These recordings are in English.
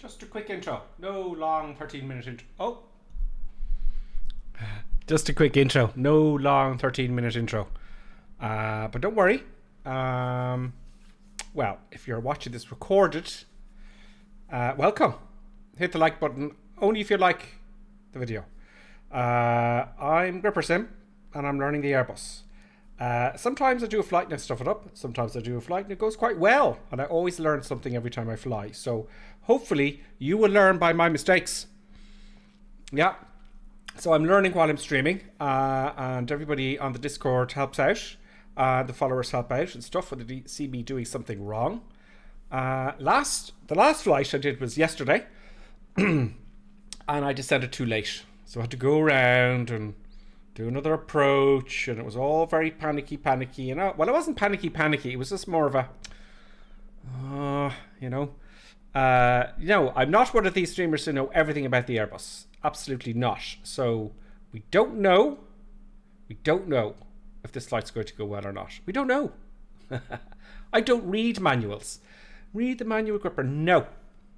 Just a quick intro. No long 13-minute intro. Oh. Just a quick intro. No long 13-minute intro. But don't worry. Well, if you're watching this recorded, welcome. Hit the like button only if you like the video. I'm GripperSim and I'm learning the AirBus. Sometimes I do a flight and I stuff it up. Sometimes I do a flight and it goes quite well. And I always learn something every time I fly. So hopefully you will learn by my mistakes. Yeah. So I'm learning while I'm streaming. And everybody on the Discord helps out. The followers help out and stuff when they see me doing something wrong. The last flight I did was yesterday. And I descended too late. So I had to go around and do another approach, and it was all very panicky. And well, it wasn't panicky. It was just more of a, I'm not one of these streamers who know everything about the AirBus. Absolutely not. So we don't know if this flight's going to go well or not. We don't know. I don't read manuals. Read the manual, Gripper. No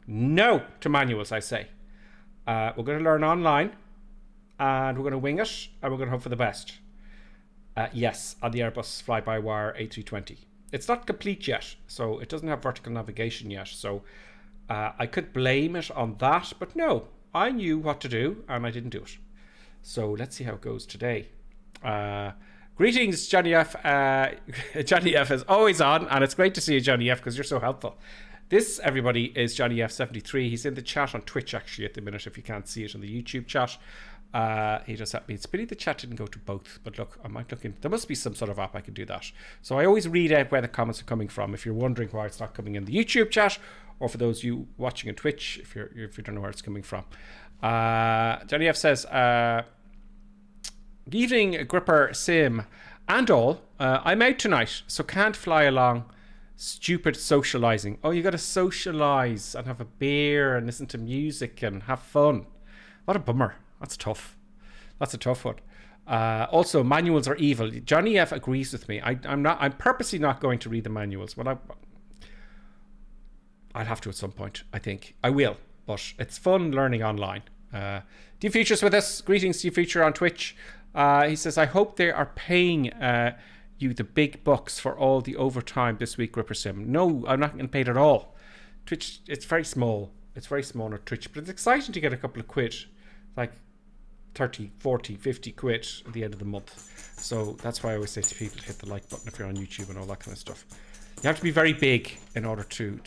to manuals, I say. We're going to learn online. And we're going to wing it, and we're going to hope for the best. Yes, on the Airbus fly-by-wire A320. It's not complete yet, so it doesn't have vertical navigation yet. So I could blame it on that, but no, I knew what to do, and I didn't do it. So let's see how it goes today. Greetings, Johnny F. Johnny F is always on, and it's great to see you, Johnny F, because you're so helpful. This, everybody, is Johnny F73. He's in the chat on Twitch, actually, at the minute, if you can't see it on the YouTube chat. He just had me. It's pity the chat didn't go to both, but look, I might look in. There must be some sort of app I can do that. So I always read out where the comments are coming from. If you're wondering why it's not coming in the YouTube chat, or for those of you watching on Twitch, if you don't know where it's coming from. Johnny F says, "Good evening, GripperSim and all. I'm out tonight, so can't fly along. Stupid socializing. Oh, you got to socialize and have a beer and listen to music and have fun. What a bummer." That's tough. That's a tough one. Also, manuals are evil. Johnny F agrees with me. I'm purposely not going to read the manuals. Well, I'll have to at some point. I think I will. But it's fun learning online. Do Features with us. Greetings, Do Feature on Twitch. He says, I hope they are paying you the big bucks for all the overtime this week, GripperSim. No, I'm not getting paid at all. Twitch, it's very small. It's very small on Twitch, but it's exciting to get a couple of quid. Like 30, 40, 50 quid at the end of the month. So that's why I always say to people, hit the like button if you're on YouTube and all that kind of stuff. You have to be very big in order to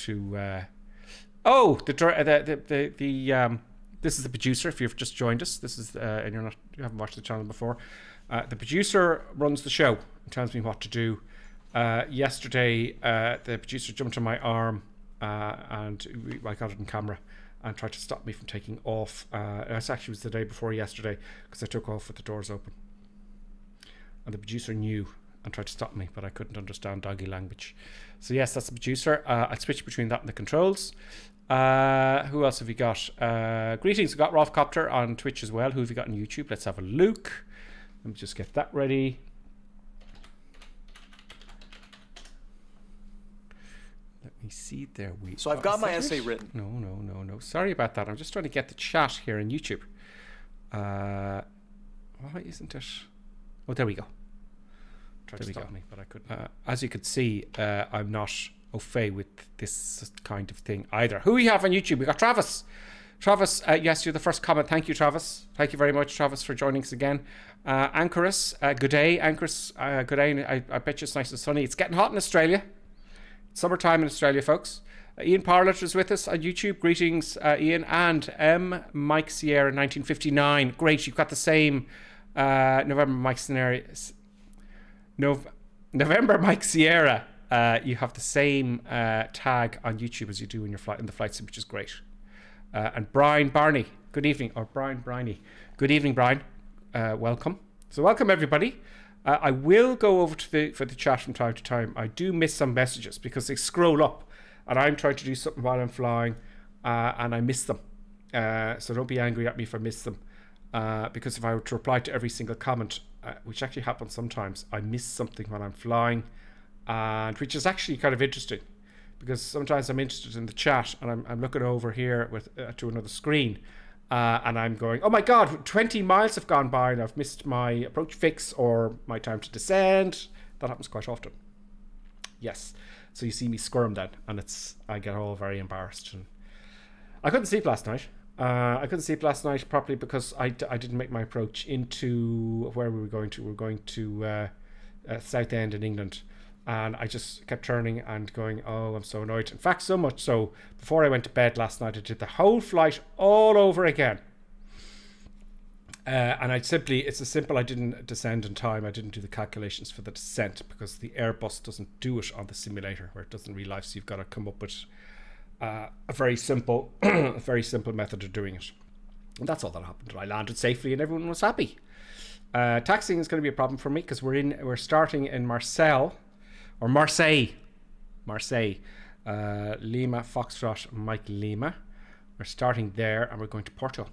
this is the producer. If you've just joined us, this is and you haven't watched the channel before. The producer runs the show and tells me what to do. Yesterday, the producer jumped on my arm and I got it on camera and tried to stop me from taking off. It actually was the day before yesterday because I took off with the doors open. And the producer knew and tried to stop me, but I couldn't understand doggy language. So yes, that's the producer. I'll switch between that and the controls. Who else have we got? Greetings, we've got Helicopters on Twitch as well. Who have we got on YouTube? Let's have a look. Let me just get that ready. Let me see there. So I've got my essay written. No. Sorry about that. I'm just trying to get the chat here on YouTube. Why isn't it? Oh, there we go. Tried to stop me, but I couldn't. As you could see, I'm not au fait with this kind of thing either. Who we have on YouTube? We got Travis. Travis, yes, you're the first comment. Thank you, Travis. Thank you very much, Travis, for joining us again. Anchorus, good day. Anchorus, good day. I bet you it's nice and sunny. It's getting hot in Australia. Summertime in Australia, folks. Ian Parlett is with us on YouTube. Greetings, Ian. And Mike Sierra 1959. Great, you've got the same November Mike Sierra. November Mike Sierra. You have the same tag on YouTube as you do in your flight in the flight sim, which is great. And Brian Barney, good evening. Or Brian Briney. Good evening, Brian. Welcome. So welcome, everybody. I will go over to for the chat from time to time. I do miss some messages because they scroll up and I'm trying to do something while I'm flying and I miss them. So don't be angry at me if I miss them. Because if I were to reply to every single comment, which actually happens sometimes, I miss something when I'm flying, and which is actually kind of interesting because sometimes I'm interested in the chat and I'm looking over here with to another screen, and I'm going, oh my god, 20 miles have gone by and I've missed my approach fix or my time to descend. That happens quite often. Yes, so you see me squirm then, and I get all very embarrassed. And I couldn't sleep last night. I couldn't sleep last night properly because I didn't make my approach into where we were going to. We were going to Southend in England, and I just kept turning and going, oh, I'm so annoyed. In fact, so much so, before I went to bed last night, I did the whole flight all over again. And it's as simple, I didn't descend in time. I didn't do the calculations for the descent because the AirBus doesn't do it on the simulator, where it does in real life. So you've got to come up with a very simple method of doing it. And that's all that happened. I landed safely and everyone was happy. Taxiing is going to be a problem for me because we're starting in Marseille. Lima Foxtrot Mike Lima. We're starting there and we're going to Porto.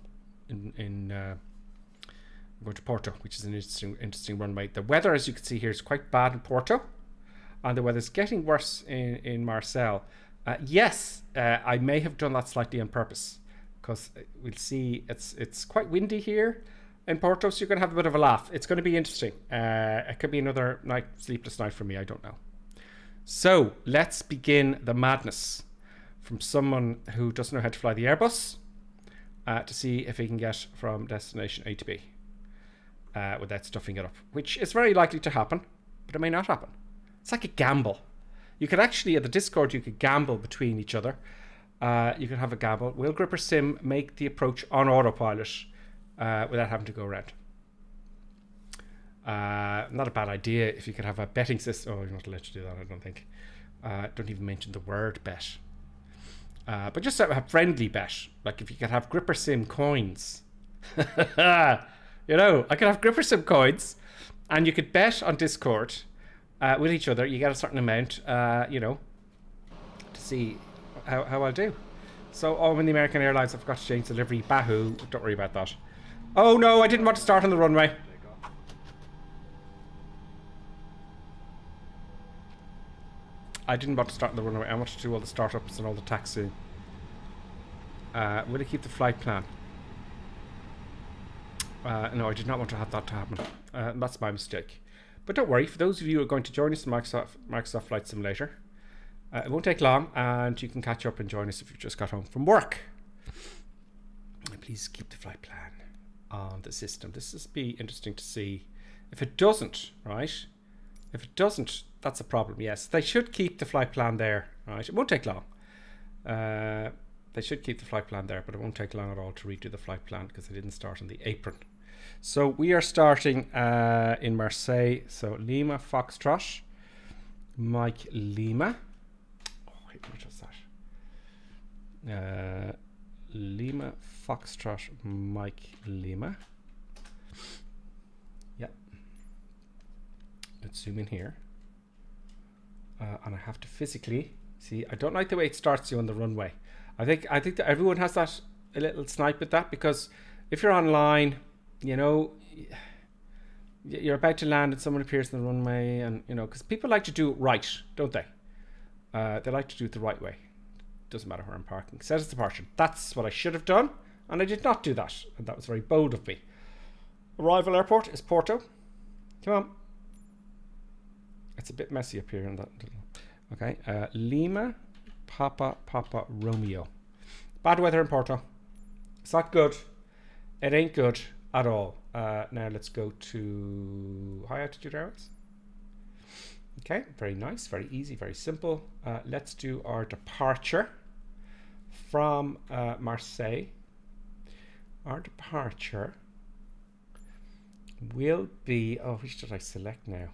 We're going to Porto, which is an interesting runway. The weather, as you can see here, is quite bad in Porto, and the weather's getting worse in Marseille. Yes, I may have done that slightly on purpose, because we'll see it's quite windy here in Porto, so you're going to have a bit of a laugh. It's going to be interesting. It could be another sleepless night for me, I don't know. So let's begin the madness from someone who doesn't know how to fly the Airbus to see if he can get from destination A to B without stuffing it up, which is very likely to happen, but it may not happen. It's like a gamble. You could actually, at the Discord, you could gamble between each other. You could have a gamble. Will GripperSim make the approach on autopilot without having to go around? Not a bad idea if you could have a betting system. Oh, you're not allowed to do that, I don't think. Don't even mention the word bet. But just a friendly bet. Like if you could have GripperSim coins. You know, I could have GripperSim coins and you could bet on Discord with each other. You get a certain amount, you know, to see how I'll do. So, when the American Airlines, I forgot to change delivery. Bahoo. Don't worry about that. Oh no, I didn't want to start on the runway. I didn't want to start on the runway. I wanted to do all the startups and all the taxiing. Will it keep the flight plan? No, I did not want to have that to happen. That's my mistake. But don't worry, for those of you who are going to join us in Microsoft Flight Simulator, it won't take long, and you can catch up and join us if you've just got home from work. And please keep the flight plan on the system. This will be interesting to see. If it doesn't, right? If it doesn't, that's a problem. Yes, they should keep the flight plan there, right? It won't take long. They should keep the flight plan there, but it won't take long at all to redo the flight plan because they didn't start on the apron. So we are starting in Marseille. So Lima Foxtrot Mike Lima. Oh, wait, what was that? Lima Foxtrot Mike Lima. Yep. Let's zoom in here. And I have to physically see. I don't like the way it starts you on the runway. I think that everyone has that a little snipe with that, because if you're online, you know, you're about to land and someone appears on the runway, and you know, because people like to do it right, don't they? They like to do it the right way. Doesn't matter where I'm parking. Set as departure. That's what I should have done, and I did not do that, and that was very bold of me. Arrival airport is Porto. Come on. It's a bit messy up here in that little. Okay, Lima Papa Romeo. Bad weather in Porto. It's not good. It ain't good at all. Now let's go to high altitude airways. Okay, very nice, very easy, very simple. Let's do our departure from Marseille. Our departure will be, oh, which did I select now?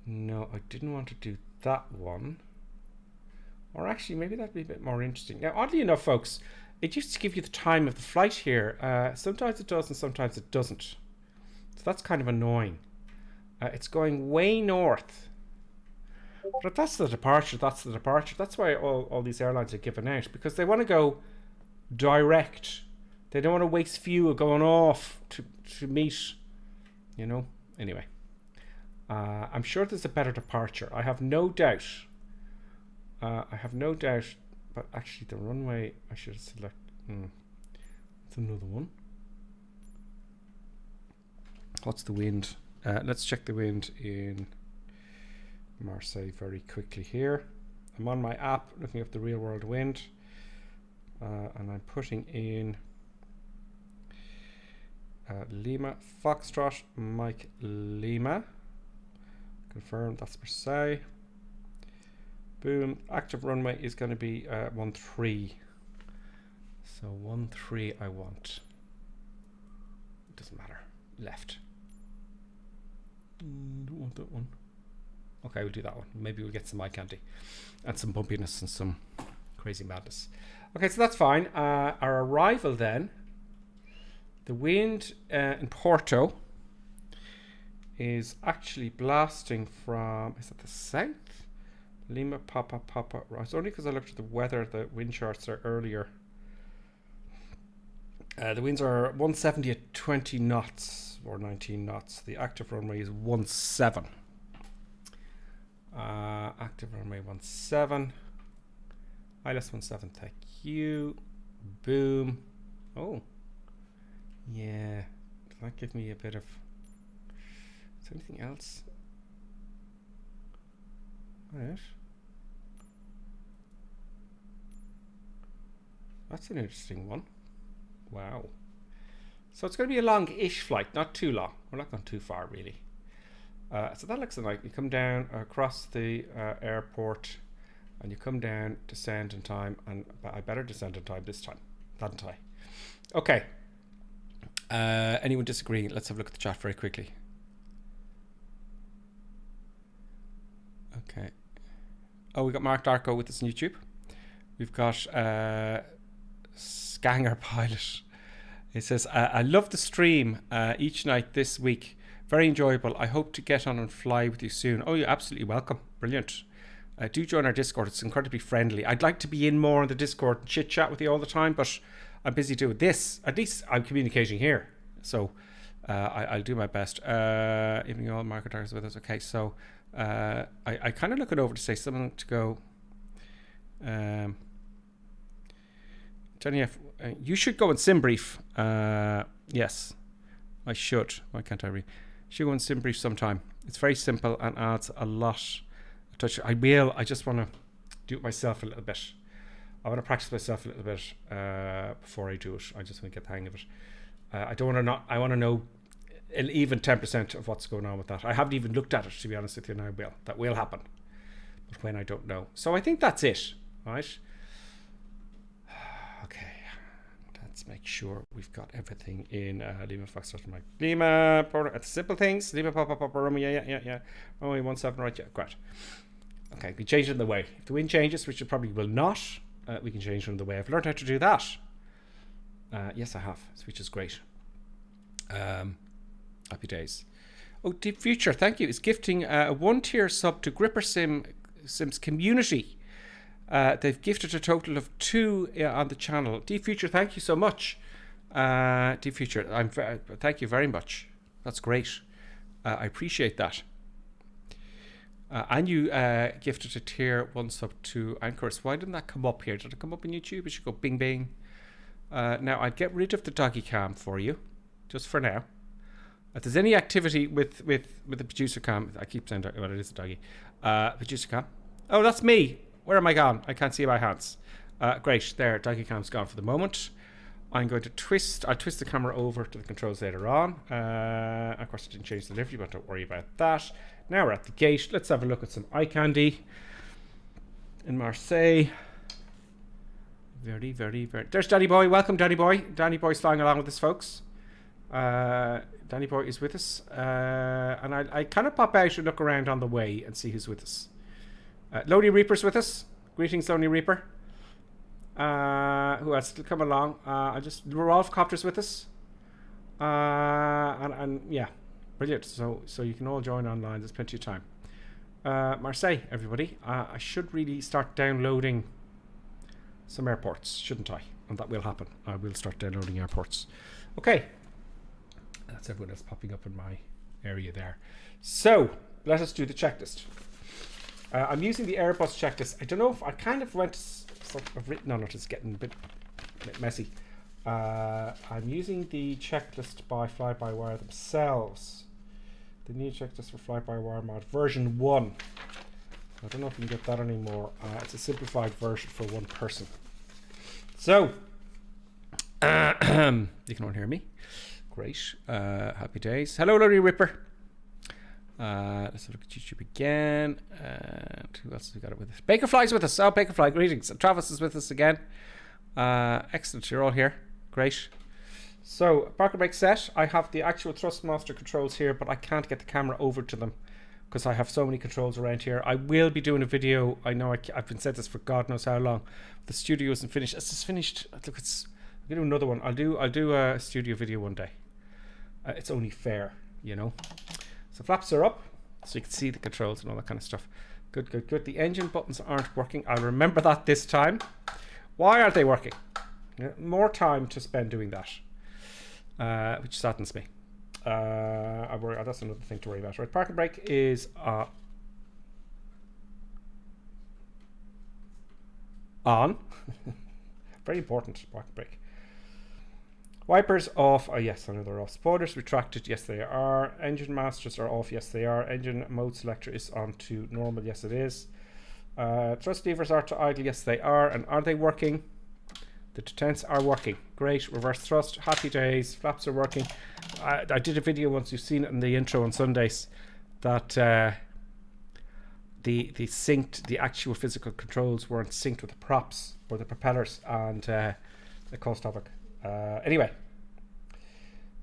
No, I didn't want to do that one. Or actually, maybe that'd be a bit more interesting. Now, oddly enough, folks, it used to give you the time of the flight here. Sometimes it does and sometimes it doesn't. So that's kind of annoying. It's going way north. But if that's the departure, that's the departure. That's why all these airlines are given out, because they want to go direct. They don't want to waste fuel going off to meet, you know. Anyway. I'm sure there's a better departure. I have no doubt. But actually the runway, I should select. It's another one. What's the wind? Let's check the wind in Marseille very quickly here. I'm on my app looking up the real world wind, and I'm putting in Lima Foxtrot Mike Lima. Confirm that's Marseille. Boom. Active runway is going to be 13. So 13 I want. It doesn't matter. Left. Don't want that one. Okay, we'll do that one. Maybe we'll get some eye candy and some bumpiness and some crazy madness. Okay, so that's fine. Our arrival then. The wind in Porto is actually blasting from, is that the south? Lima Papa. It's only because I looked at the weather, the wind charts are earlier. The winds are 170 at 20 knots or 19 knots. The active runway is 17. Active runway 17. ILS 17, thank you. Boom. Oh. Yeah. Does that give me a bit of... Is there anything else? Right. That's an interesting one. Wow. So it's going to be a long-ish flight, not too long. We're not going too far, really. So that looks like you come down across the airport, and you come down, descend in time, and I better descend in time this time, hadn't I? Okay. Anyone disagreeing? Let's have a look at the chat very quickly. Okay. Oh, we got Mark Darko with us on YouTube. We've got Scanger Pilot. It says, I love the stream each night this week. Very enjoyable. I hope to get on and fly with you soon. Oh, you're absolutely welcome. Brilliant. Do join our Discord. It's incredibly friendly. I'd like to be in more on the Discord and chit chat with you all the time, but I'm busy doing this. At least I'm communicating here. So I'll do my best. Evening all, marketers with us. Okay, so I kind of looking over to say something to go. Jenny, you should go and sim brief. Yes, I should. Why can't I read? Should go and sim brief sometime. It's very simple and adds a lot of touch. I will. I just want to do it myself a little bit. I want to practice myself a little bit before I do it. I just want to get the hang of it. I don't want to not. I want to know even 10% of what's going on with that. I haven't even looked at it, to be honest with you, and I will. That will happen. But when, I don't know. So I think that's it, right? Okay. Let's make sure we've got everything in Lima Foxtrot Mike Lima Porto at the simple things. Lima Papa Roma, yeah. Only 17, right? Yeah, great. Okay, we change it in the way. If the wind changes, which it probably will not, we can change it in the way. I've learned how to do that. Yes, I have, which is great. Happy days. Oh, Deep Future, thank you. Is gifting a 1-tier sub to GripperSim's community. They've gifted a total of 2 on the channel. Deep Future, thank you so much. Deep Future, thank you very much. That's great. I appreciate that. And you gifted a tier 1 sub to Anchors. Why didn't that come up here? Did it come up on YouTube? It should go bing bing. Now I'd get rid of the doggy cam for you, just for now. If there's any activity with the producer cam, I keep saying well, it is a doggy. Producer cam. Oh, that's me. Where am I gone? I can't see my hands. Great, there, doggy cam's gone for the moment. I'm going to I'll twist the camera over to the controls later on. Of course, I didn't change the delivery, but don't worry about that. Now we're at the gate. Let's have a look at some eye candy in Marseille. Very, very, very. There's Danny Boy. Welcome, Danny Boy. Danny Boy's flying along with us, folks. Danny Boy is with us. And I kind of pop out and look around on the way and see who's with us. Lonely Reaper's with us. Greetings, Lonely Reaper. Who else to come along? Helicopters with us. And yeah, brilliant. So you can all join online. There's plenty of time. Marseille, everybody. I should really start downloading some airports, shouldn't I? And that will happen. I will start downloading airports. Okay. That's everyone that's popping up in my area there. So, let us do the checklist. I'm using the AirBus checklist. I don't know if I kind of went, I've written on it, it's getting a bit messy. I'm using the checklist by Fly-by-Wire themselves. The new checklist for Fly-by-Wire mod version 1. I don't know if you can get that anymore. It's a simplified version for one person. So, you can all hear me. Great. Happy days. Hello, Lottie Ripper. Let's have a look at YouTube again. And who else have we got it with us? Bakerfly's with us. Oh, Bakerfly, greetings. Travis is with us again. Excellent. You're all here. Great. So, Parker Brake set. I have the actual Thrustmaster controls here, but I can't get the camera over to them because I have so many controls around here. I will be doing a video. I know I've been said this for God knows how long. The studio isn't finished. It's just finished. Look, I'm gonna do another one. I'll do a studio video one day. It's only fair, you know. So flaps are up, so you can see the controls and all that kind of stuff. Good, good, good. The engine buttons aren't working. I'll remember that this time. Why aren't they working? More time to spend doing that, which saddens me. I worry. That's another thing to worry about. Right, parking brake is on. Very important. Parking brake. Wipers off. Oh yes, I know they're off. Spoilers retracted. Yes, they are. Engine masters are off. Yes, they are. Engine mode selector is on to normal. Yes, it is. Thrust levers are to idle. Yes, they are. And are they working? The detents are working. Great. Reverse thrust. Happy days. Flaps are working. I did a video once. You've seen it in the intro on Sundays. That the actual physical controls weren't synced with the props or the propellers, and it caused havoc. Anyway,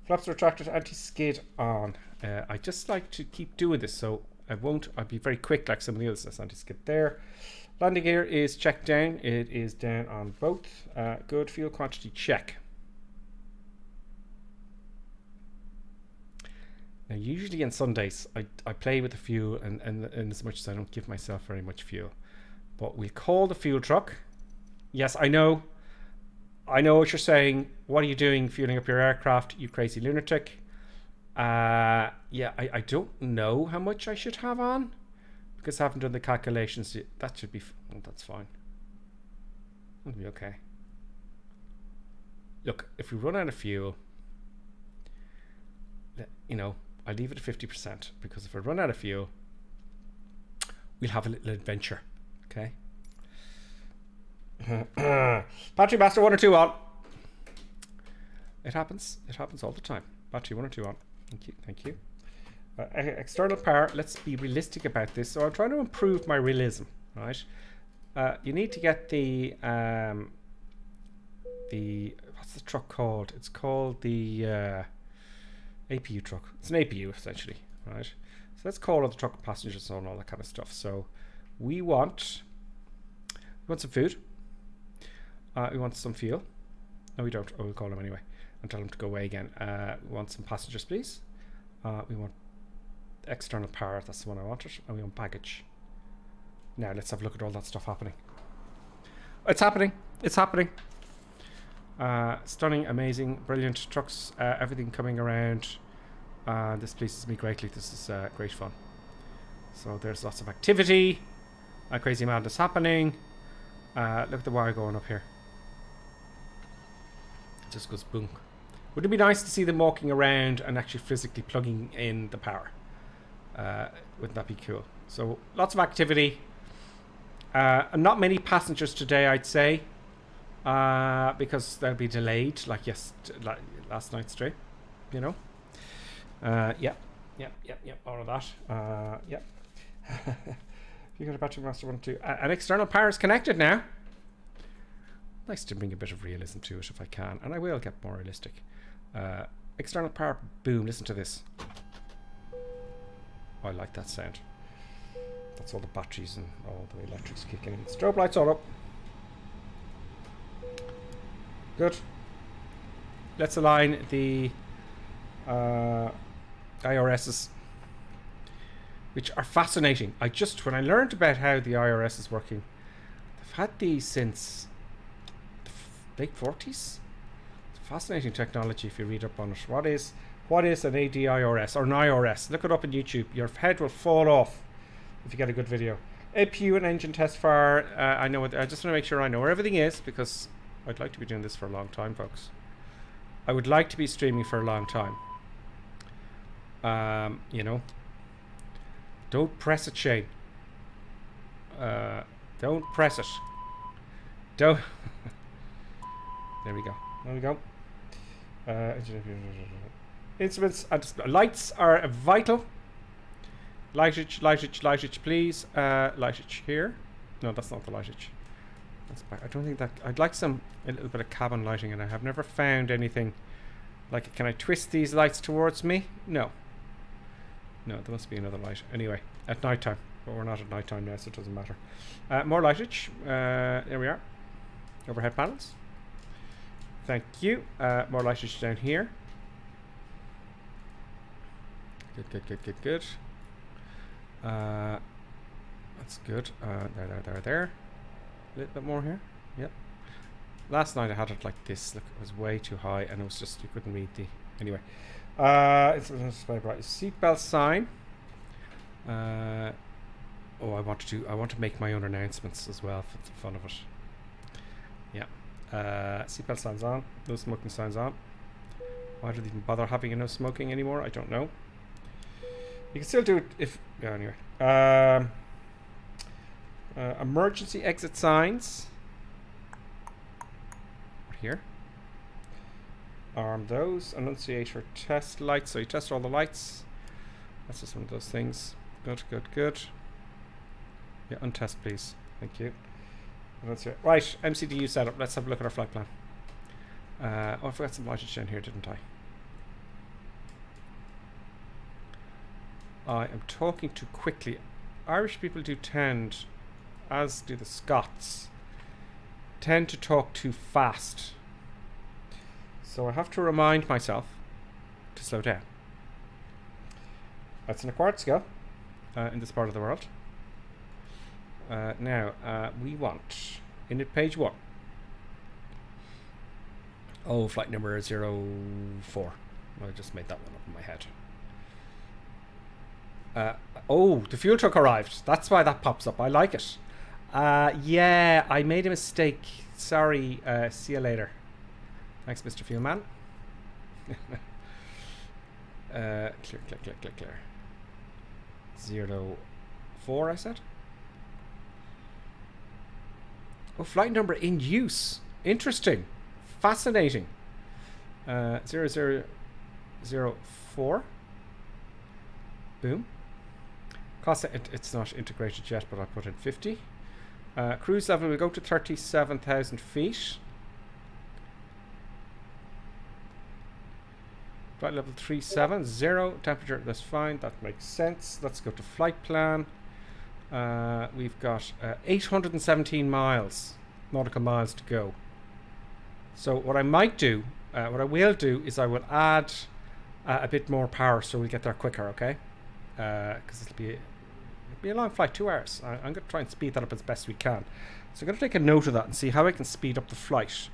flaps retracted, anti-skid on. I just like to keep doing this, so I'll be very quick like some of the others. That's anti-skid there. Landing gear is checked down. It is down on both. Good. Fuel quantity check. Now usually on Sundays I play with the fuel and as much as I don't give myself very much fuel, but we'll call the fuel truck. Yes, I know what you're saying. What are you doing fueling up your aircraft, you crazy lunatic? Yeah, I don't know how much I should have on because I haven't done the calculations. That should be that's fine. That'll be okay. Look, if we run out of fuel, you know, I leave it at 50% because if I run out of fuel, we'll have a little adventure. Okay. Battery master 1 or 2 on. It happens all the time. Battery 1 or 2 on. Thank you. External power. Let's be realistic about this. So I'm trying to improve my realism, right? You need to get the what's the truck called? It's called the APU truck. It's an APU essentially, right? So let's call all the truck passengers and all that kind of stuff. So we want some food. We want some fuel. No, we don't. Oh, we'll call them anyway and tell them to go away again. We want some passengers, please. We want external power. That's the one I wanted. And we want baggage. Now let's have a look at all that stuff happening. It's happening. It's happening. Stunning, amazing, brilliant trucks. Everything coming around. This pleases me greatly. This is great fun. So there's lots of activity. Crazy madness happening. Look at the wire going up here. It just goes boom. Would it be nice to see them walking around and actually physically plugging in the power? Wouldn't that be cool? So lots of activity. And not many passengers today, I'd say, because they'll be delayed, like last night's stream, you know. Yep, all of that. Yep. You got a battery master 1 2. An external power is connected now. Nice to bring a bit of realism to it if I can, and I will get more realistic. External power, boom, listen to this. Oh, I like that sound. That's all the batteries and all the electrics kicking in. Strobe lights all up. Good. Let's align the IRSs, which are fascinating. When I learned about how the IRS is working, they've had these since the late 40s. It's fascinating technology if you read up on it. What is What is an ADIRS or an IRS? Look it up on YouTube. Your head will fall off if you get a good video. APU and engine test fire. I know what, I just want to make sure I know where everything is, because I'd like to be doing this for a long time, folks. I would like to be streaming for a long time. You know, don't press it, Shane. Don't press it. Don't. There we go. There we go. Instruments and lights are vital. Lightage, please. Lightage here. No, that's not the lightage. That's back. I don't think that. I'd like a little bit of cabin lighting, and I have never found anything like it. Can I twist these lights towards me? No. No, there must be another light. Anyway, at night time. But we're not at night time now, so it doesn't matter. More lightage. There we are. Overhead panels. Thank you. More lightage down here. Good. That's good. There. A little bit more here. Yep. Last night I had it like this. Look, it was way too high, and it was just, you couldn't read the. Anyway. It's very bright. Seatbelt sign. Oh, I want to make my own announcements as well for the fun of it. Yeah. Seatbelt signs on. No smoking signs on. Why do they even bother having a no smoking anymore? I don't know. You can still do it if. Yeah, anyway. Emergency exit signs. Here. Arm those. Annunciator test lights. So you test all the lights. That's just one of those things. Good. Yeah, untest please. Thank you. Right, MCDU setup. Let's have a look at our flight plan. Oh, I forgot some lightage down here, didn't I? I am talking too quickly. Irish people do tend, as do the Scots, tend to talk too fast. So I have to remind myself to slow down. That's an acquired skill in this part of the world. Now, we want, in page 1. Oh, flight number 04. I just made that one up in my head. Oh, the fuel truck arrived. That's why that pops up. I like it. Yeah, I made a mistake. Sorry. See you later. Thanks, Mr. Fuelman. Clear. 04, I said. Oh, flight number in use. Interesting. Fascinating. 0004. Boom. Cost, it's not integrated yet, but I put in 50. Cruise level will go to 37,000 feet. Flight level 370. Temperature, that's fine. That makes sense. Let's go to flight plan. We've got 817 miles, nautical miles to go. So what I might do, what I will do is I will add a bit more power so we'll get there quicker, okay? Because it'll be a long flight, 2 hours. I'm going to try and speed that up as best we can. So I'm going to take a note of that and see how I can speed up the flight.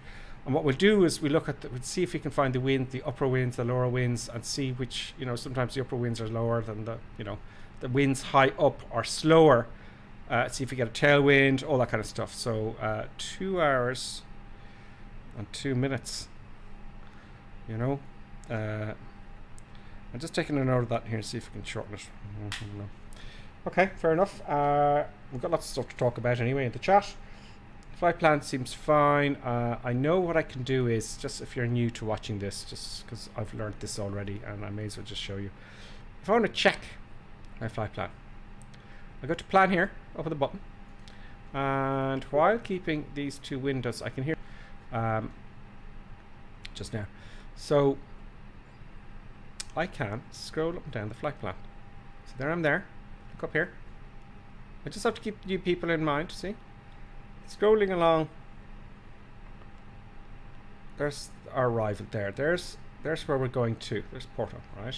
And what we'll do is we look at, we'll see if we can find the wind, the upper winds, the lower winds, and see which, sometimes the upper winds are lower than the winds high up are slower. See if we get a tailwind, all that kind of stuff. So 2 hours and 2 minutes. I'm just taking a note of that here and see if we can shorten it. Okay, fair enough. We've got lots of stuff to talk about anyway in the chat. Flight plan seems fine. I know what I can do is, just if you're new to watching this, just because I've learned this already and I may as well just show you. If I want to check my flight plan, I go to plan here, over the button, and while keeping these 2 windows, I can hear just now. So I can scroll up and down the flight plan. So there I'm there. Look up here. I just have to keep you people in mind, see? Scrolling along. There's our arrival there. There's where we're going to. There's Porto, right?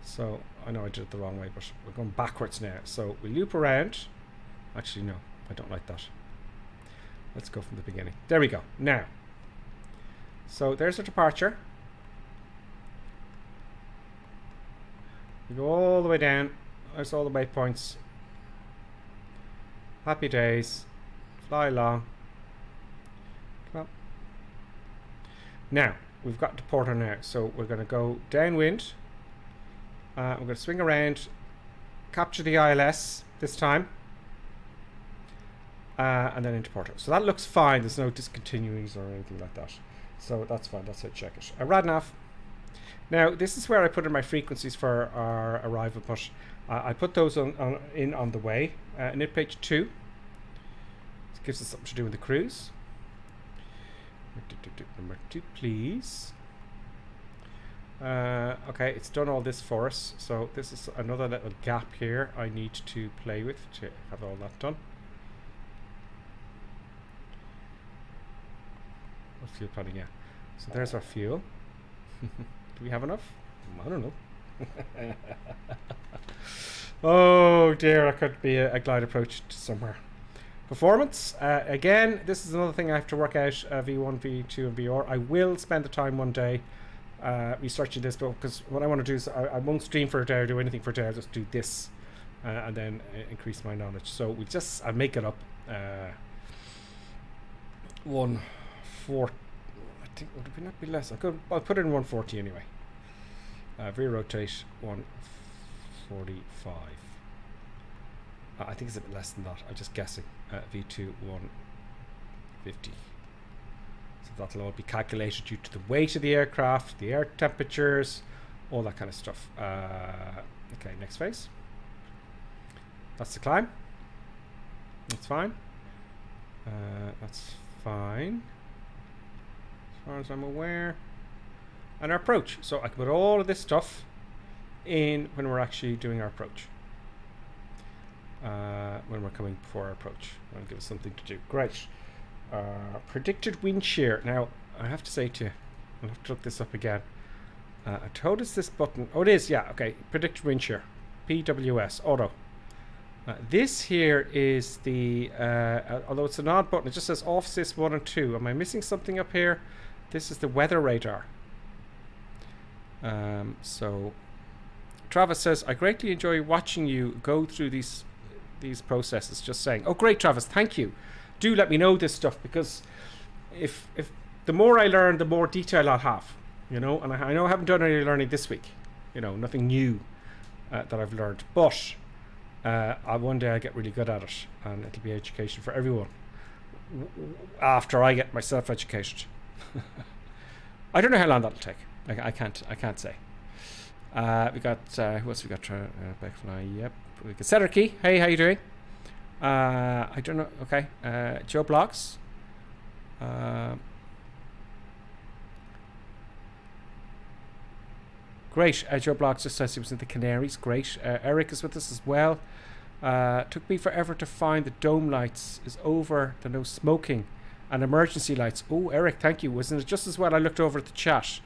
So I know I did it the wrong way, but we're going backwards now. So we loop around. Actually, no, I don't like that. Let's go from the beginning. There we go. Now, so there's our departure. We go all the way down. There's all the waypoints. Happy days. Fly along. Come on. Now, we've got to Porto now, so we're going to go downwind. We're going to swing around, capture the ILS this time, and then into Porto. So that looks fine. There's no discontinuities or anything like that. So that's fine. That's how to check it. Radnav. Now, this is where I put in my frequencies for our arrival push. I put those in on the way. Init page 2. This gives us something to do with the cruise. Number 2, please. Okay, it's done all this for us. So this is another little gap here I need to play with to have all that done. What fuel planning? Yeah. So there's our fuel. Do we have enough? I don't know. Oh dear, that could be a glide approach to somewhere. Performance. Again, this is another thing I have to work out. V1, V2, and VR. I will spend the time one day researching this, but because what I want to do is I won't stream for a day or do anything for a day. I'll just do this and then increase my knowledge. So I'll make it up. 140. I think would it not be less? I'll put it in 140 anyway. Re-rotate 145. I think it's a bit less than that. I'm just guessing. V2 150. So that'll all be calculated due to the weight of the aircraft, the air temperatures, all that kind of stuff. Okay, next phase. That's the climb. That's fine. That's fine. As far as I'm aware. And our approach. So I can put all of this stuff in when we're actually doing our approach. When we're coming before our approach. That'll give us something to do. Great. Predicted wind shear. Now, I have to say to you, I'll have to look this up again. I told us this button. Oh, it is. Yeah. Okay. Predicted wind shear. PWS. Auto. This here is the, although it's an odd button, it just says off sys 1 and 2. Am I missing something up here? This is the weather radar. So Travis says, I greatly enjoy watching you go through these processes. Just saying. Oh, great, Travis. Thank you. Do let me know this stuff, because if the more I learn, the more detail I'll have, you know. And I know I haven't done any learning this week, you know, nothing new that I've learned, but one day I get really good at it, and it'll be education for everyone after I get myself educated. I don't know how long that'll take. I can't say. We got who else we got? Backfly. Yep. We got Setter Key. Hey, how you doing? I don't know. Okay. Joe Blocks. Great. Joe Blocks just says he was in the Canaries. Great. Eric is with us as well. Took me forever to find the dome lights is over the no smoking and emergency lights. Oh, Eric, thank you. Wasn't it just as well I looked over at the chat?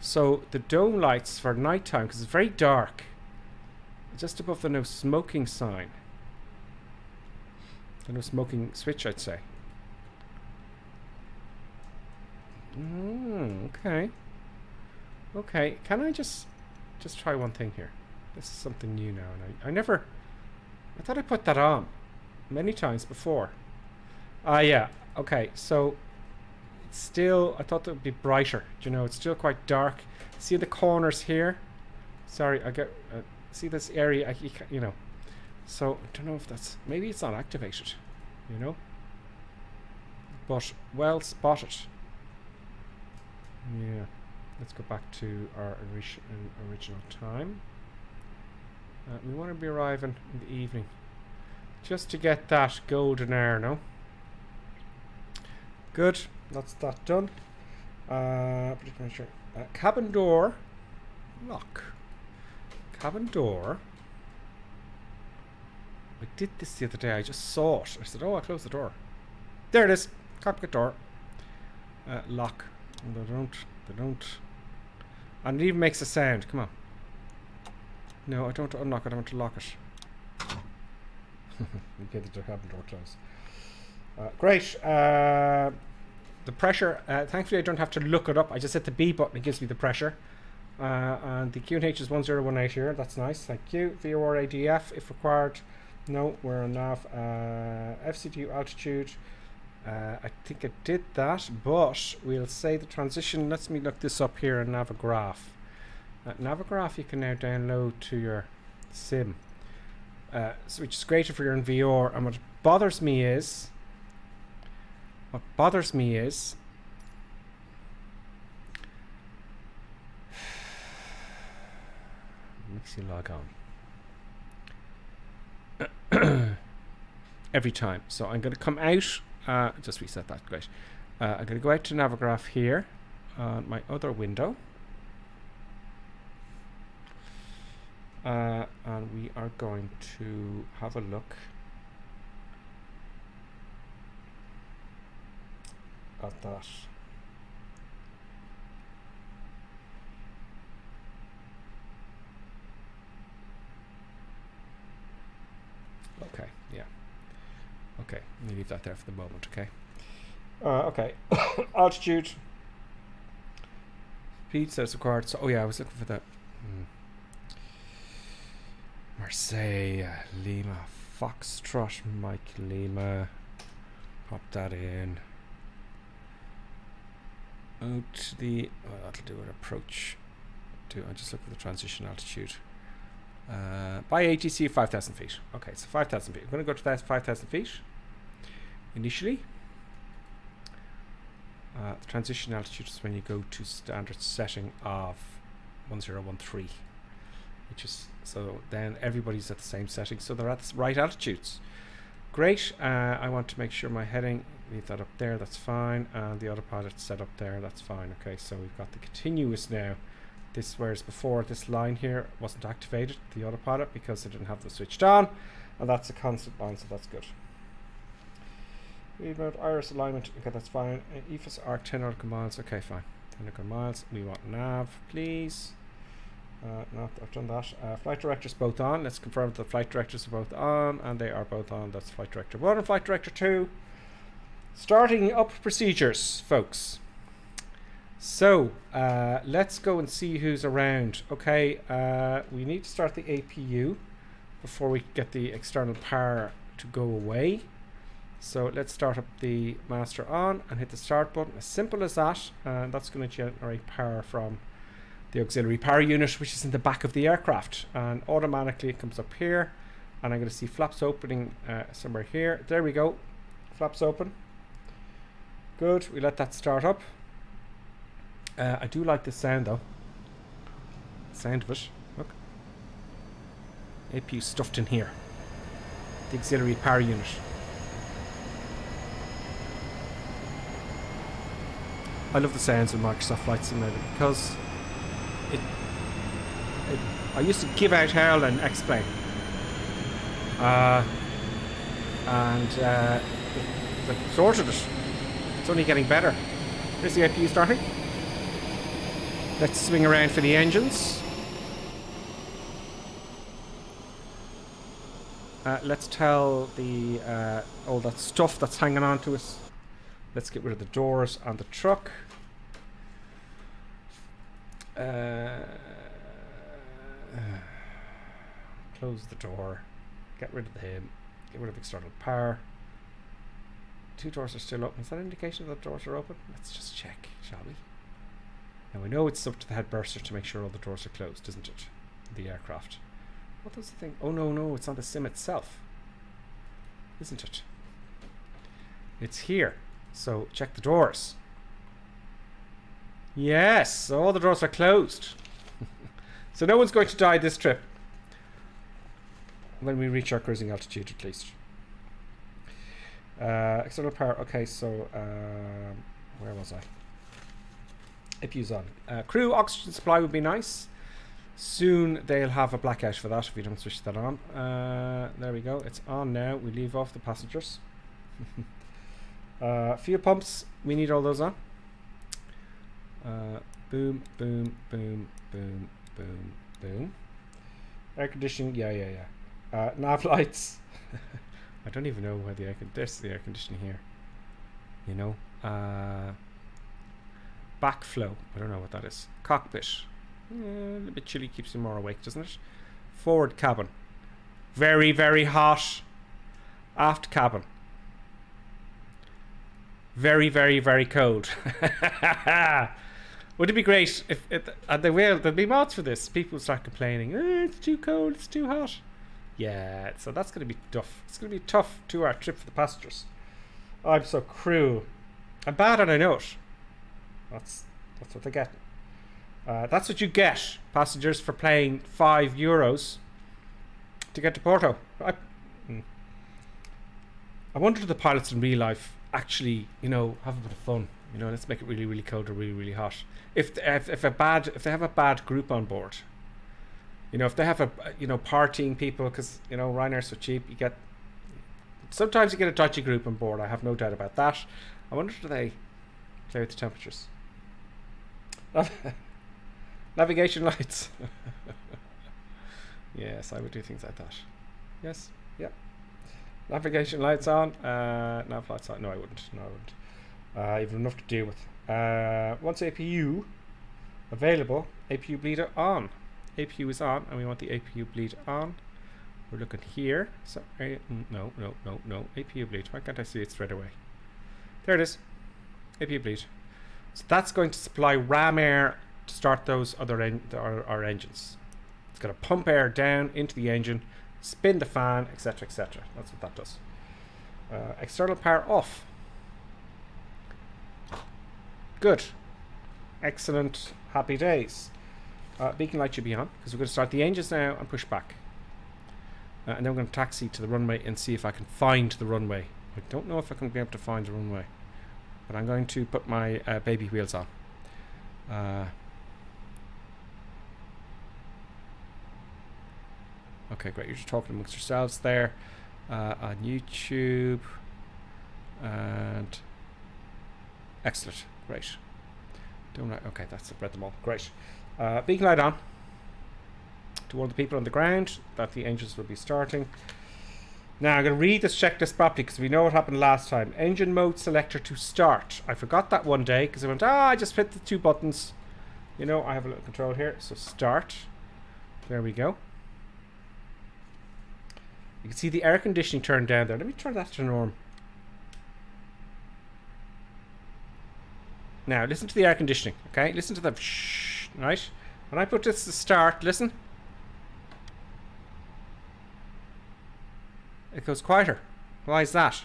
So the dome lights for nighttime, because it's very dark, just above the no smoking sign. The no smoking switch, I'd say. Okay. Okay, can I just try one thing here? This is something new now, and I thought I put that on many times before. Yeah, okay, so it's still, I thought it would be brighter, you know, it's still quite dark. See the corners here? Sorry, I get, see this area, you know. So, I don't know if that's, maybe it's not activated, you know. But, well spotted. Yeah. Let's go back to our original time. We want to be arriving in the evening, just to get that golden hour, no? Good, that's that done. Cabin door lock. Cabin door. I did this the other day. I just saw it. I said, "Oh, I closed the door." There it is. Cockpit door. Lock. And they don't. And it even makes a sound. Come on. No, I don't unlock it. I want to lock it. Okay, the cabin door closed. Great. The pressure. Thankfully, I don't have to look it up. I just hit the B button. It gives me the pressure. And the QNH is 1018 here. That's nice. Thank you. VOR ADF if required. No, we're on nav. FCTU altitude. I think I did that, but we'll say the transition. Let me look this up here in Navigraph. Navigraph you can now download to your sim, which is great if you're in VR. And what bothers me is, makes you log on every time. So I'm going to come out. Just reset that. Great. I'm going to go out to Navigraph here on my other window. And we are going to have a look at that. Okay, yeah. Okay, let me leave that there for the moment, okay? Okay, altitude. Speed says required. So, oh yeah, I was looking for that. Marseille, Lima, Foxtrot, Mike Lima. Pop that in. Out to the, that'll do an approach. I'm just looking for the transition altitude. By ATC 5,000 feet. Okay, so 5,000 feet. I'm going to go to that 5,000 feet initially. The transition altitude is when you go to standard setting of 1013, which is, so then everybody's at the same setting, so they're at the right altitudes. Great. I want to make sure my heading, leave that up there, that's fine, and the autopilot set up there, that's fine. Okay, so we've got the continuous now. This, whereas before this line here wasn't activated, the autopilot, because I didn't have them switched on, and that's a constant line, so that's good. Remote iris alignment, okay, that's fine. EFIS arc 10 nautical miles, okay, fine. 10 nautical miles. We want nav, please. No, I've done that. Flight directors both on. Let's confirm that the flight directors are both on, and they are both on. That's flight director 1 and flight director 2. Starting up procedures, folks. So let's go and see who's around. Okay, we need to start the APU before we get the external power to go away. So let's start up the master on and hit the start button. As simple as that, and that's going to generate power from the auxiliary power unit, which is in the back of the aircraft, and automatically it comes up here, and I'm going to see flaps opening somewhere here. There we go, flaps open. Good, we let that start up. I do like the sound though. Sound of it. Look. APU stuffed in here. The auxiliary power unit. I love the sounds of Microsoft Flight Simulator because I used to give out hell and explain. It sorted it. It's only getting better. There's the APU starting. Let's swing around for the engines. Let's tell the all that stuff that's hanging on to us. Let's get rid of the doors on the truck. Close the door. Get rid of him. Get rid of external power. 2 doors are still open. Is that an indication that the doors are open? Let's just check, shall we? Now we know it's up to the head burster to make sure all the doors are closed, isn't it? The aircraft. What does the thing? Oh no, it's on the sim itself, isn't it? It's here. So check the doors. Yes, all the doors are closed. So no one's going to die this trip. When we reach our cruising altitude, at least. External power. Okay, so where was I? APU's on. Crew oxygen supply would be nice. Soon they'll have a blackout for that if we don't switch that on. There we go. It's on now. We leave off the passengers. Fuel pumps. We need all those on. Boom, boom, boom, boom, boom, boom. Air conditioning. Yeah. Nav lights. I don't even know where the air there's the air conditioning here. You know. Backflow. I don't know what that is. Cockpit. A little bit chilly keeps you more awake, doesn't it? Forward cabin. Very, very hot. Aft cabin. Very, very, very cold. Would it be great if there'll be mods for this. People start complaining, it's too cold, it's too hot. Yeah, so that's going to be tough. It's going to be a tough 2-hour trip for the passengers. I'm so cruel. I'm bad and I know it. That's what they get. That's what you get, passengers, for paying €5 to get to Porto. I wonder if the pilots in real life actually, have a bit of fun. Let's make it really, really cold or really, really hot. If they have a bad group on board, if they have partying people, because Ryanair's so cheap, sometimes you get a dodgy group on board. I have no doubt about that. I wonder, do they play with the temperatures? Navigation lights. Yes, I would do things like that. Yes, yeah. Navigation lights on. Nav lights on. No, I wouldn't. Even enough to deal with. Once APU available, APU bleeder on. APU is on, and we want the APU bleed on. We're looking here. So, no. APU bleed. Why can't I see it straight away? There it is. APU bleed. So that's going to supply ram air to start those other our engines. It's going to pump air down into the engine, spin the fan, etc., etc. That's what that does. External power off. Good. Excellent. Happy days. Beacon light should be on, because we're going to start the engines now and push back. And then we're going to taxi to the runway and see if I can find the runway. I don't know if I can be able to find the runway, but I'm going to put my baby wheels on. Okay, great. You're just talking amongst yourselves there on YouTube. And excellent. Great. Okay, that's read them all. Great. Beacon light on to warn the people on the ground that the engines will be starting. Now I'm going to read this checklist properly, because we know what happened last time. Engine mode selector to start. I forgot that one day because I went, I just hit the 2 buttons. I have a little control here. So start. There we go. You can see the air conditioning turned down there. Let me turn that to norm. Now listen to the air conditioning. Okay, listen to the shh. Right. When I put this to start, listen. It goes quieter. Why is that?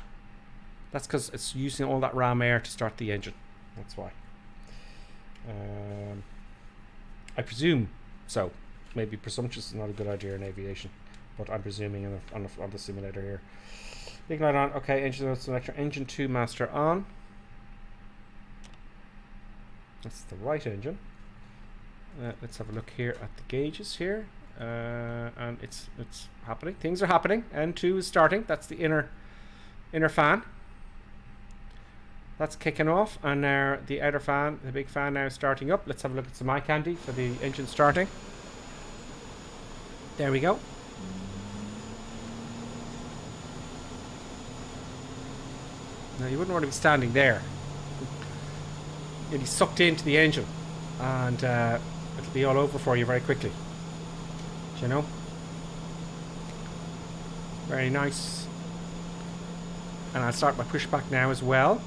That's because it's using all that ram air to start the engine. That's why. I presume so. Maybe presumptuous is not a good idea in aviation, but I'm presuming on the simulator here. Big light on. Okay, engine mode selector. Engine 2 master on. That's the right engine. Let's have a look here at the gauges here. And it's happening. Things are happening. N2 is starting. That's the inner fan. That's kicking off, and now the outer fan, the big fan, now is starting up. Let's have a look at some eye candy for the engine starting. There we go. Now you wouldn't want to be standing there. You'll be sucked into the engine, and it'll be all over for you very quickly. Do you know? Very nice. And I'll start my pushback now as well.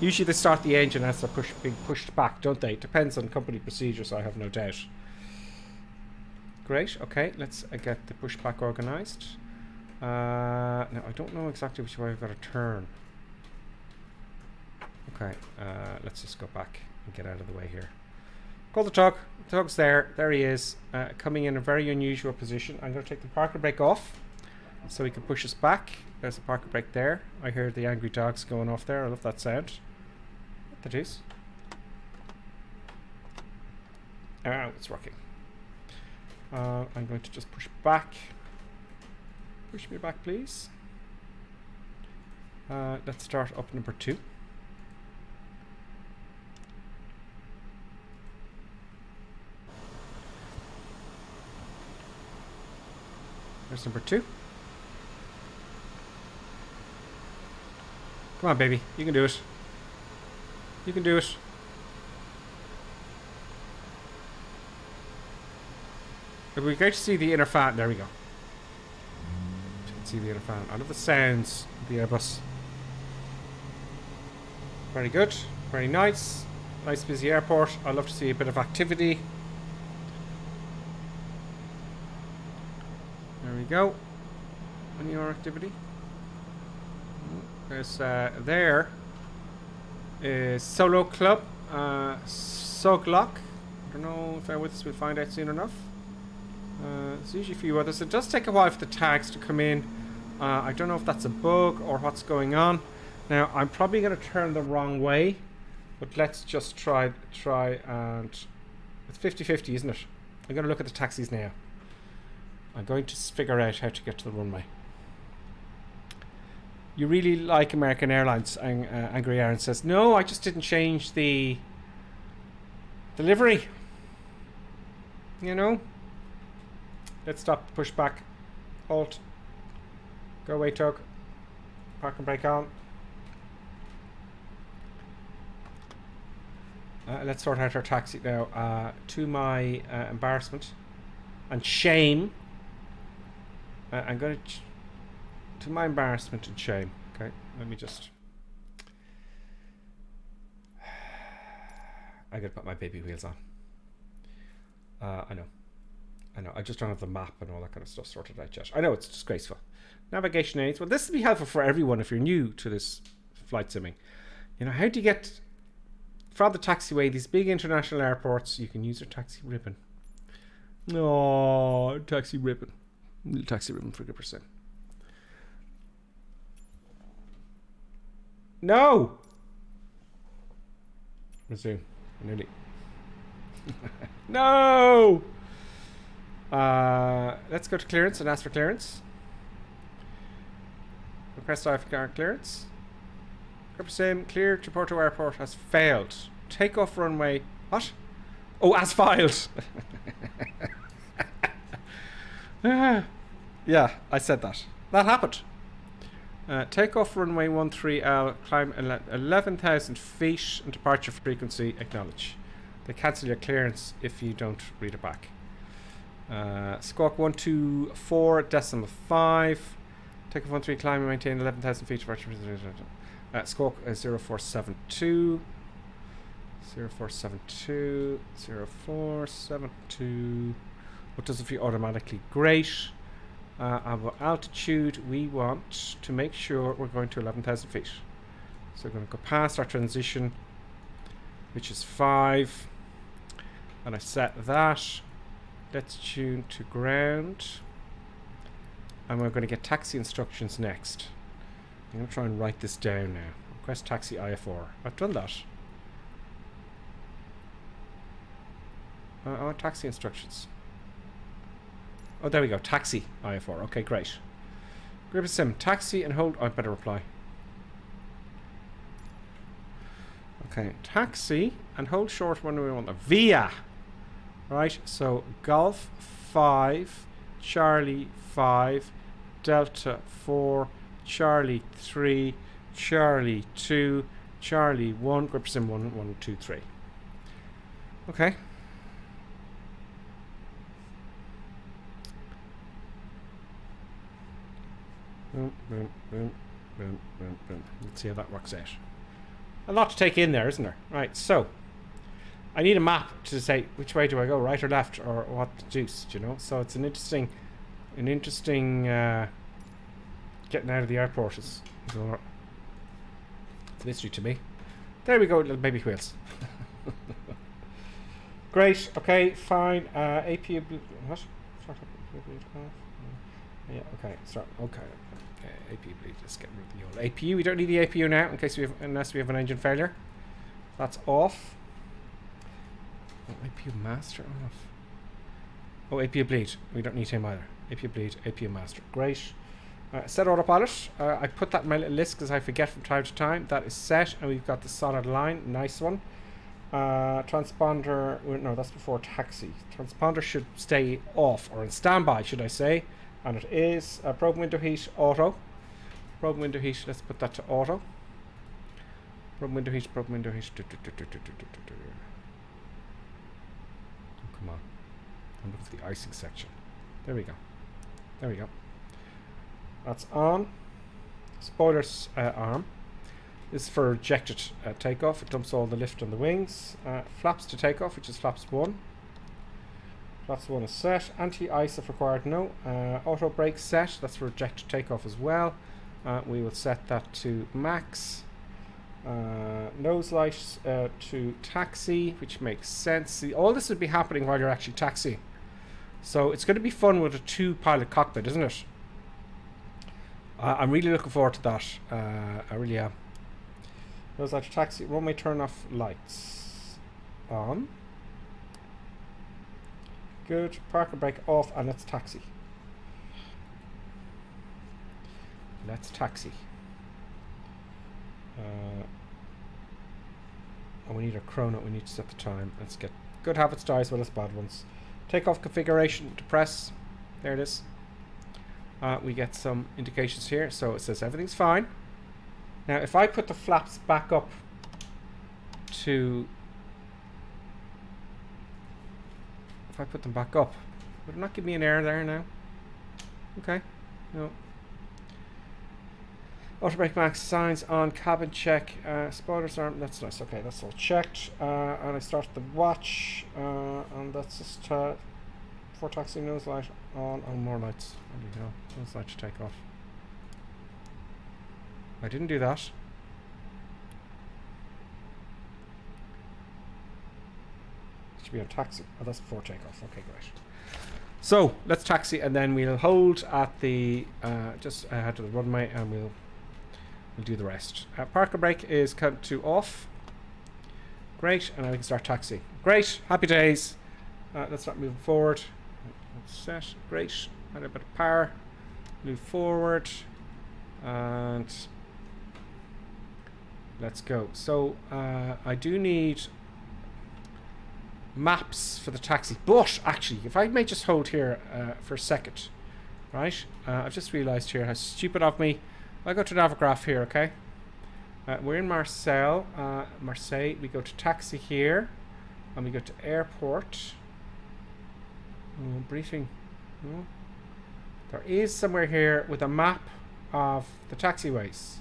Usually they start the engine as they're being pushed back, don't they? Depends on company procedures, I have no doubt. Great. Okay, let's get the pushback organised. Now I don't know exactly which way I've got to turn. Okay, let's just go back and get out of the way here. Call the tug. The tug's there. There he is, coming in a very unusual position. I'm going to take the parking brake off so he can push us back. There's the parking brake there. I hear the angry dogs going off there. I love that sound. That is. Oh, it's rocking. I'm going to just push back. Push me back, please. Let's start up number 2. There's number 2. Come on, baby. You can do it. You can do it. It would be great to see the inner fan. There we go. You can see the inner fan. I love the sounds of the Airbus. Very good. Very nice. Nice busy airport. I love to see a bit of activity. There we go. Any more activity? There's there is Solo Club, Soglok. I don't know if they're with us. We'll find out soon enough. There's usually a few others. It does take a while for the tags to come in. I don't know if that's a bug or what's going on. Now I'm probably going to turn the wrong way, but let's just try and it's 50-50, isn't it? I'm going to look at the taxis now. I'm going to figure out how to get to the runway. You really like American Airlines, Angry Aaron says. No, I just didn't change the delivery. You know? Let's stop, push back, halt, go away, Tug. Park and brake on. Let's sort out our taxi now. To my embarrassment and shame, I'm going to my embarrassment and shame. Okay, let me just. I gotta put my baby wheels on. I know. I just don't have the map and all that kind of stuff sorted out yet. I know it's disgraceful. Navigation aids. Well, this will be helpful for everyone if you're new to this flight simming. You know, how do you get from the taxiway, these big international airports? You can use your taxi ribbon. Oh, taxi ribbon. Little taxi ribbon for GripperSim. No! Resume. Nearly. No! Let's go to clearance and ask for clearance. Request IFR clearance. GripperSim clear to Porto Airport has failed. Takeoff runway. What? Oh, as filed. Yeah, I said that. That happened. Takeoff runway 13L, climb 11,000 feet and departure frequency, acknowledge. They cancel your clearance if you don't read it back. Squawk 124.5. Takeoff 13, climb and maintain 11,000 feet departure. Squawk 0472. 0472. 0472. What does it feel automatically? Great. Our altitude, we want to make sure we're going to 11,000 feet. So we're going to go past our transition, which is 5. And I set that. Let's tune to ground. And we're going to get taxi instructions next. I'm going to try and write this down now. Request taxi IFR. I've done that. I want taxi instructions. Oh, there we go. Taxi IFR. Okay, great. GripperSim, taxi and hold. Oh, I better reply. Okay, taxi and hold short when we want the via. Right, so Golf 5, Charlie 5, Delta 4, Charlie 3, Charlie 2, Charlie 1, GripperSim 1, 1, 2, 3. Okay. Boom, boom, boom, boom, boom, boom. Let's see how that works out. A lot to take in there, isn't there? Right, so I need a map to say which way do I go, right or left, or what juice, you know? So it's an interesting getting out of the airport is it's a mystery to me. There we go, little baby wheels. Great, okay, fine. APU, what? Start up, yeah, okay, start, okay. APU bleed, let's get rid of the old APU. We don't need the APU now in case unless we have an engine failure. That's off. Oh, APU master off. Oh, APU bleed. We don't need him either. APU bleed, APU master. Great. Set autopilot. I put that in my little list because I forget from time to time. That is set, and we've got the solid line. Nice one. Transponder. No, that's before taxi. Transponder should stay off or in standby, should I say? And it is probe window heat auto. Probe window heat. Let's put that to auto. Probe window heat. Probe window heat. Oh, come on. I'm looking for the icing section. There we go. There we go. That's on. Spoiler's arm. This is for ejected takeoff. It dumps all the lift on the wings. Flaps to takeoff, which is flaps 1. Flaps 1 is set. Anti-ice if required, no. Auto brake set. That's for ejected takeoff as well. We will set that to max. Nose light to taxi, which makes sense. See, all this would be happening while you're actually taxiing. So it's going to be fun with a 2-pilot cockpit, isn't it? I'm really looking forward to that. I really am. Nose light to taxi. Runway turn off lights. On. Good. Park and brake off, and let's taxi. Let's taxi. And we need a chrono. We need to set the time. Let's get good habits die as well as bad ones. Takeoff configuration to press. There it is. We get some indications here. So it says everything's fine. Now if I put the flaps back up to... If I put them back up, would it not give me an error there now? Okay. No. Auto brake max signs on, cabin check, spoilers arm, that's nice, okay, that's all checked. And I start the watch, and that's just before taxiing, nose light on, and more lights. There you go, nose light to take off. I didn't do that. It should be on taxi. Oh, that's before takeoff. Okay, great. So let's taxi, and then we'll hold at the just ahead of the runway, and we'll do the rest. Park and brake is cut to off. Great, and now we can start taxiing. Great, happy days. Let's start moving forward. Set. Great. Add a bit of power. Move forward, and let's go. So I do need maps for the taxi, but actually if I may just hold here for a second, right? I've just realized here how stupid of me. I go to Navigraph here, okay? We're in Marseille. Marseille, we go to taxi here, and we go to airport. Oh, briefing. Oh. There is somewhere here with a map of the taxiways.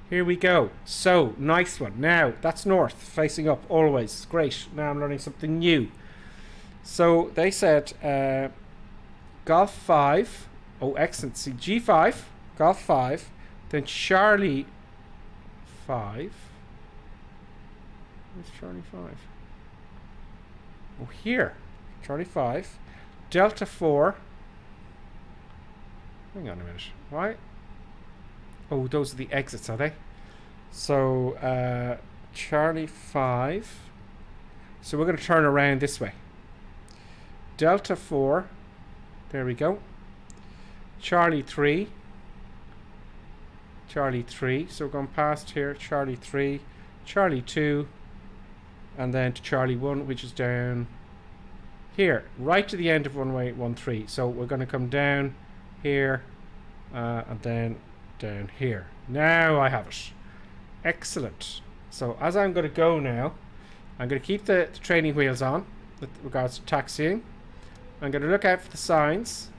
Here we go. So, nice one. Now, that's north, facing up, always. Great. Now I'm learning something new. So, they said Golf 5. Oh, excellent. See, G5, Golf 5, then Charlie 5. Where's Charlie 5? Oh, here. Charlie 5. Delta 4. Hang on a minute. Why? Oh, those are the exits, are they? So, Charlie 5. So we're going to turn around this way. Delta 4. There we go. Charlie 3. Charlie 3. So we're going past here. Charlie 3. Charlie 2. And then to Charlie 1, which is down here. Right to the end of runway 13. So we're going to come down here. And then down here. Now I have it. Excellent. So as I'm going to go now, I'm going to keep the training wheels on with regards to taxiing. I'm going to look out for the signs.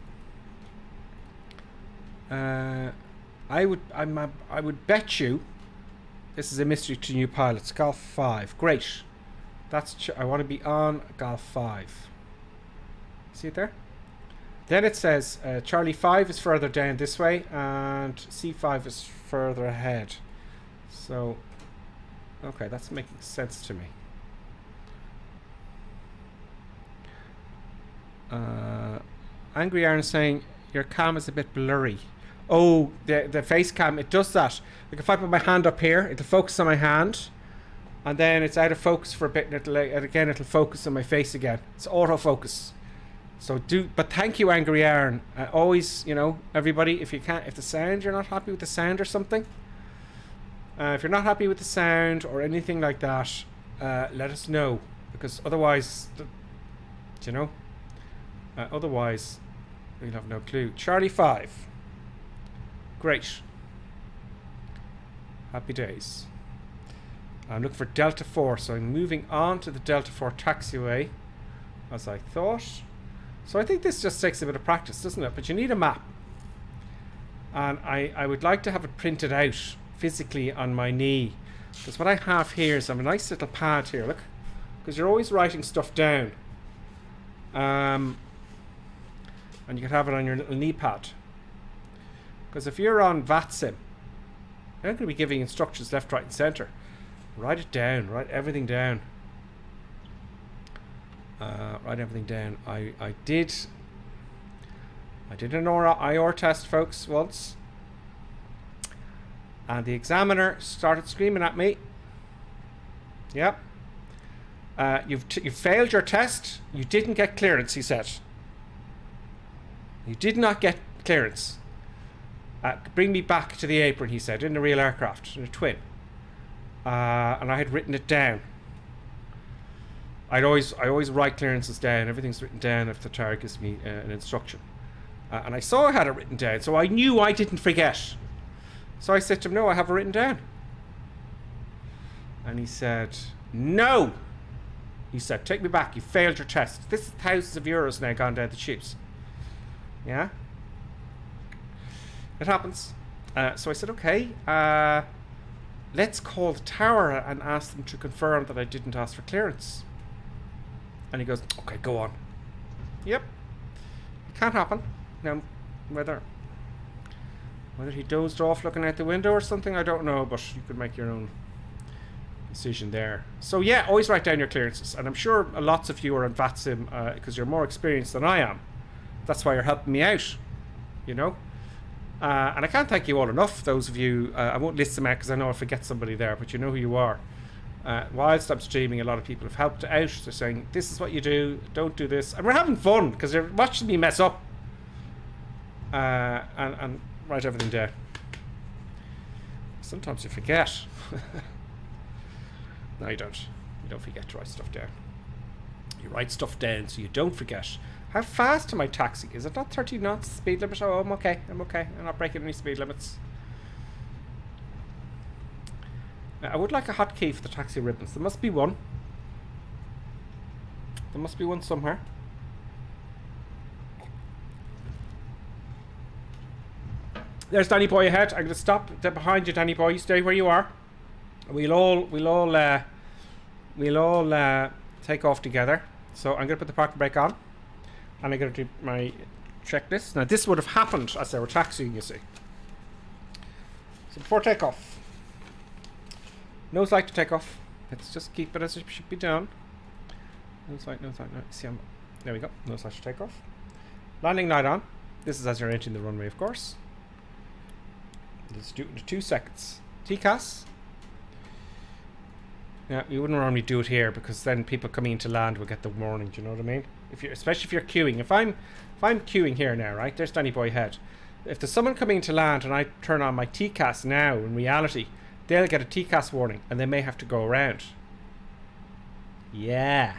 I would bet you this is a mystery to new pilots. Golf 5. Great. That's I want to be on Golf 5. See it there? Then it says Charlie 5 is further down this way and C5 is further ahead. So, okay, that's making sense to me. Angry Aaron saying your cam is a bit blurry. Oh, the face cam, it does that. Like if I put my hand up here, it'll focus on my hand, and then it's out of focus for a bit, and it'll focus on my face again. It's autofocus. So but thank you, Angry Aaron. Always, you know, everybody, if the sound, you're not happy with the sound or something, if you're not happy with the sound or anything like that, let us know, because otherwise, you know, otherwise we'll have no clue. Charlie 5. Great. Happy days. I'm looking for Delta 4, so I'm moving on to the Delta 4 taxiway, as I thought. So I think this just takes a bit of practice, doesn't it? But you need a map. And I would like to have it printed out physically on my knee. Because what I have here is I have a nice little pad here, look. Because you're always writing stuff down. And you can have it on your little knee pad. Because if you're on VATSIM, they're going to be giving instructions left, right, and center. Write it down. Write everything down. Write everything down. I did an IR test, folks, once. And the examiner started screaming at me. Yep. You've failed your test. You didn't get clearance, he said. You did not get clearance. Bring me back to the apron, he said, in a real aircraft, in a twin. And I had written it down. I always write clearances down. Everything's written down if the tower gives me an instruction. And I saw I had it written down, so I knew I didn't forget. So I said to him, no, I have it written down. And he said, no. He said, take me back. You failed your test. This is thousands of euros now gone down the tubes. Yeah? It happens. So I said, okay, let's call the tower and ask them to confirm that I didn't ask for clearance. And he goes, okay, go on. Yep. It can't happen. Now, whether he dozed off looking out the window or something, I don't know, but you could make your own decision there. So yeah, always write down your clearances. And I'm sure lots of you are on VATSIM because you're more experienced than I am. That's why you're helping me out, you know. And I can't thank you all enough, those of you. I won't list them out because I know I'll forget somebody there, but you know who you are. Whilst I'm streaming, a lot of people have helped out. They're saying, this is what you do, don't do this. And we're having fun because they're watching me mess up. And write everything down. Sometimes you forget. No, you don't. You don't forget to write stuff down. You write stuff down so you don't forget. How fast am I taxiing? Is it not 30 knots speed limit? Oh, I'm okay. I'm okay. I'm not breaking any speed limits. I would like a hotkey for the taxi ribbons. There must be one. There must be one somewhere. There's Danny Boy ahead. I'm going to stop behind you, Danny Boy. You stay where you are. We'll all take off together. So I'm going to put the parking brake on. And I'm going to do my checklist. Now this would have happened as they were taxiing, you see. So before takeoff. Nose light to take off. Let's just keep it as it should be done. Nose light, nose light. See, there we go. Nose light to take off. Landing light on. This is as you're entering the runway, of course. Let's do it in 2 seconds. TCAS. Yeah, you wouldn't normally do it here because then people coming into land will get the warning. Do you know what I mean? Especially if you're queuing. If I'm queuing here now, right? There's Danny Boy head. If there's someone coming into land and I turn on my TCAS now, in reality, they'll get a TCAS warning and they may have to go around. Yeah.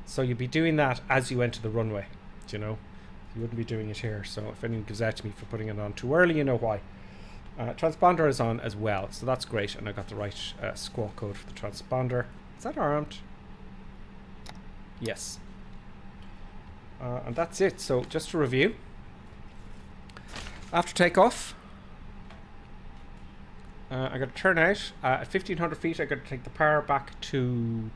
So you'll be doing that as you enter the runway. Do you know? You wouldn't be doing it here. So if anyone gives out to me for putting it on too early, you know why. Transponder is on as well, so that's great, and I got the right squawk code for the transponder. Is that armed? Yes. And that's it. So just to review, after takeoff, I got to turn out at 1500 feet. I got to take the power back to,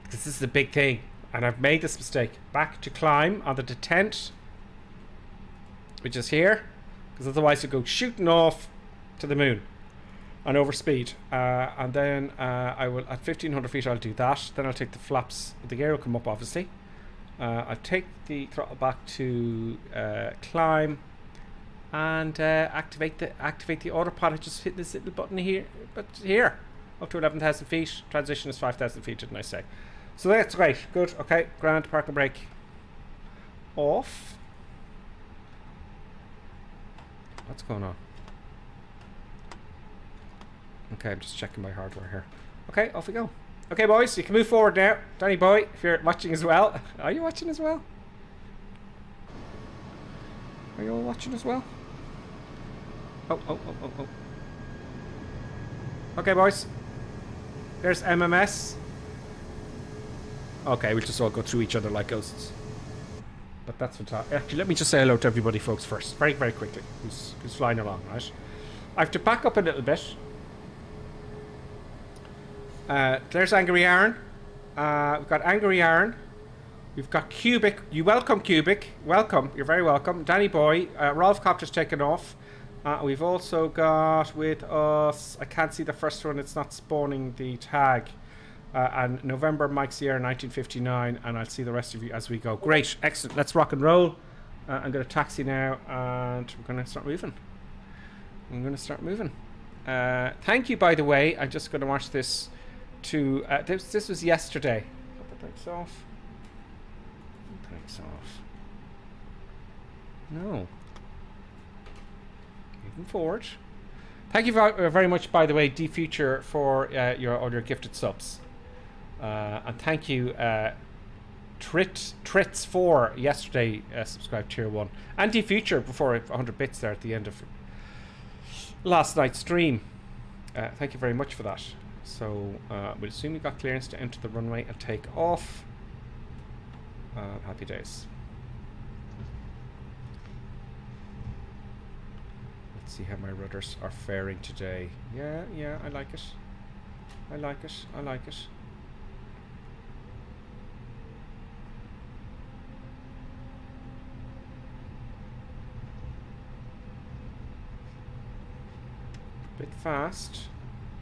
because this is a big thing, and I've made this mistake, back to climb on the detent, which is here, because otherwise you go shooting off to the moon and over speed, and then I will at 1500 feet I'll do that. Then I'll take the flaps, the gear will come up obviously. I'll take the throttle back to climb and activate the autopilot. Just hit this little button here, but here up to 11,000 feet. Transition is 5,000 feet, didn't I say? So that's great. Good. Okay, grand. Park and brake off. What's going on? Okay, I'm just checking my hardware here. Okay, off we go. Okay, boys, you can move forward now. Danny Boy, if you're watching as well. Are you watching as well? Are you all watching as well? Oh. Okay, boys. There's MMS. Okay, we'll just all go through each other like ghosts. But that's fantastic. Actually, let me just say hello to everybody, folks, first. Very, very quickly. Who's flying along, right? I have to back up a little bit. There's Angry Aaron. We've got Angry Aaron. We've got Cubic. You welcome, Cubic. Welcome. You're very welcome. Danny Boy. Rolf Copter's taken off. We've also got with us... I can't see the first one. It's not spawning the tag. And November Mike Sierra 1959. And I'll see the rest of you as we go. Great. Excellent. Let's rock and roll. I'm going to taxi now. And we're going to start moving. Thank you, by the way. I'm just going to watch this to... this was yesterday. Put the brakes off. Brakes off. No. Moving forward. Thank you very much, by the way, D-Future, for all your gifted subs. And thank you, Trits for yesterday subscribed tier 1. And D-Future before 100 bits there at the end of last night's stream. Thank you very much for that. So we'll assume you got clearance to enter the runway and take off. Happy days. Let's see how my rudders are faring today. Yeah, I like it. I like it.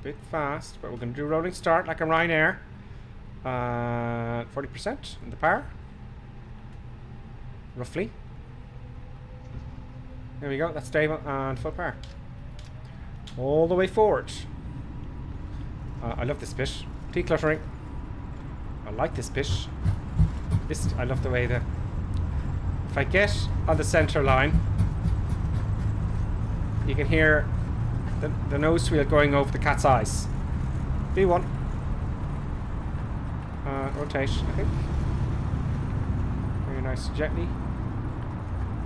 Bit fast, but we're going to do rolling start like a Ryanair. 40% in the power. Roughly. There we go, that's stable and full power. All the way forward. I love this bit. Decluttering. I like this bit. I love the way that if I get on the center line, you can hear the nose wheel going over the cat's eyes. V1. Rotate, I think. Very nice, gently.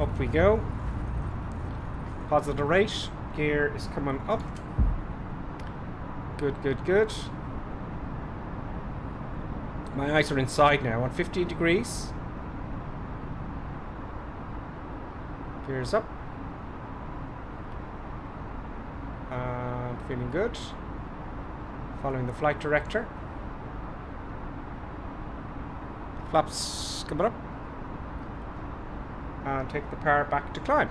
Up we go. Positive rate. Gear is coming up. Good. My eyes are inside now. On 15 degrees. Gears up. Feeling good. Following the flight director. Flaps coming up. And take the power back to climb.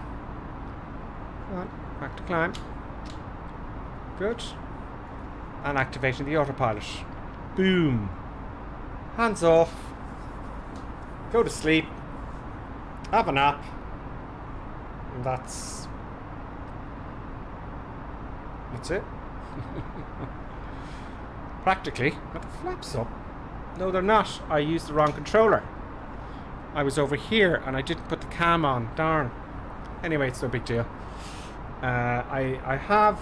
Back to climb. Good. And activating the autopilot. Boom. Hands off. Go to sleep. Have a nap. And that's it. Practically. Got the flaps up. No, they're not. I used the wrong controller. I was over here and I didn't put the cam on. Darn. Anyway, it's no big deal. I have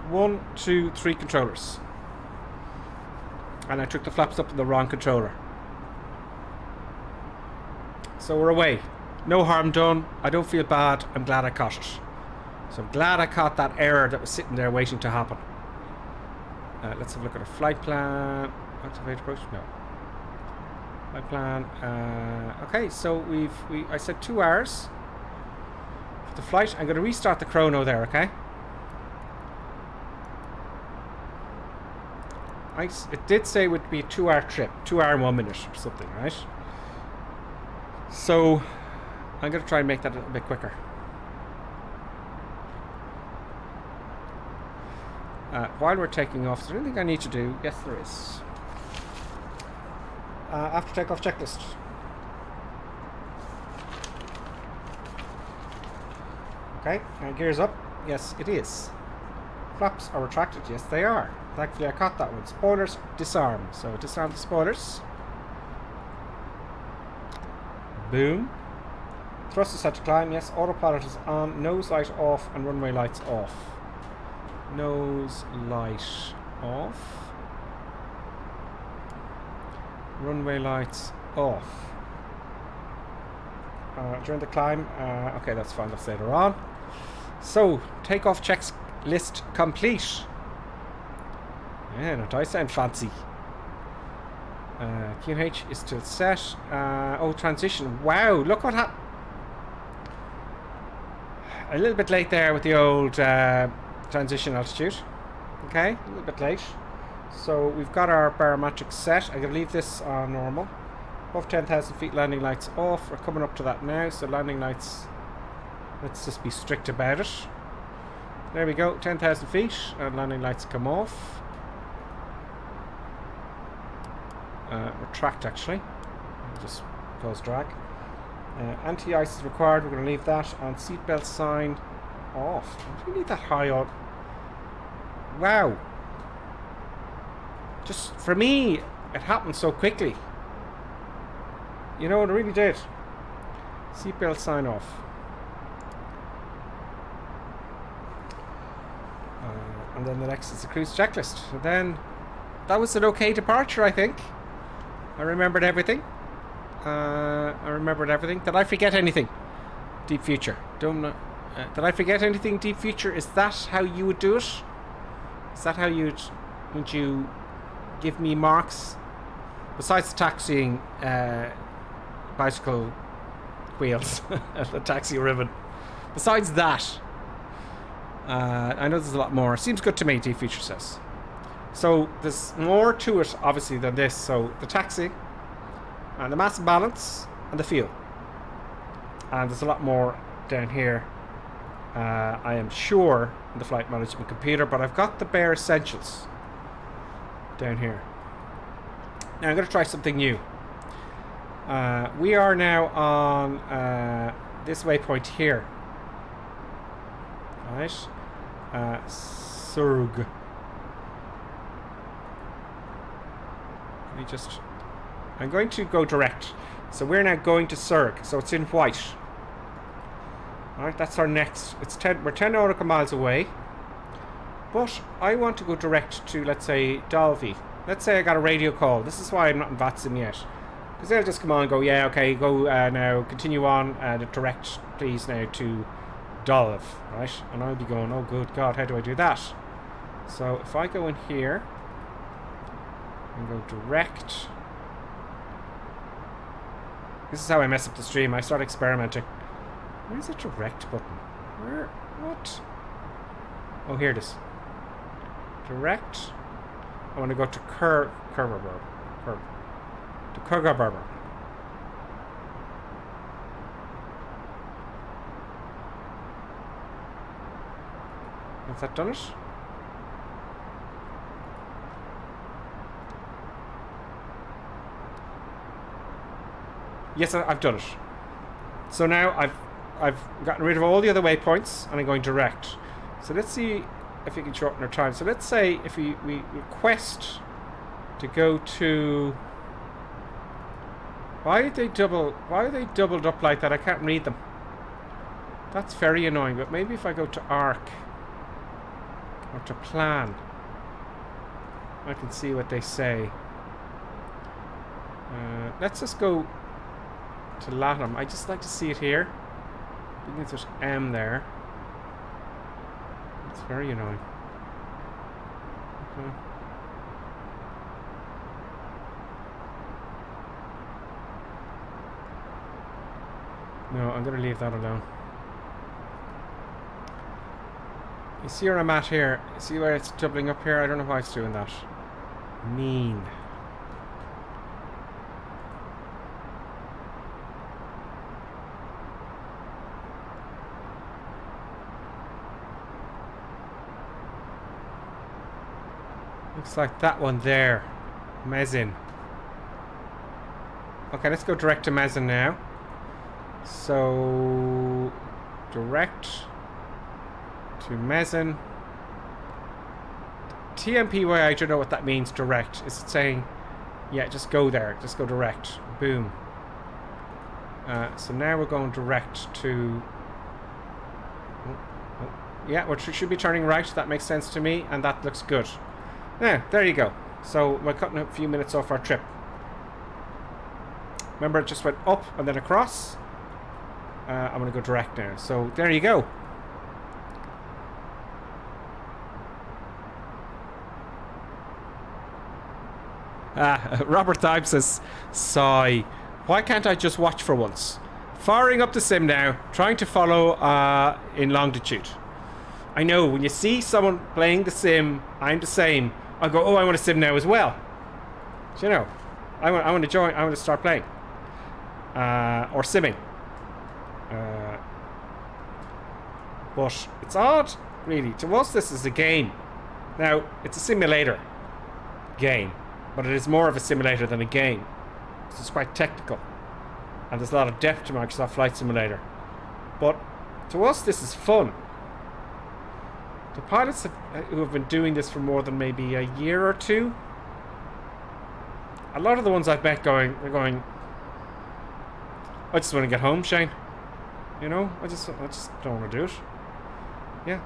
1, 2, 3 controllers. And I took the flaps up in the wrong controller. So we're away. No harm done. I don't feel bad. I'm glad I caught it. So I'm glad I caught that error that was sitting there waiting to happen. Let's have a look at a flight plan. Activate approach? No. Flight plan. Okay, so I said 2 hours for the flight. I'm going to restart the chrono there, okay? It did say it would be a 2-hour trip. 2 hour and 1 minute or something, right? So I'm going to try and make that a little bit quicker. While we're taking off, is there anything I need to do? Yes, there is. After takeoff checklist. Okay, gears up. Yes, it is. Flaps are retracted. Yes, they are. Thankfully, I caught that one. Spoilers, disarm. So disarm the spoilers. Boom. Thrust is set to climb. Yes, autopilot is on. Nose light off and runway lights off. Nose light off. Runway lights off. During the climb. Okay, that's fine. That's later on. So, takeoff checklist complete. Yeah, don't I sound fancy? QNH is still set. Oh, transition. Wow, look what happened. A little bit late there with the old transition altitude. Okay, a little bit late. So we've got our barometric set. I'm going to leave this on normal. Above 10,000 feet, landing lights off. We're coming up to that now, so landing lights, let's just be strict about it. There we go, 10,000 feet, and landing lights come off. Retract actually, just cause drag. Anti-ice is required, we're going to leave that on. Seatbelt sign off. Do we need that high on? Wow. Just, for me, it happened so quickly. You know, it really did. Seatbelt sign off. And then the next is the cruise checklist. And then, that was an okay departure, I think. I remembered everything. Did I forget anything? Deep Future. Don't know. Did I forget anything? Deep Future. Is that how you would do it? Is that how would you give me marks? Besides the taxiing bicycle wheels, the taxi ribbon. Besides that, I know there's a lot more. Seems good to me, Deep Future says. So there's more to it, obviously, than this. So the taxi, and the mass and balance, and the fuel. And there's a lot more down here. I am sure in the flight management computer, but I've got the bare essentials down here. Now I'm going to try something new. We are now on this waypoint here. Right. Surg. I'm going to go direct. So we're now going to Surg. So it's in white. Alright, that's our next. We're 10 nautical miles away. But I want to go direct to, let's say, Dalby. Let's say I got a radio call. This is why I'm not in VATSIM yet. Because they'll just come on and go, yeah, okay, go now, continue on, direct, please, now to Dalv, right? And I'll be going, oh, good God, how do I do that? So if I go in here and go direct. This is how I mess up the stream. I start experimenting. Where's the direct button? Where? What? Oh, here it is. Direct. I want to go to Kurgerberg. To Kurgerberg. Has that done it? Yes, I've done it. So now I've gotten rid of all the other waypoints and I'm going direct. So let's see if we can shorten our time. So let's say if we request to go to... Why are they doubled up like that? I can't read them. That's very annoying, but maybe if I go to ARC or to plan, I can see what they say. Let's just go to LATAM. I just like to see it here. I think there's M there. It's very annoying. Okay. No, I'm going to leave that alone. You see where I'm at here? You see where it's doubling up here? I don't know why it's doing that. Mean. Looks like that one there. Mezzin. Okay, let's go direct to Mezzin now. So, direct to Mezzin. TMPY, I don't know what that means, direct. Is it saying, yeah, just go there, just go direct. Boom. So now we're going direct to... yeah, we should be turning right, that makes sense to me, and that looks good. Now, there you go. So we're cutting a few minutes off our trip. Remember, it just went up and then across. I'm going to go direct now. So there you go. Robert Thibe says, sigh. Why can't I just watch for once? Firing up the sim now, trying to follow in longitude. I know, when you see someone playing the sim, I'm the same. I go, oh, I want to sim now as well. So, you know, I want to join, I want to start playing. Or simming. But it's odd, really. To us, this is a game. Now, it's a simulator game, but it is more of a simulator than a game. So it's quite technical. And there's a lot of depth to Microsoft Flight Simulator. But to us, this is fun. The pilots who have been doing this for more than maybe a year or two, a lot of the ones I've met they're going, I just want to get home, Shane. You know, I just don't want to do it. Yeah.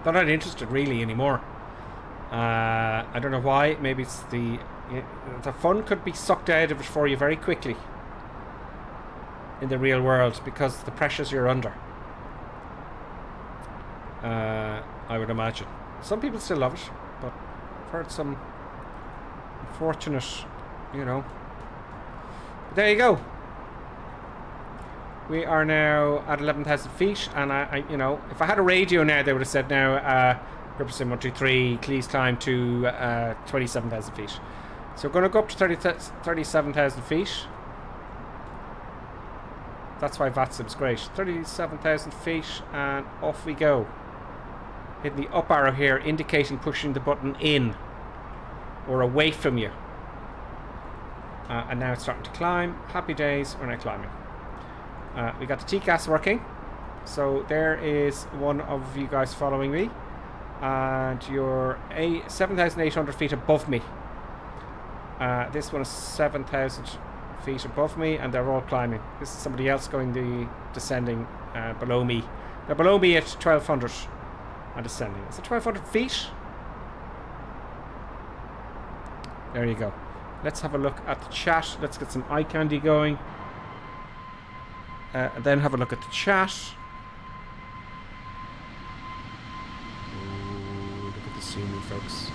They're not interested really anymore. I don't know why. Maybe it's the fun could be sucked out of it for you very quickly in the real world because of the pressures you're under. I would imagine. Some people still love it, but I've heard some unfortunate, you know. But there you go. We are now at 11,000 feet, and I, you know, if I had a radio now, they would have said now, GripperSim 123, please climb to 27,000 feet. So we're going to go up to 37,000 feet. That's why VATSIM's great. 37,000 feet, and off we go. Hit the up arrow here, indicating pushing the button in or away from you. And now it's starting to climb. Happy days, we're now climbing. We got the TCAS working. So there is one of you guys following me. And you're 7,800 feet above me. This one is 7,000 feet above me, and they're all climbing. This is somebody else descending below me. They're below me at 1,200 and descending. Is it 1,200 feet? There you go. Let's have a look at the chat. Let's get some eye candy going. And then have a look at the chat. Ooh, look at the scenery, folks.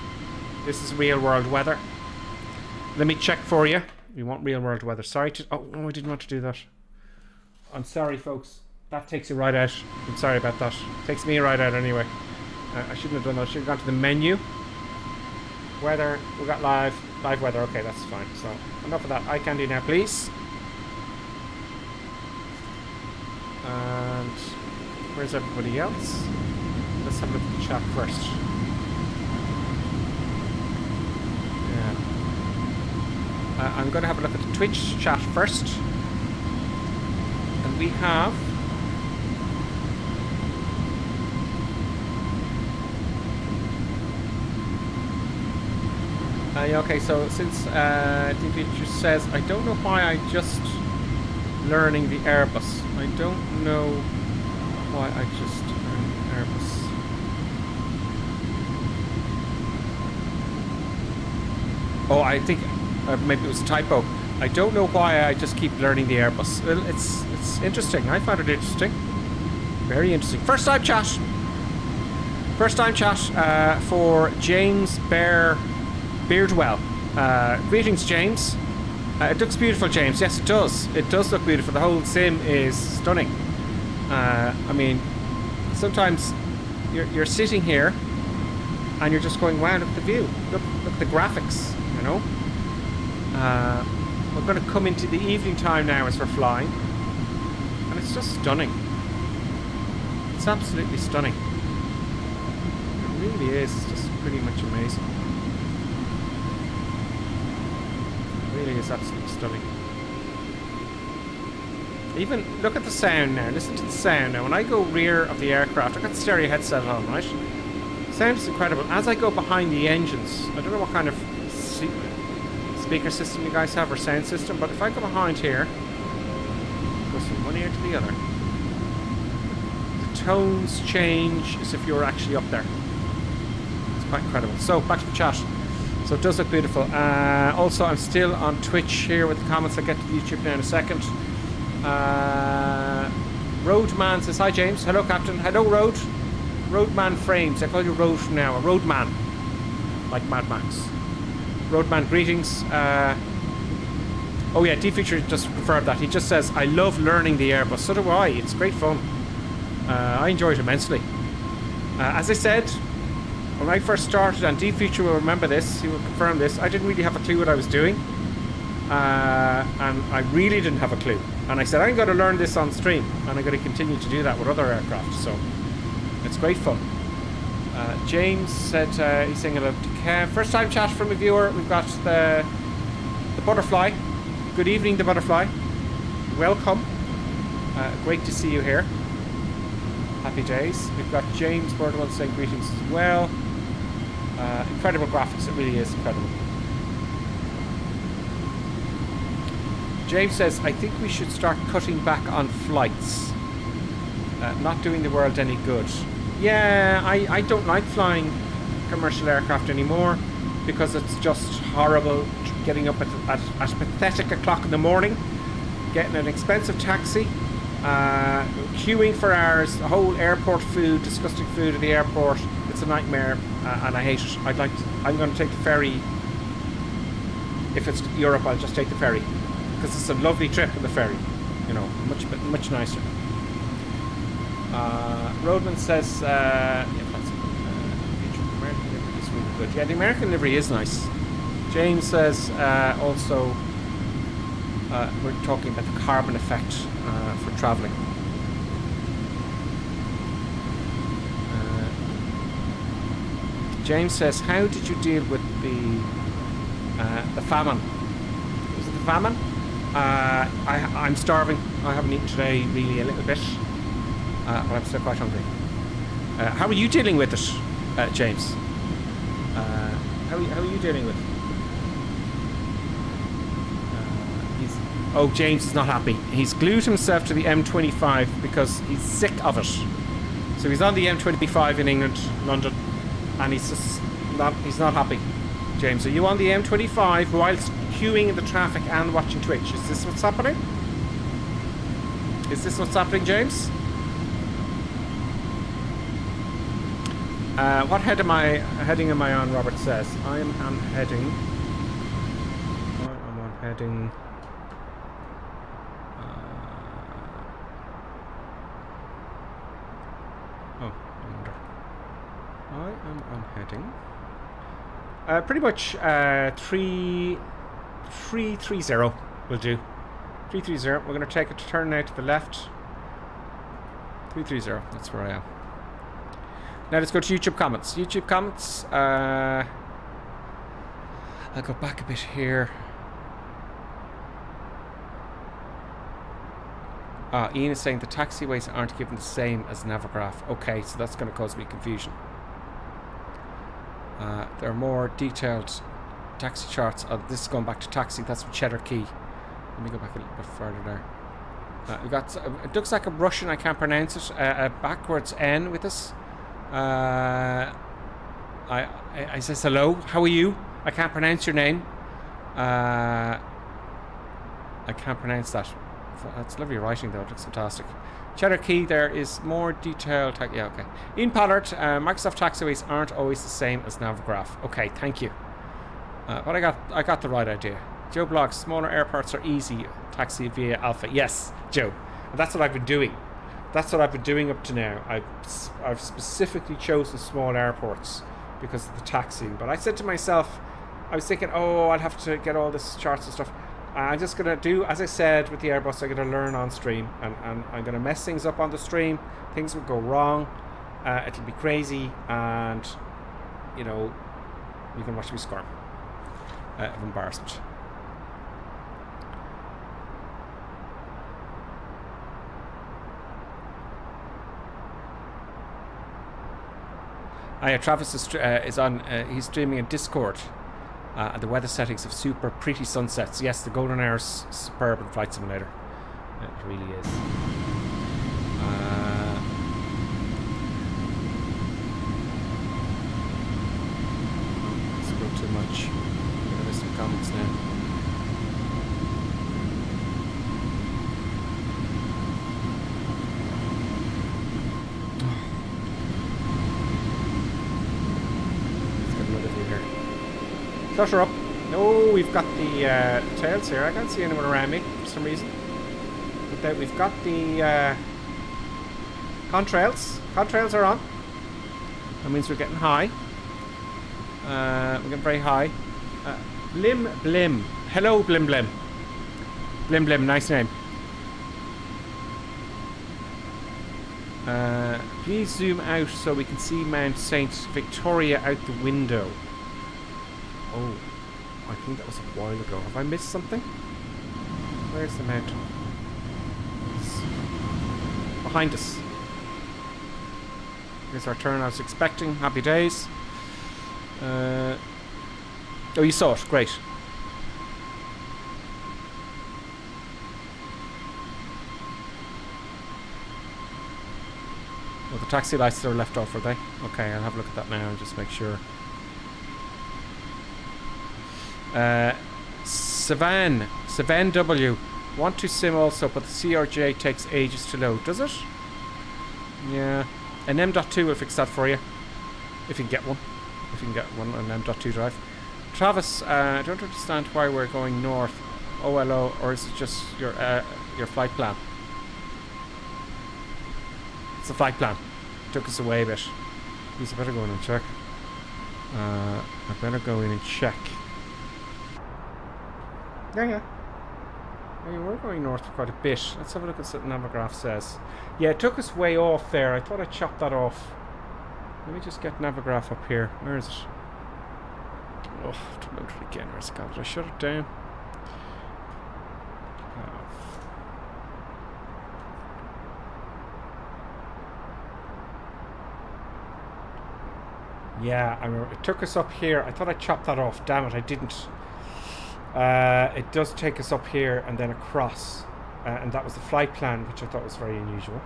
This is real world weather. Let me check for you. We want real world weather. Sorry to... Oh, no, I didn't want to do that. I'm sorry, folks. That takes you right out. I'm sorry about that. Takes me right out anyway. I shouldn't have done that. I should have gone to the menu. Weather. We got live weather. Okay, that's fine. So, enough of that. Eye candy now, please. And where's everybody else? Let's have a look at the chat first. Yeah. I'm going to have a look at the Twitch chat first. And we have... okay, so since DP just says, I don't know why I just learning the AirBus. I don't know why I just learned AirBus. Oh, I think maybe it was a typo. I don't know why I just keep learning the AirBus. Well, it's interesting. I found it interesting. Very interesting. First time chat. First time chat for James Beardwell. Greetings, James. It looks beautiful, James. Yes, it does. It does look beautiful. The whole sim is stunning. I mean, sometimes you're sitting here and you're just going, wow, look at the view. Look at the graphics, you know. We're going to come into the evening time now as we're flying. And it's just stunning. It's absolutely stunning. It really is. It's just pretty much amazing. Really is absolutely stunning. Even look at the sound now. Listen to the sound now. When I go rear of the aircraft, I've got the stereo headset on, right? Sound is incredible. As I go behind the engines, I don't know what kind of speaker system you guys have or sound system, but if I go behind here, it goes from one ear to the other. The tones change as if you're actually up there. It's quite incredible. So back to the chat. So it does look beautiful. Also, I'm still on Twitch here with the comments. I'll get to YouTube now in a second. Roadman says, hi James. Hello Captain. Hello Road. Roadman Frames. I call you Road from now. A Roadman. Like Mad Max. Roadman, greetings. Oh yeah, D-Feature just confirmed that. He just says, I love learning the Airbus. So do I. It's great fun. I enjoy it immensely. As I said, when I first started, and D-Feature will remember this, he will confirm this, I didn't really have a clue what I was doing. And I really didn't have a clue. And I said, I'm going to learn this on stream. And I'm going to continue to do that with other aircraft. So, it's great fun. James said he's saying hello to Kev. First time chat from a viewer. We've got the Butterfly. Good evening, the Butterfly. Welcome. Great to see you here. Happy days. We've got James Birdwell saying greetings as well. Incredible graphics. It really is incredible. James says, I think we should start cutting back on flights. Not doing the world any good. Yeah, I don't like flying commercial aircraft anymore because it's just horrible getting up at pathetic o'clock in the morning, getting an expensive taxi, queuing for hours, the whole airport food, disgusting food at the airport. It's a nightmare, and I hate it. I'm going to take the ferry. If it's Europe, I'll just take the ferry because it's a lovely trip in the ferry. You know, much nicer. Roadman says, yeah, that's American livery is really good. Yeah, the American livery is nice. James says also we're talking about the carbon effect for travelling. James says, how did you deal with the famine? Was it the famine? I'm starving. I haven't eaten today really a little bit. But I'm still quite hungry. How are you dealing with it, James? How are you dealing with it? Oh, James is not happy. He's glued himself to the M25 because he's sick of it. So he's on the M25 in England, London, and he's just he's not happy. James, are you on the M25 whilst queuing in the traffic and watching Twitch? Is this what's happening? Is this what's happening, James? What heading am I on? Robert says I'm on heading. I'm on heading. Oh, I wonder. I am on heading. Pretty much 330 will do. 330. We're going to take a turn now to the left. 330. That's where I am. Now let's go to YouTube comments. YouTube comments. I'll go back a bit here. Ian is saying the taxiways aren't given the same as Navograph. Okay, so that's going to cause me confusion. There are more detailed taxi charts. This is going back to taxi. That's from Cheddar Key. Let me go back a little bit further there. We got. It looks like a Russian. I can't pronounce it. A backwards N with us. I says hello. How are you? I can't pronounce your name. I can't pronounce that. That's lovely writing though. It looks fantastic. Cheddar Key, there is more detailed. Yeah, okay. Ian Pollard, Microsoft taxiways aren't always the same as Navograph. Okay, thank you. But I got the right idea. Joe Blogs, smaller airports are easy. Taxi via Alpha. Yes, Joe. And that's what I've been doing. That's what I've been doing up to now. I've specifically chosen small airports because of the taxiing. But I said to myself, I was thinking, oh, I'll have to get all this charts and stuff. I'm just going to do, as I said, with the Airbus, I'm going to learn on stream. And I'm going to mess things up on the stream. Things will go wrong. It'll be crazy. And, you know, you can watch me squirm of embarrassment. Travis is on. He's streaming in Discord. And the weather settings of super pretty sunsets. Yes, the golden hour is superb in Flight Simulator. It really is. Let's go too much. I'm gonna miss some comments now. Flush her up. No, we've got the tails here. I can't see anyone around me for some reason. But then we've got the contrails. Contrails are on. That means we're getting high. We're getting very high. Blim Blim. Hello, Blim Blim. Blim Blim, nice name. Please zoom out so we can see Mount St. Victoria out the window. Oh, I think that was a while ago. Have I missed something? Where's the mountain? It's behind us. Here's our turn I was expecting. Happy days. Oh, you saw it. Great. Oh, the taxi lights are left off, are they? Okay, I'll have a look at that now and just make sure. Savan W. Want to sim also, but the CRJ takes ages to load. Does it? Yeah. An M.2 will fix that for you. If you can get one. If you can get one on M.2 drive. Travis, I don't understand why we're going north. OLO, or is it just your flight plan? It's a flight plan. Took us away a bit. Please, I better go in and check. I better go in and check. Yeah. I mean, we're going north quite a bit. Let's have a look at what the Navigraph says. Yeah, it took us way off there. I thought I chopped that off. Let me just get Navigraph up here. Where is it? Oh, I have to load it again. Where's it gone? Did I shut it down? Yeah, I remember. It took us up here. I thought I chopped that off. Damn it, I didn't. It does take us up here and then across. And that was the flight plan, which I thought was very unusual.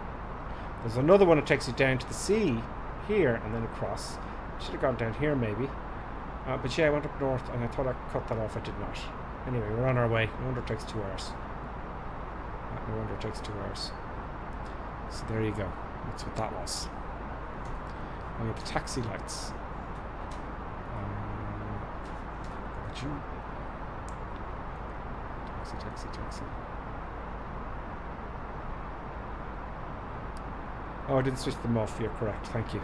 There's another one that takes you down to the sea here and then across. Should have gone down here maybe. But yeah, I went up north and I thought I cut that off. I did not. Anyway, we're on our way. No wonder it takes 2 hours. No wonder it takes 2 hours. So there you go. That's what that was. Oh yeah, the taxi lights. Taxi. Oh, I didn't switch them off. You're correct. Thank you.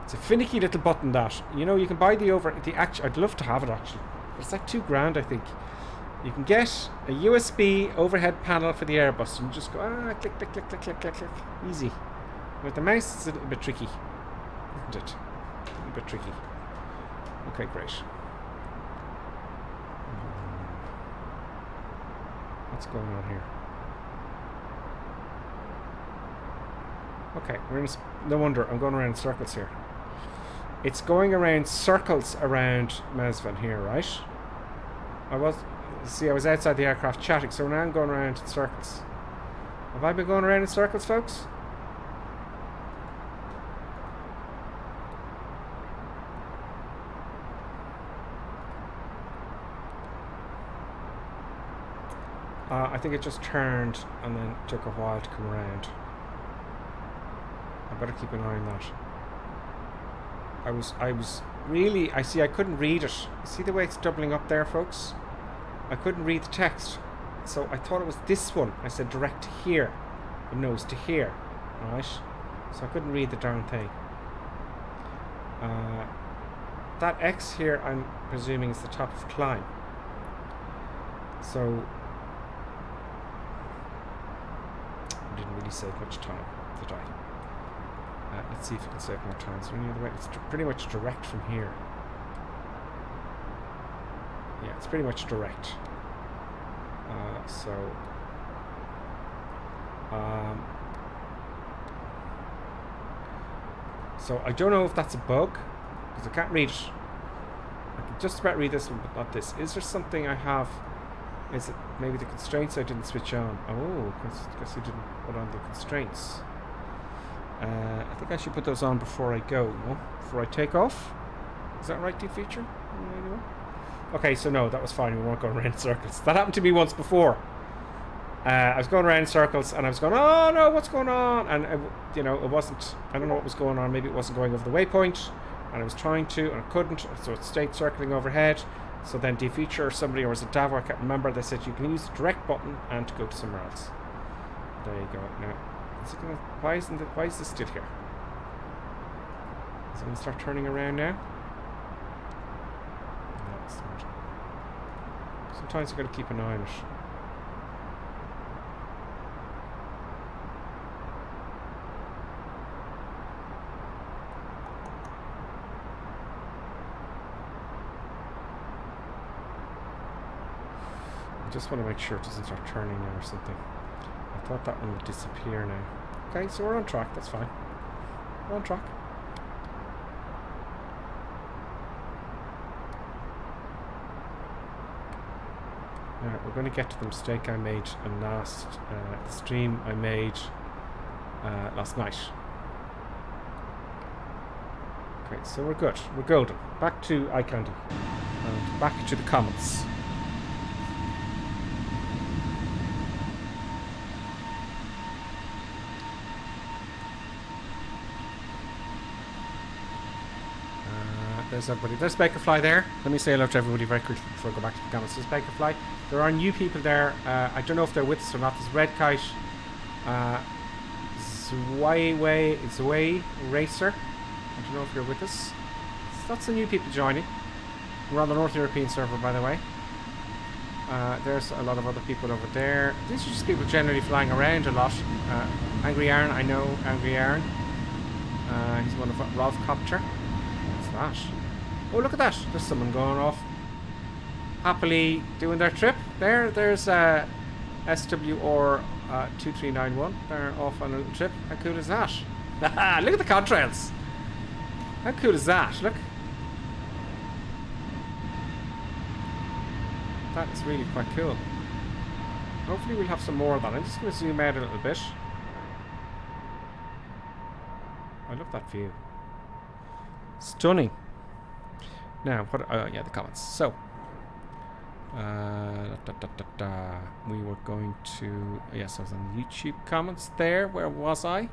It's a finicky little button that, you know, you can buy I'd love to have it actually. But it's like $2,000, I think. You can get a USB overhead panel for the AirBus and just go click. Easy. With the mouse, it's a little bit tricky, isn't it? A little bit tricky. Okay, great. What's going on here? Okay, no wonder I'm going around in circles here. It's going around circles around Mesvan here, right? I was outside the aircraft chatting, so now I'm going around in circles. Have I been going around in circles, folks? I think it just turned and then took a while to come around. I better keep an eye on that. I was really, I couldn't read it. See the way it's doubling up there, folks? I couldn't read the text. So I thought it was this one. I said direct to here. But no, it's to here. Alright? So I couldn't read the darn thing. That X here, I'm presuming, is the top of climb. So I didn't really save much time, did I? Let's see if we can save more time. Is there any other way? It's pretty much direct from here. Yeah, it's pretty much direct. So I don't know if that's a bug, because I can't read it. I can just about read this one, but not this. Is there something I have? Is it maybe the constraints I didn't switch on? Oh, guess I didn't put on the constraints. I think I should put those on before I go, no? Before I take off? Is that right, feature? Okay, so no, that was fine. We weren't going around in circles. That happened to me once before. I was going around in circles and I was going, oh no, what's going on? And it wasn't, I don't know what was going on. Maybe it wasn't going over the waypoint, and I was trying to and I couldn't, so it stayed circling overhead. So then DFeature or somebody, or was it Davo, I can't remember, they said you can use the direct button and to go to somewhere else. There you go. Now, is it gonna, why is this still here? Is it going to start turning around now? No, it's not. Sometimes you've got to keep an eye on it. I just want to make sure it doesn't start turning now or something. I thought that one would disappear now. Okay, so we're on track, that's fine. We're on track. Alright, we're going to get to the mistake I made in last stream I made last night. Okay, so we're good. We're golden. Back to eye candy. And back to the comments. There's everybody. There's Bakerfly there. Let me say hello to everybody very quickly before I go back to the comments. There's Bakerfly. There are new people there. I don't know if they're with us or not. There's Red Kite, Zway Racer. I don't know if you're with us. Lots of new people joining. We're on the North European server, by the way. There's a lot of other people over there. These are just people generally flying around a lot. Angry Aaron, I know Angry Aaron. He's one of Rovcopter. What's that? Oh, look at that. There's someone going off happily doing their trip. There's SWR 2391. They're off on a little trip. How cool is that? Look at the contrails. How cool is that? Look. That is really quite cool. Hopefully we'll have some more of that. I'm just going to zoom out a little bit. I love that view. Stunning. Now, what? Yeah, the comments. So, we were going to. Yes, I was on YouTube comments there. Where was I?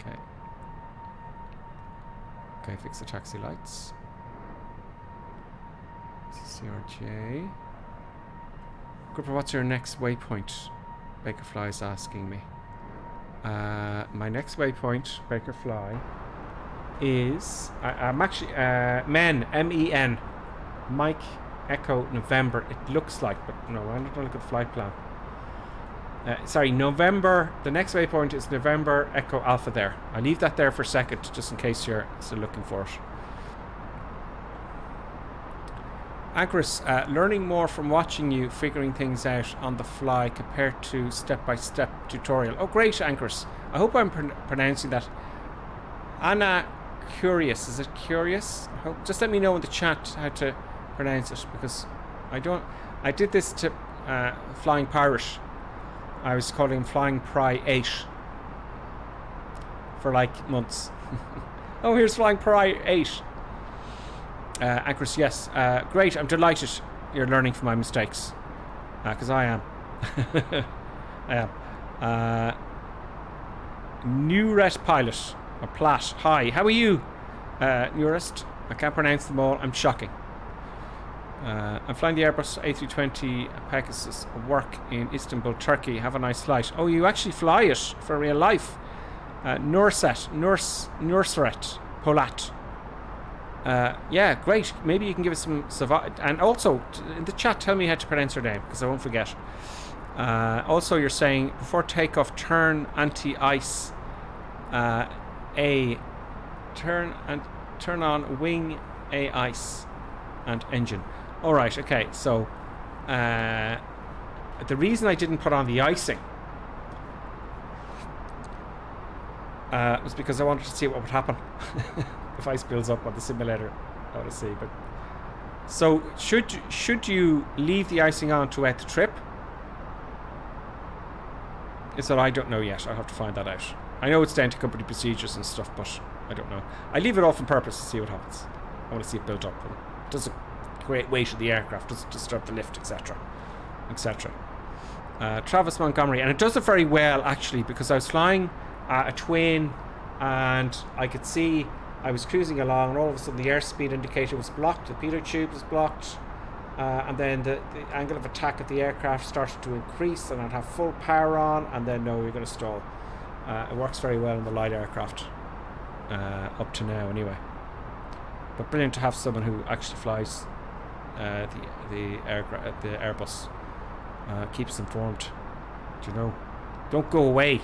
Okay. Okay, fix the taxi lights. CRJ. Gripper, what's your next waypoint? Bakerfly is asking me. My next waypoint, Bakerfly, is I'm actually MEN, MEN, Mike Echo November. It looks like, but no, I don't look at the flight plan. Sorry, November. The next waypoint is November Echo Alpha. There, I leave that there for a second, just in case you're still looking for it. Agris, learning more from watching you, figuring things out on the fly compared to step-by-step tutorial. Oh, great, Agris. I hope I'm pronouncing that. Anna Curious. Is it Curious? Just let me know in the chat how to pronounce it, because I don't. I did this to Flying Pirate. I was calling him Flying Pry 8 for like months. Oh, here's Flying Pry 8. Agris, yes. Great, I'm delighted you're learning from my mistakes. Because I am. I am. Newrest Pilot. Or Platt. Hi, how are you, Newrest? I can't pronounce them all. I'm shocking. I'm flying the Airbus A320 Pegasus work in Istanbul, Turkey. Have a nice flight. Oh, you actually fly it for real life. Nurset Polat. Yeah, great. Maybe you can give us some and also in the chat tell me how to pronounce your name, because I won't forget. Also, you're saying before takeoff turn anti-ice turn on wing ice and engine. All right, okay. So the reason I didn't put on the icing was because I wanted to see what would happen if ice builds up on the simulator. I want to see. But so should you leave the icing on throughout the trip? It's that I don't know yet. I'll have to find that out. I know it's down to company procedures and stuff, but I don't know. I leave it off on purpose to see what happens. I want to see it build up. It doesn't create weight of the aircraft, doesn't disturb the lift, etc. etc. Travis Montgomery, and it does it very well actually, because I was flying a twin and I could see I was cruising along, and all of a sudden the airspeed indicator was blocked, the pitot tube was blocked, and then the angle of attack of the aircraft started to increase, and I'd have full power on, and then no, you're going to stall. It works very well in the light aircraft, up to now anyway. But brilliant to have someone who actually flies the Airbus, keeps informed. Do you know? Don't go away.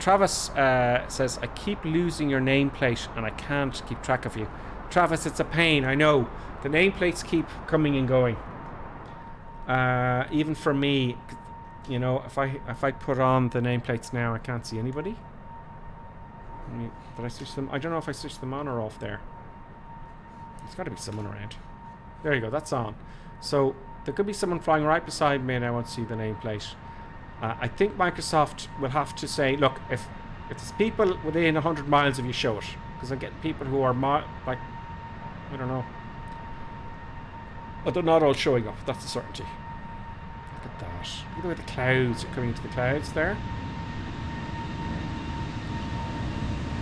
Travis says, I keep losing your nameplate and I can't keep track of you. Travis, it's a pain, I know. The nameplates keep coming and going. Even for me, you know, if I put on the nameplates now, I can't see anybody. Did I switch them? I don't know if I switched them on or off there. There's got to be someone around. There you go, that's on. So there could be someone flying right beside me and I won't see the nameplate. I think Microsoft will have to say, look, if there's people within 100 miles of you, show it. Because I'm getting people who are, like, I don't know. But they're not all showing up, that's a certainty. Look at that. Look at the way the clouds are coming into the clouds there.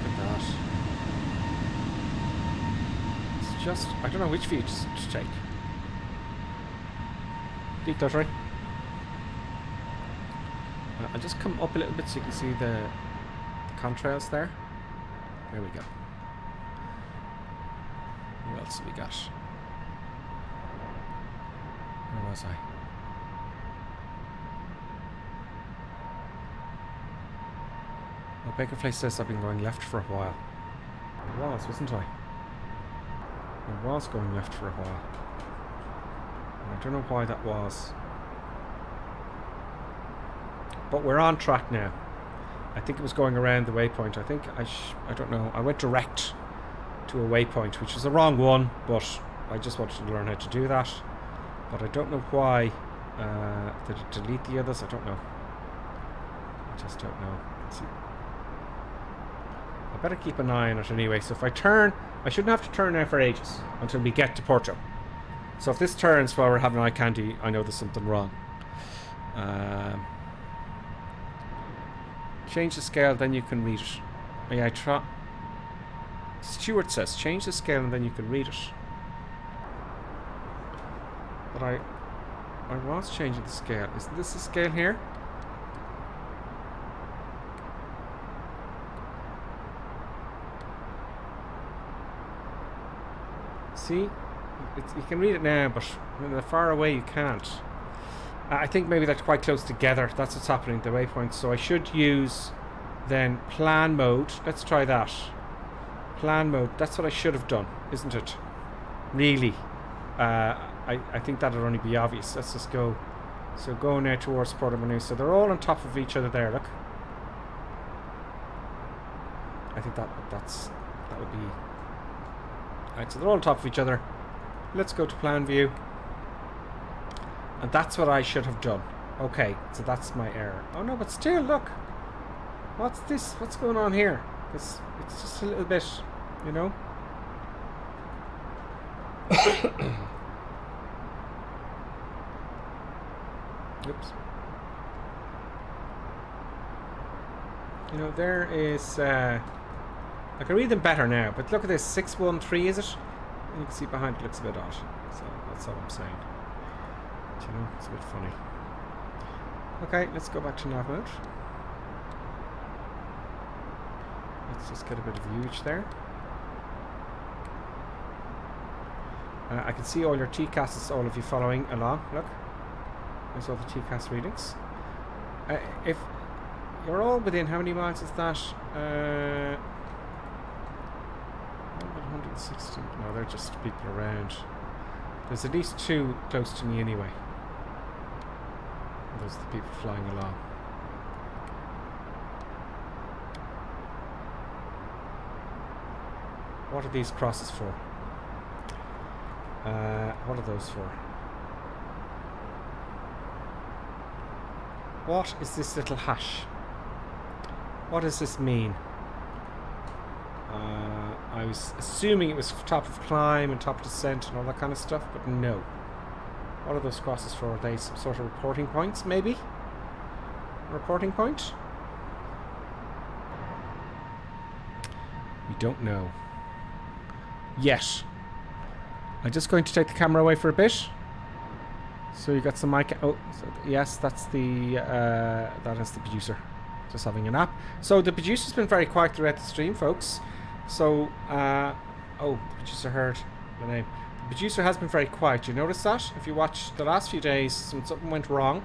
Look at that. It's just, I don't know which view to take. Decluttering. I'll just come up a little bit so you can see the contrails there. There we go. What else have we got? Where was I? Well, Bakerfly says I've been going left for a while. I was, wasn't I? I was going left for a while. And I don't know why that was. But we're on track now. I think it was going around the waypoint. I think I don't know. I went direct to a waypoint, which was the wrong one, but I just wanted to learn how to do that. But I don't know why. Did it delete the others? I don't know. I just don't know. Let's see. I better keep an eye on it anyway. So if I turn, I shouldn't have to turn now for ages until we get to Porto. So if this turns while we're having eye candy, I know there's something wrong. Change the scale, then you can read it. May I try? Stuart says, change the scale and then you can read it. But I was changing the scale. Isn't this the scale here? See? You can read it now, but when they're far away you can't. I think maybe that's quite close together. That's what's happening, the waypoints. So I should use then plan mode. Let's try that. Plan mode. That's what I should have done, isn't it? Really. I think that'll only be obvious. Let's just go. So go now towards Porto Menu. So they're all on top of each other there, look. I think that would be... Alright, so they're all on top of each other. Let's go to plan view. And that's what I should have done. Okay, so that's my error. Oh no, but still, look. What's this? What's going on here? It's just a little bit, you know. Oops. You know, there is... I can read them better now, but look at this. 613, is it? And you can see behind it looks a bit odd. So that's all I'm saying. You know, it's a bit funny. Okay, let's go back to nav mode. Let's just get a bit of viewage there. I can see all your TCAS, all of you following along. Look, there's all the TCAS readings. If you're all within, how many miles is that? 160. No, they're just people around. There's at least 2 close to me anyway. Those are the people flying along. What are these crosses for? What are those for? What is this little hash? What does this mean? I was assuming it was top of climb and top of descent and all that kind of stuff, but no. What are those crosses for? Are they some sort of reporting points, maybe? A reporting point? We don't know. Yet. I'm just going to take the camera away for a bit. So you got some mic. Oh, so yes, that's the that is the producer, just having a nap. So the producer's been very quiet throughout the stream, folks. So oh, the producer heard the name. The producer has been very quiet. You notice that? If you watch the last few days, something went wrong.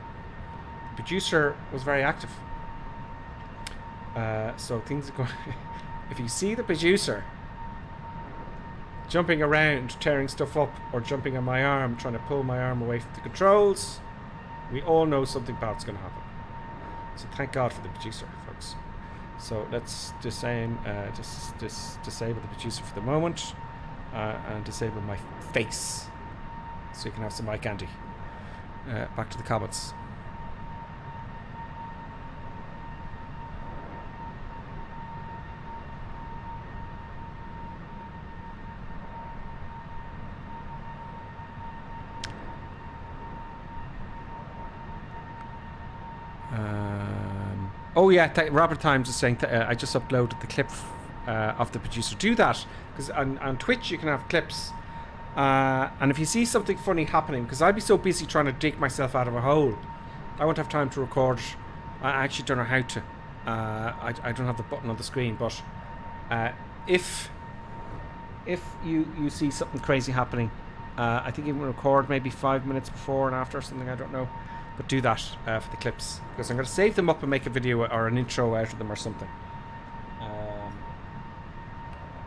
The producer was very active. So things are going. If you see the producer jumping around, tearing stuff up, or jumping on my arm, trying to pull my arm away from the controls, we all know something bad's going to happen. So thank God for the producer, folks. So let's disable the producer for the moment, and disable my face, so you can have some eye candy. Back to the comments. Oh yeah, Robert Times is saying I just uploaded the clip of the producer. Do that, because on Twitch you can have clips, and if you see something funny happening, because I'd be so busy trying to dig myself out of a hole, I won't have time to record. I actually don't know how to. I don't have the button on the screen, but if you see something crazy happening, I think you can record maybe 5 minutes before and after or something, I don't know. But do that for the clips, because I'm going to save them up and make a video or an intro out of them or something.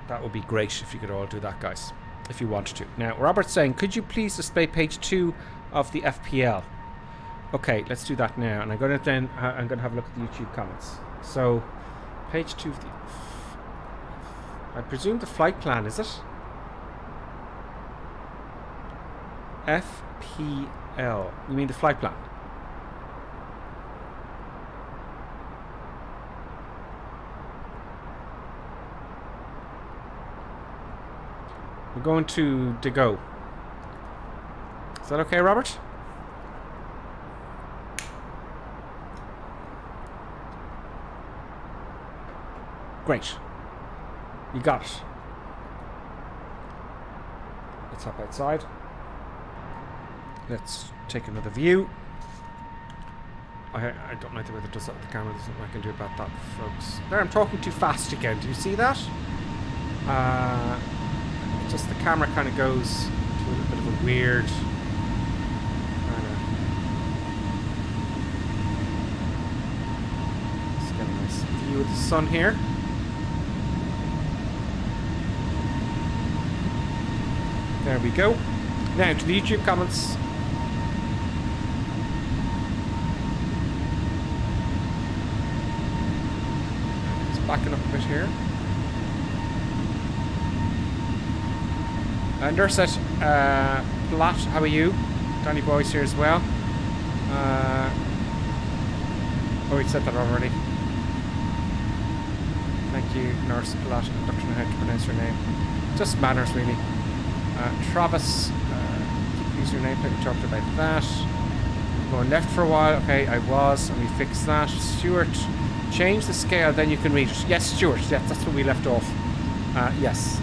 That would be great if you could all do that, guys, if you wanted to. Now, Robert's saying, could you please display page 2 of the FPL? Okay, let's do that now. And I'm going to have a look at the YouTube comments. So, page 2 of the... I presume the flight plan, is it? FPL. You mean the flight plan? We're going to go. Is that okay, Robert? Great. You got it. Let's hop outside. Let's take another view. I don't like the way that does that with the camera. There's nothing I can do about that, folks. There, I'm talking too fast again. Do you see that? Just the camera kind of goes to a little bit of a weird kind of... Let's get a nice view of the sun here. There we go. Now to the YouTube comments. Just backing up a bit here. Nurset, Platt, how are you? Danny Boy's here as well. Oh, we said that already. Thank you, Nurse Platt. I don't know how to pronounce your name. Just manners, really. Travis, keep using your name, we talked about that. Going left for a while, okay, I was, and we fixed that. Stuart, change the scale, then you can read it. Yes, Stuart, yeah, that's where we left off. Yes.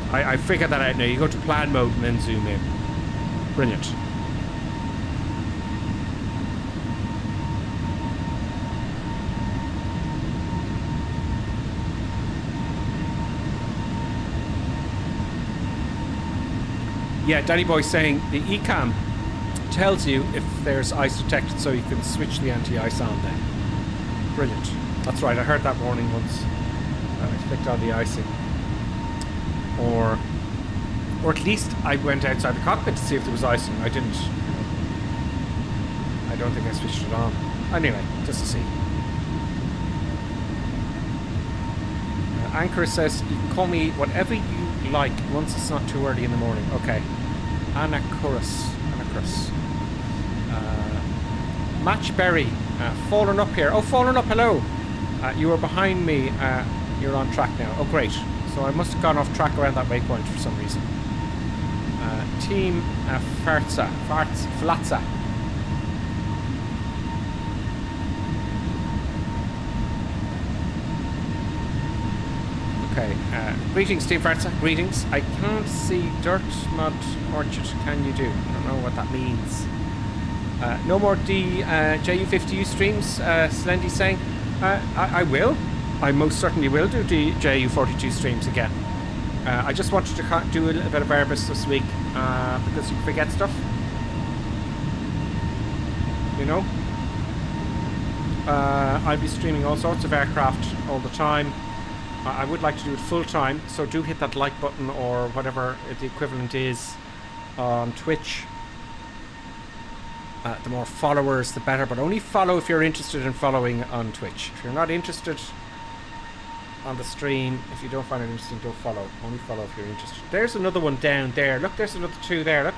I figured that out now. You go to plan mode and then zoom in. Brilliant. Yeah, Danny Boy saying the eCam tells you if there's ice detected, so you can switch the anti-ice on then. Brilliant. That's right, I heard that warning once. I clicked on the icing. Or at least I went outside the cockpit to see if there was icing. I didn't. I don't think I switched it on. Anyway, just to see. Anchor says you can call me whatever you like once it's not too early in the morning. Okay. Anacurus. Matchberry. Fallen up here. Oh, Fallen up, hello. You were behind me. You're on track now. Oh, great. So I must have gone off track around that waypoint for some reason. Team Flatza. Okay, greetings Team Farsa, greetings. I can't see Dirt Mud Orchard, can you do? I don't know what that means. No more JU50U streams, Slendy saying. I will. I most certainly will do JU42 streams again. I just wanted to do a little bit of AirBus this week, because you forget stuff. You know? I'll be streaming all sorts of aircraft all the time. I would like to do it full time, so do hit that like button or whatever the equivalent is on Twitch. The more followers, the better, but only follow if you're interested in following on Twitch. If you're not interested on the stream, if you don't find it interesting, don't follow. Only follow if you're interested. There's another one down there. Look, there's another two there. Look,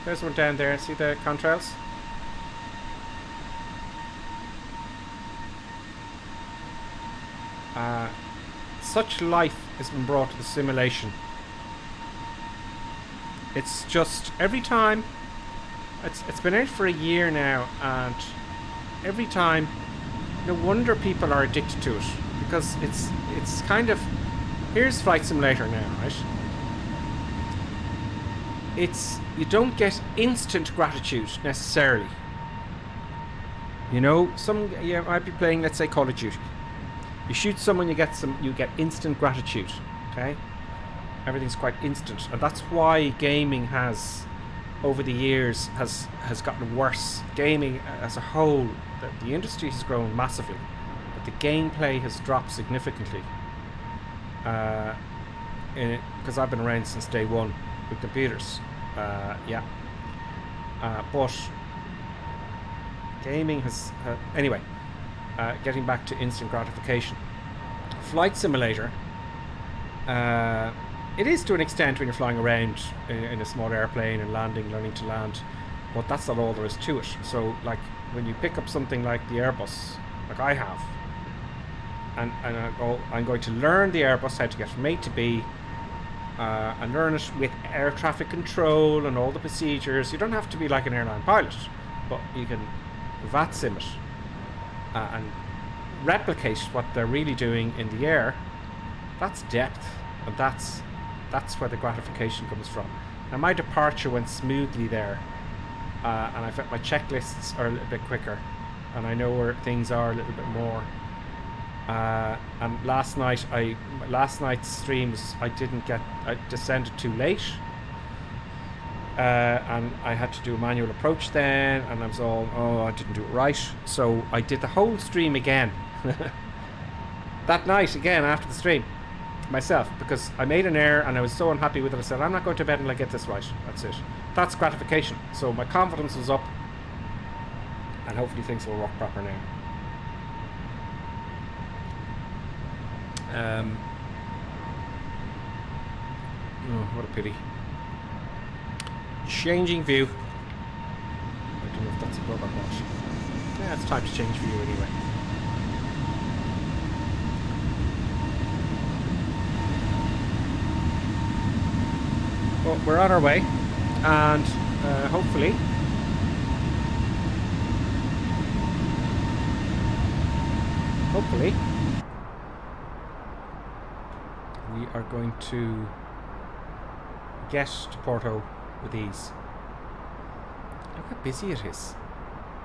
there's one down there. See the contrails? Such life has been brought to the simulation. It's just every time. It's been out for a year now, and every time, no wonder people are addicted to it, because it's kind of, here's Flight Simulator now, right? You don't get instant gratitude necessarily. You know, you might be playing, let's say, Call of Duty. You shoot someone, you get instant gratitude. Okay, everything's quite instant, and that's why gaming has, over the years, has gotten worse. Gaming as a whole, the industry has grown massively, but the gameplay has dropped significantly. Because I've been around since day one with computers. Yeah. But gaming has anyway. Getting back to instant gratification, Flight Simulator, it is to an extent when you're flying around in a small airplane and learning to land, but that's not all there is to it. So like when you pick up something like the AirBus, like I have, and I'm going to learn the AirBus, how to get from A to B, and learn it with air traffic control and all the procedures. You don't have to be like an airline pilot, but you can VAT sim it. And replicate what they're really doing in the air. That's depth, and that's where the gratification comes from. Now my departure went smoothly there, and I felt my checklists are a little bit quicker, and I know where things are a little bit more. And last night's streams, I descended too late, and I had to do a manual approach then, and I was all, I didn't do it right, so I did the whole stream again that night again after the stream myself, because I made an error and I was so unhappy with it. I said, I'm not going to bed until I get this right. That's it. That's gratification. So my confidence was up, and hopefully things will work proper now. Oh, what a pity. Changing view. I don't know if that's a bug or not. Yeah, it's time to change view anyway. Well, we're on our way, and hopefully we are going to get to Porto with ease. Look how busy it is.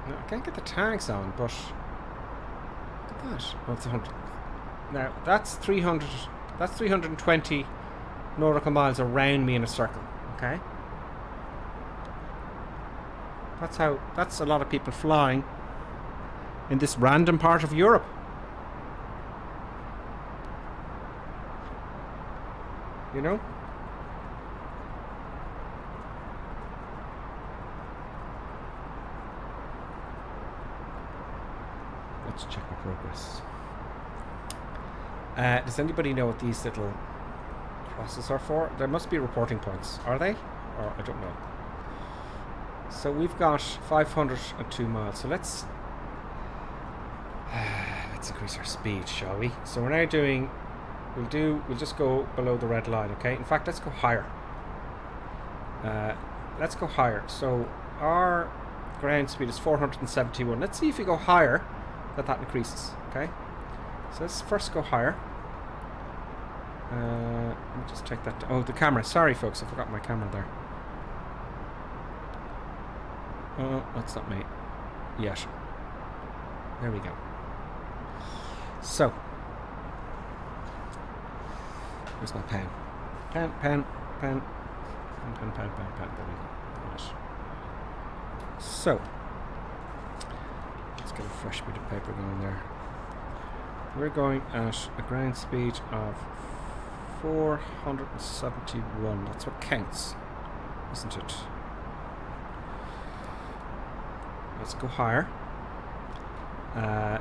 Now, I can't get the tags on, but look at that. Oh, it's 100. Now that's 300. That's 320 nautical miles around me in a circle. Okay. That's a lot of people flying in this random part of Europe. You know? Let's check our progress. Does anybody know what these little crosses are for? There must be reporting points. Are they? Or I don't know. So we've got 502 miles. So let's increase our speed, shall we? So we're now doing. We'll just go below the red line, okay? In fact, let's go higher. Let's go higher. So our ground speed is 471. Let's see if we go higher, that increases, okay? So let's first go higher. Let me just take that. Oh, the camera. Sorry, folks. I forgot my camera there. Oh, that's not me. Yet. There we go. So. Where's my pen? Pen. There we go. Right. So. Let's get a fresh bit of paper going there. We're going at a ground speed of 471. That's what counts, isn't it? Let's go higher.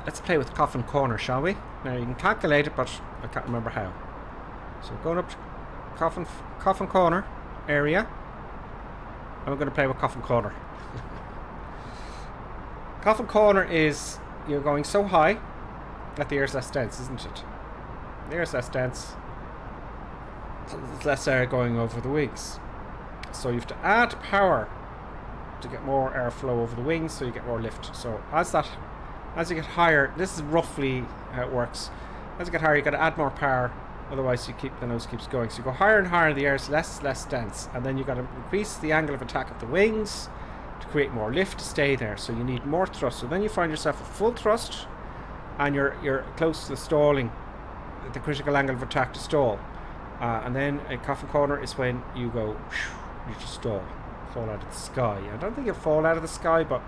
Let's play with coffin corner, shall we? Now you can calculate it, but I can't remember how. So going up to coffin corner area, and we're going to play with coffin corner. Coffin corner is you're going so high that the air's less dense, isn't it? The air's less dense. There's less air going over the wings. So you have to add power to get more airflow over the wings, so you get more lift. So as you get higher, this is roughly how it works. As you get higher, you got to add more power. Otherwise, the nose keeps going. So you go higher and higher, the air is less dense, and then you got to increase the angle of attack of the wings to create more lift to stay there. So you need more thrust. So then you find yourself at full thrust, and you're close to the stalling, the critical angle of attack to stall. And then a coffin corner is when you go, you just stall, fall out of the sky. I don't think you'll fall out of the sky, but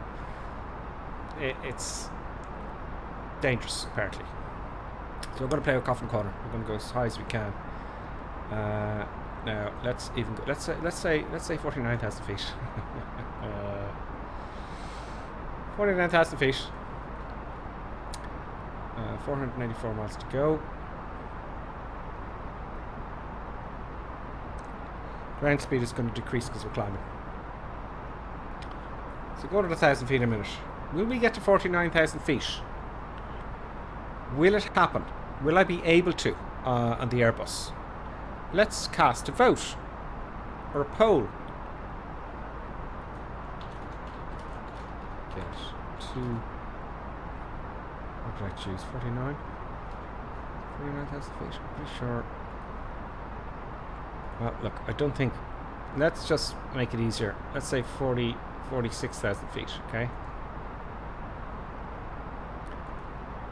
it's dangerous apparently. So we're going to play with coffin corner. We're going to go as high as we can. Now let's even go. Let's say 49,000 feet. 49,000 feet. 484 miles to go. Ground speed is going to decrease because we're climbing. So go to 1,000 feet a minute. Will we get to 49,000 feet? Will it happen? Will I be able to on the Airbus? Let's cast a vote or a poll. Get to, what did I choose? 49? 49,000 feet. I'm pretty sure. Well, look, I don't think. Let's just make it easier. Let's say 46,000 feet, okay?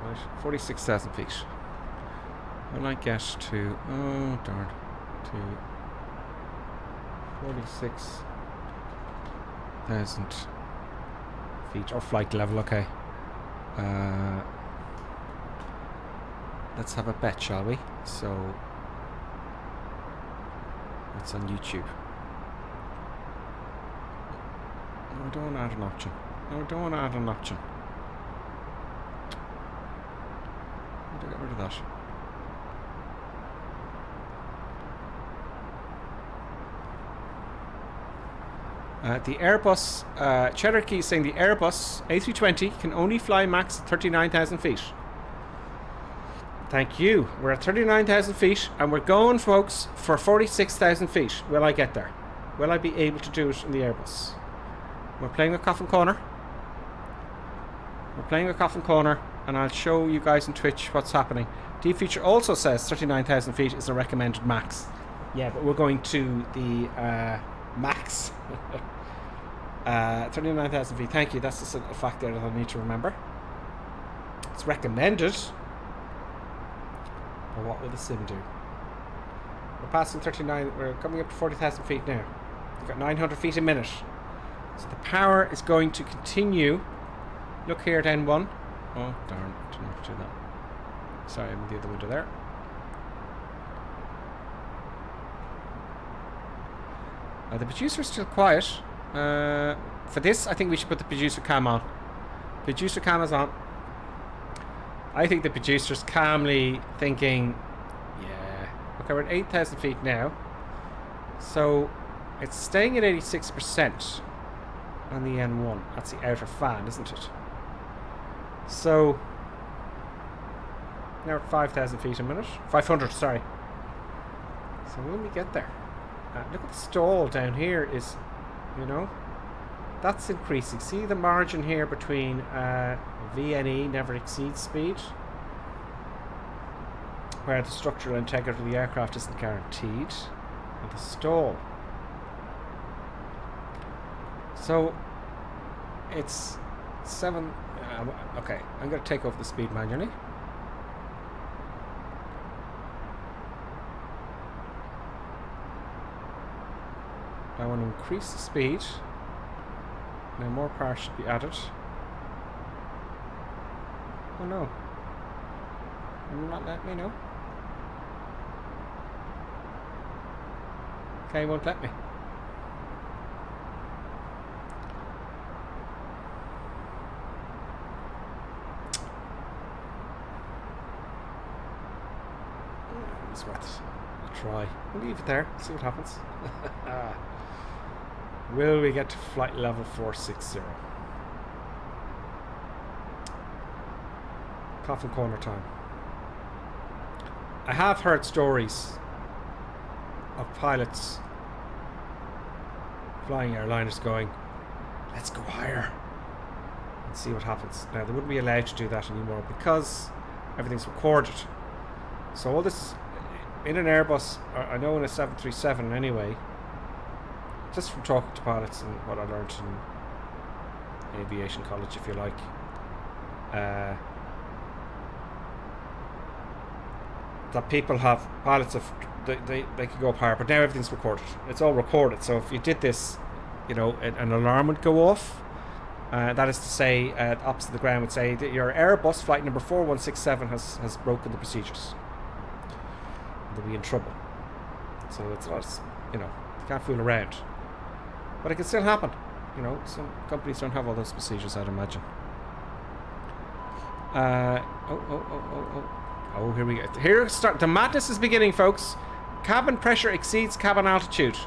Right, 46,000 feet. Will I get to, oh darn, to 46,000 feet, or flight level, okay. Let's have a bet, shall we? So, it's on YouTube. No, I don't want to add an option. No, I don't want to add an option. How do I get rid of that? The Airbus, Cherokee is saying the Airbus A320 can only fly max 39,000 feet. Thank you. We're at 39,000 feet and we're going, folks, for 46,000 feet. Will I get there? Will I be able to do it in the Airbus? We're playing with coffin corner. We're playing with coffin corner, and I'll show you guys on Twitch what's happening. Deep Feature also says 39,000 feet is a recommended max. Yeah, but we're going to the max. 39,000 feet. Thank you. That's just a fact there that I need to remember. It's recommended. But what will the sim do? We're passing 39. We're coming up to 40,000 feet now. We've got 900 feet a minute. So the power is going to continue. Look here at N1. Oh, darn. I didn't have to do that. Sorry, I'm in the other window there. The producer is still quiet. For this, I think we should put the producer cam on. Producer cam is on. I think the producer's calmly thinking, yeah. Okay, we're at 8,000 feet now. So it's staying at 86% on the N1. That's the outer fan, isn't it? So now we're at 5,000 feet a minute. 500, sorry. So when we get there, look at the stall down here is, you know, that's increasing. See the margin here between VNE, never exceeds speed. where the structural integrity of the aircraft isn't guaranteed. And the stall. So it's 7. Okay, I'm going to take off the speed manually. I want to increase the speed. Now more power should be added. Oh no. Not letting me know. Okay, won't let me. It's worth a try. We'll leave it there, see what happens. Will we get to flight level 460? Coffin corner time. I have heard stories of pilots flying airliners going, let's go higher and see what happens. Now they wouldn't be allowed to do that anymore because everything's recorded. So all this in an Airbus, I know in a 737 anyway, just from talking to pilots and what I learned in aviation college, if you like, that people have, pilots have, they can go up higher, but now everything's recorded. It's all recorded. So if you did this, you know, an alarm would go off. That is to say, opposite the ground would say that your Airbus flight number 4167 has broken the procedures. They'll be in trouble. So it's not, you know, you can't fool around. But it can still happen. You know, some companies don't have all those procedures, I'd imagine. Oh, here we go. Here start. The madness is beginning, folks. Cabin pressure exceeds cabin altitude.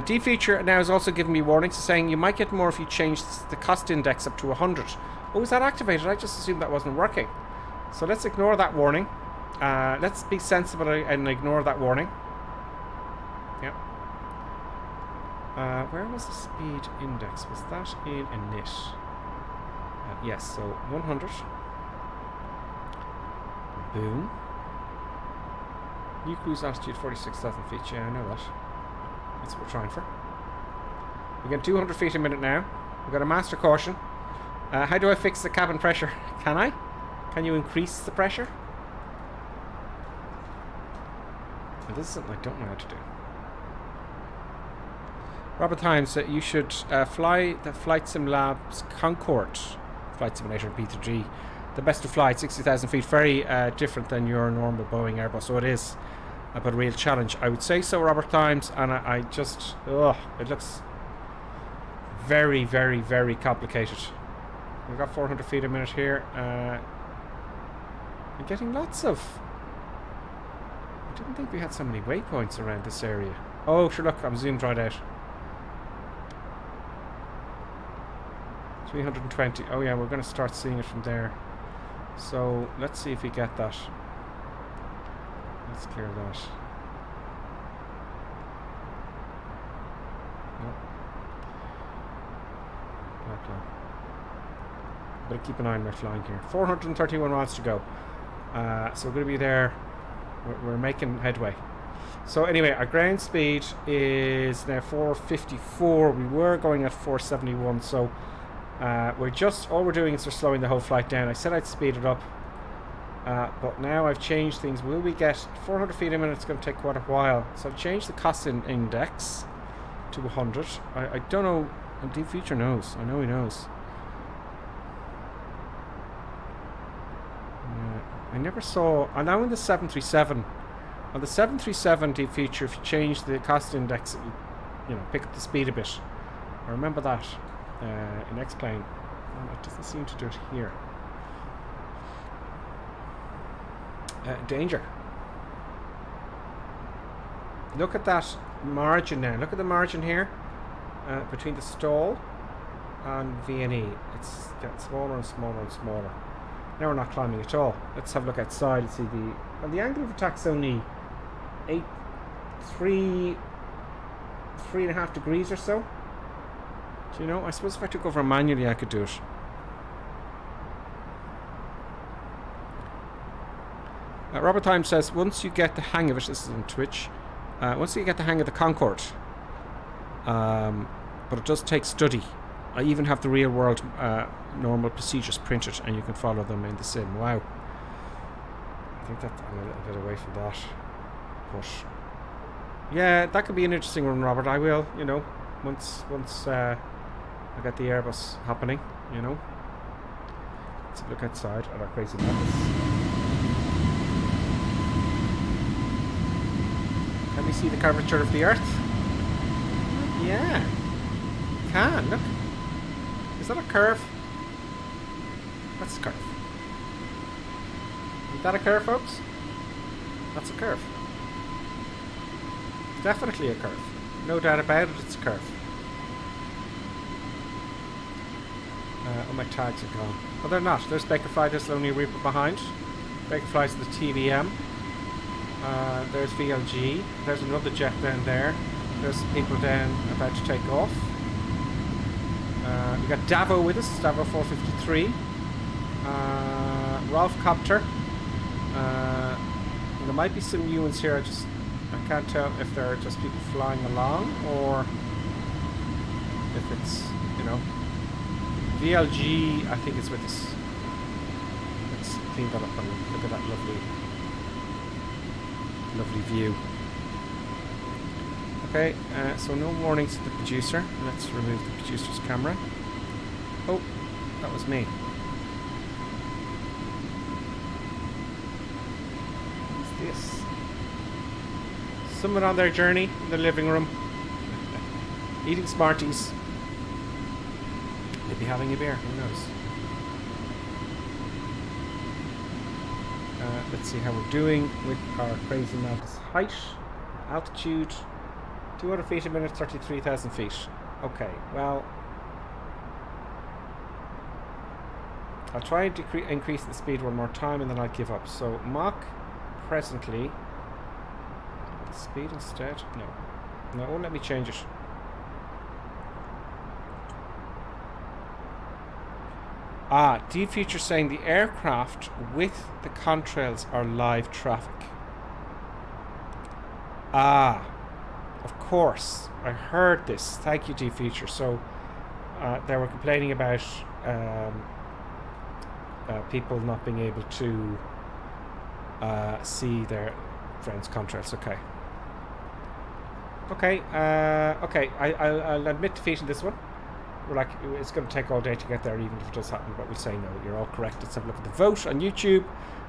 D feature now is also giving me warnings, saying you might get more if you change the cost index up to 100. Oh, is that activated? I just assumed that wasn't working. So let's ignore that warning. Let's be sensible and ignore that warning. Yep. Where was the speed index? Was that in init? Yes, so 100. Boom. New cruise altitude 46,000 feet. Yeah, I know that. That's what we're trying for. We get 200 feet a minute now. We've got a master caution. How do I fix the cabin pressure? Can I? Can you increase the pressure? Well, this is something I don't know how to do. Robert Himes, you should fly the Flight Sim Labs Concorde flight simulator P3G. The best to fly at 60,000 feet. Very different than your normal Boeing Airbus. So it is but a real challenge. I would say so, Robert Himes, and I just... it looks very, very, very complicated. We've got 400 feet a minute here. I'm getting lots of... I didn't think we had so many waypoints around this area. Oh, sure, look, I'm zoomed right out. 320. Oh yeah, we're going to start seeing it from there. So let's see if we get that. Let's clear that. Nope. Better keep an eye on my flying here. 431 miles to go. So we're going to be there. We're making headway. So anyway, our ground speed is now 454. We were going at 471. So we're just, all we're doing is we're slowing the whole flight down. I said I'd speed it up, but now I've changed things. Will we get 400 feet a minute? It's going to take quite a while. So I've changed the cost index to 100. I don't know. Deep Feature knows. I know he knows. I never saw. I'm now in the 737. On the 737 Deep Feature, if you change the cost index, it will, you know, pick up the speed a bit. I remember that. In X-Plane. It doesn't seem to do it here. Danger. Look at that margin now. Look at the margin here between the stall and V&E. It's getting smaller and smaller and smaller. Now we're not climbing at all. Let's have a look outside and see the... Well, the angle of attack's only 3.5 degrees or so. Do you know? I suppose if I took over manually, I could do it. Robert Time says, once you get the hang of it, this is on Twitch, once you get the hang of the Concorde, but it does take study. I even have the real world normal procedures printed and you can follow them in the sim. Wow. I think that I'm a little bit away from that. But yeah, that could be an interesting one, Robert. I will, you know, once I get the AirBus happening, you know. Let's look outside at our crazy madness. Can we see the curvature of the Earth? Yeah. Can, look. Is that a curve? That's a curve. Is that a curve, folks? That's a curve. Definitely a curve. No doubt about it, it's a curve. Oh, my tags are gone. Oh, they're not. There's Bakerfly, there's Lonely Reaper behind. Bakerfly's the TVM. There's VLG. There's another jet down there. There's people down about to take off. We got Davo with us, Davo 453. Rolf Copter. There might be some new ones here. I can't tell if they're just people flying along or if it's, you know. VLG, I think it's with us. Let's clean that up and look at that lovely view. Okay, so no warnings to the producer. Let's remove the producer's camera. Oh, that was me. What's this? Someone on their journey in the living room. Eating Smarties. Maybe having a beer, who knows? Let's see how we're doing with our crazy madness height, altitude, 200 feet a minute, 33,000 feet. Okay, well, I'll try and increase the speed one more time and then I'll give up. So Mach presently, the speed instead? No, it won't let me change it. Deep Future saying the aircraft with the contrails are live traffic. Of course. I heard this. Thank you, Deep Future. So, they were complaining about people not being able to see their friends' contrails. Okay. Okay. I'll admit defeat in this one. We're like, it's going to take all day to get there, even if it does happen, but we'll say no. You're all correct. Let's have a look at the vote on YouTube.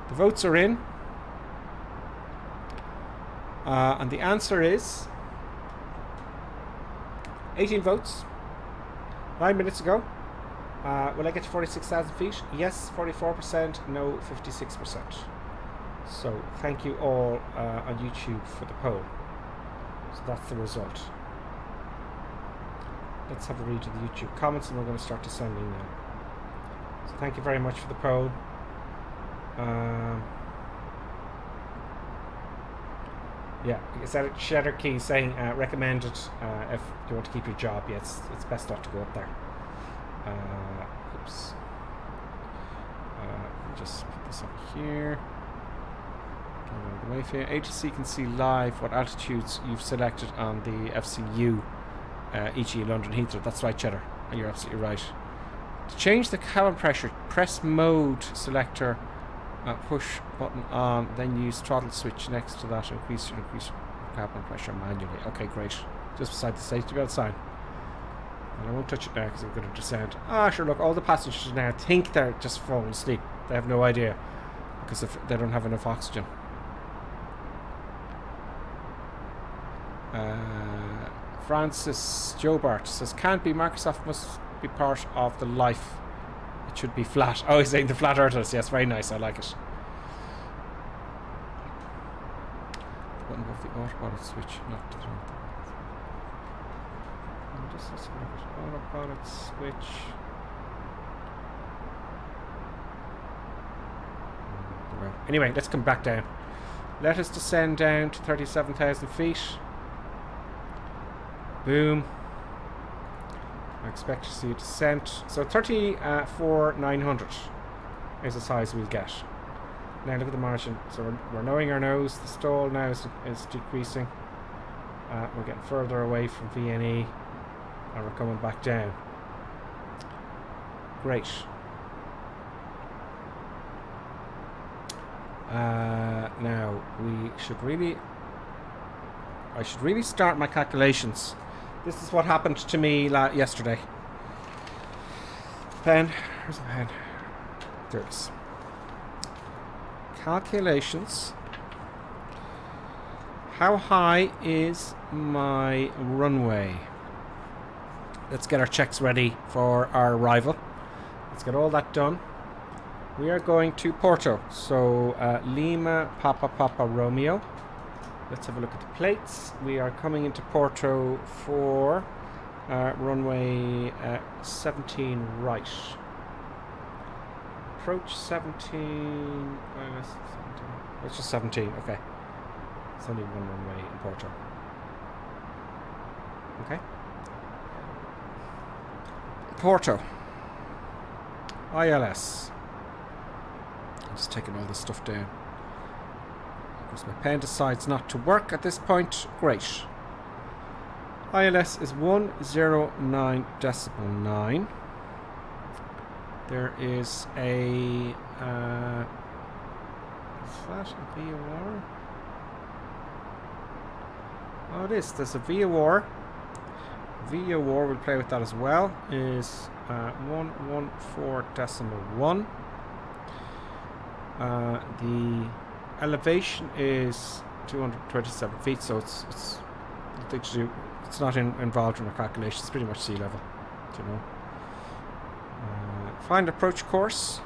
The votes are in. And the answer is 18 votes 9 minutes ago. Will I get to 46,000 feet? Yes, 44%. No, 56%. So thank you all on YouTube for the poll. So that's the result. Let's have a read of the YouTube comments and we're going to start descending now. So thank you very much for the poll. Yeah, is that Cheddar Key saying recommended if you want to keep your job? Yes, it's best not to go up there. Oops. Let me just put this up here. Get out of the way for you. ATC can see live what altitudes you've selected on the FCU. E.g. London Heathrow. That's right, Cheddar. You're absolutely right. To change the cabin pressure, press mode selector, push button on, then use throttle switch next to that to increase cabin pressure manually. Okay, great. Just beside the safety belt sign. And I won't touch it now because I'm going to descend. Sure, look, all the passengers now think they're just falling asleep. They have no idea because if they don't have enough oxygen. Francis Jobart says, can't be, Microsoft must be part of the life. It should be flat. Oh, he's saying the flat earthers. Yes, very nice. I like it. The button above the autopilot switch, not the autopilot switch. Anyway, let's come back down. Let us descend down to 37,000 feet. Boom. I expect to see a descent. So 34,900 is as high as we'll get. Now look at the margin. So we're knowing our nose. The stall now is decreasing. We're getting further away from VNE, and we're coming back down. Great. Now I should really start my calculations. This is what happened to me yesterday. Pen. Where's the pen? There it is. Calculations. How high is my runway? Let's get our checks ready for our arrival. Let's get all that done. We are going to Porto. So Lima, Papa, Papa, Romeo. Let's have a look at the plates. We are coming into Porto for runway 17 right. Approach 17. It's just 17. Okay. It's only one runway in Porto. Okay. Porto. ILS. I'm just taking all this stuff down. Because my pen decides not to work at this point. Great. ILS is 109.9. There is a is that a VOR? Oh, it is. There's a VOR. VOR, we'll play with that as well, is 114.1. The elevation is 227 feet, so it's not involved in our calculation. It's pretty much sea level, you know. Find approach course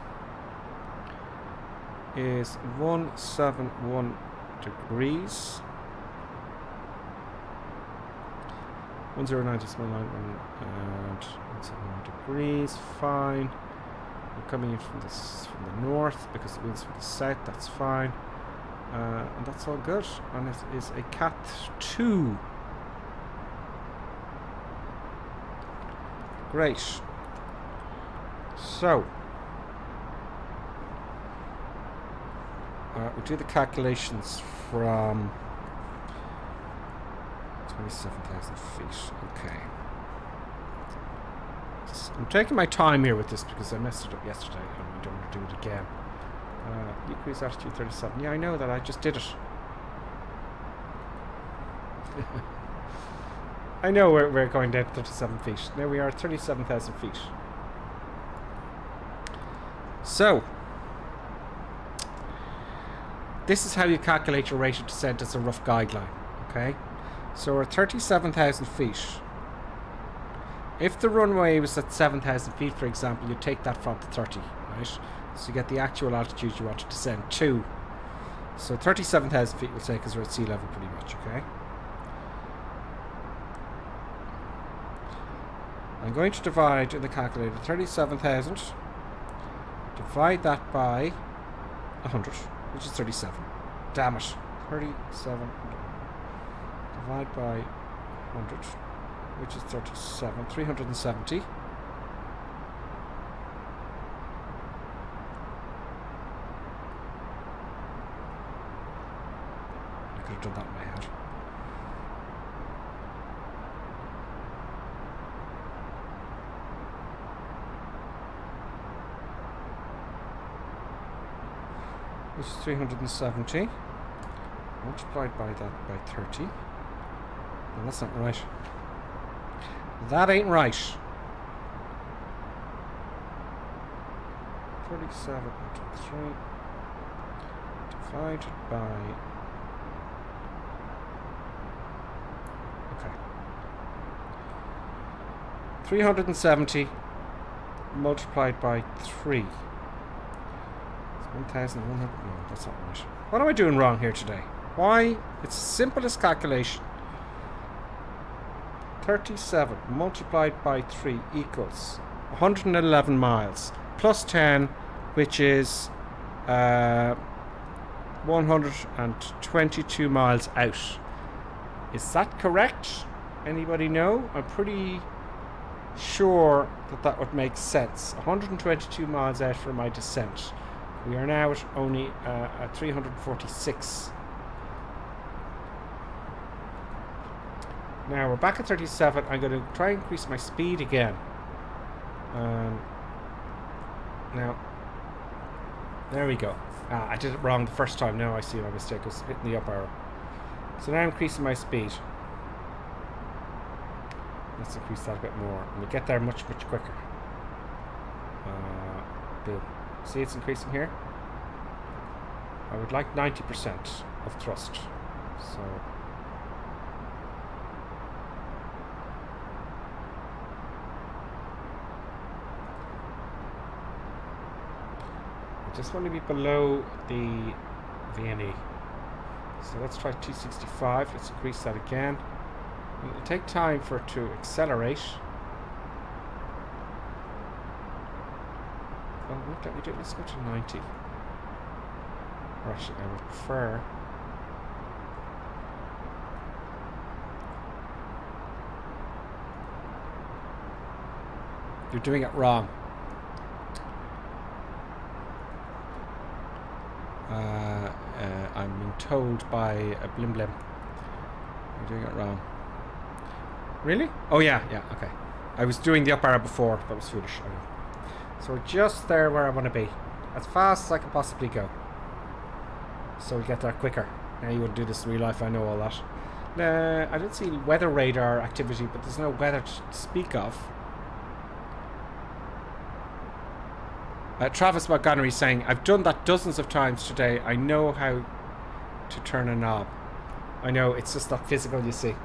is 171 degrees. 109 to small line and 171 degrees. Fine. We're coming in from the north because the wind's from the south. That's fine. And that's all good. And it is a Cat 2. Great. So we'll do the calculations from 27,000 feet. Okay. I'm taking my time here with this because I messed it up yesterday and I don't want to do it again. Decrease altitude 37. Yeah, I know that. I just did it. I know we're going down 37 feet. Now we are 37,000 feet. So, this is how you calculate your rate of descent as a rough guideline. Okay? So we're 37,000 feet. If the runway was at 7,000 feet, for example, you take that from the 30, right? So you get the actual altitude you want to descend to. So 37,000 feet we'll say because we're at sea level pretty much, okay? I'm going to divide in the calculator 37,000. Divide that by 100, which is 37. Damn it. 37. Divide by 100, which is 37. 370. I could have done that in my head. Which is 370 multiplied by that by 30. No, that's not right. That ain't right. 37.3 divided by. Okay. 370 multiplied by 3. 1,100. No, that's not right. What am I doing wrong here today? Why? It's the simplest calculation. 37 multiplied by 3 equals 111 miles plus 10, which is 122 miles out. Is that correct? Anybody know? I'm pretty sure that would make sense. 122 miles out for my descent. We are now at only at 346. Now we're back at 37. I'm going to try and increase my speed again. Now, there we go. I did it wrong the first time. Now I see my mistake. I was hitting the up arrow. So now I'm increasing my speed. Let's increase that a bit more. And we get there much quicker. Boom. See it's increasing here? I would like 90% of thrust. So... just want to be below the VNE. So let's try 265. Let's increase that again. It'll take time for it to accelerate. Well, what let me do? Let's go to 90. Or actually, I would prefer. You're doing it wrong. I'm being told by a blim. You're doing it wrong. Really? Oh yeah, okay. I was doing the up arrow before. That was foolish. Okay. So we're just there where I want to be. As fast as I can possibly go. So we get there quicker. Now you wouldn't do this in real life, I know all that. I don't see any weather radar activity, but there's no weather to speak of. Travis Montgomery saying, I've done that dozens of times today. I know how to turn a knob. I know, it's just not physical, you see.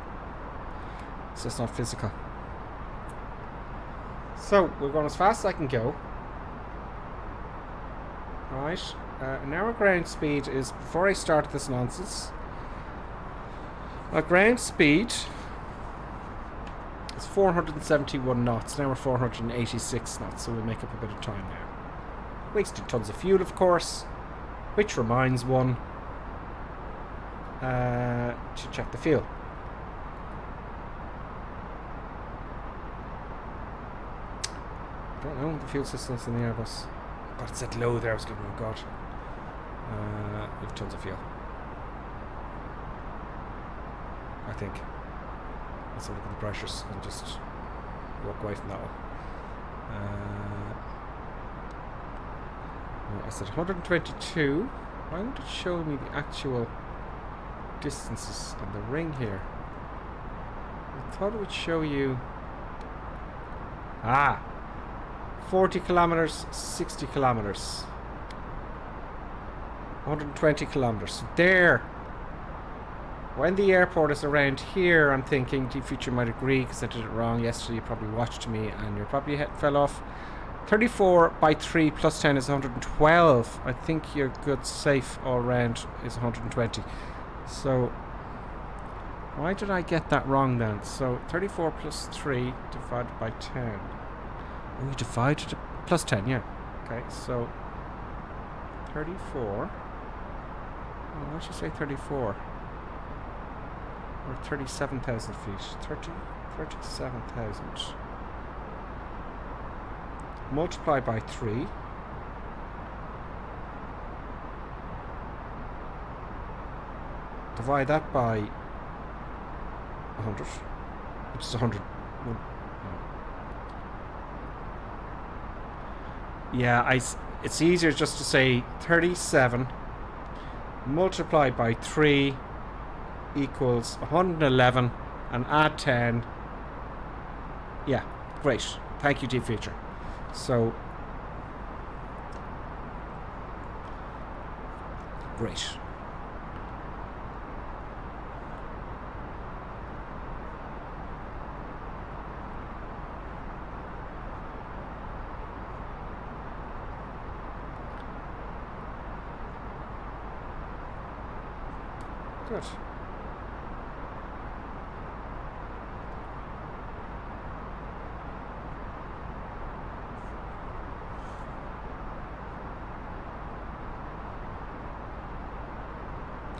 It's just not physical. So, we're going as fast as I can go. Right. Now our ground speed is, before I start this nonsense, our ground speed is 471 knots. Now we're 486 knots, so we'll make up a bit of time now. Wasted tons of fuel, of course, which reminds one to check the fuel. I don't know the fuel systems in the Airbus. God, it said low there. I was going, oh god. We have tons of fuel. I think. Let's have a look at the pressures and just walk away from that one. I said 122. Why won't it show me the actual distances on the ring here? I thought it would show you 40 kilometers, 60 kilometers, 120 kilometers. There. When the airport is around here, I'm thinking Deep Future might agree, because I did it wrong yesterday. You probably watched me and your probably head fell off. 34 by 3 plus 10 is 112. I think your good safe all round is 120. So why did I get that wrong then? So 34 plus 3 divided by 10. Oh, you divided it plus 10, yeah. Okay, so 34. Oh, why should you say 34? Or 37,000 feet. 37,000. Multiply by 3. Divide that by 100, which is 100. Yeah, it's easier just to say 37 multiplied by 3 equals 111 and add 10. Yeah, great. Thank you, Deep Future. So, great. Good.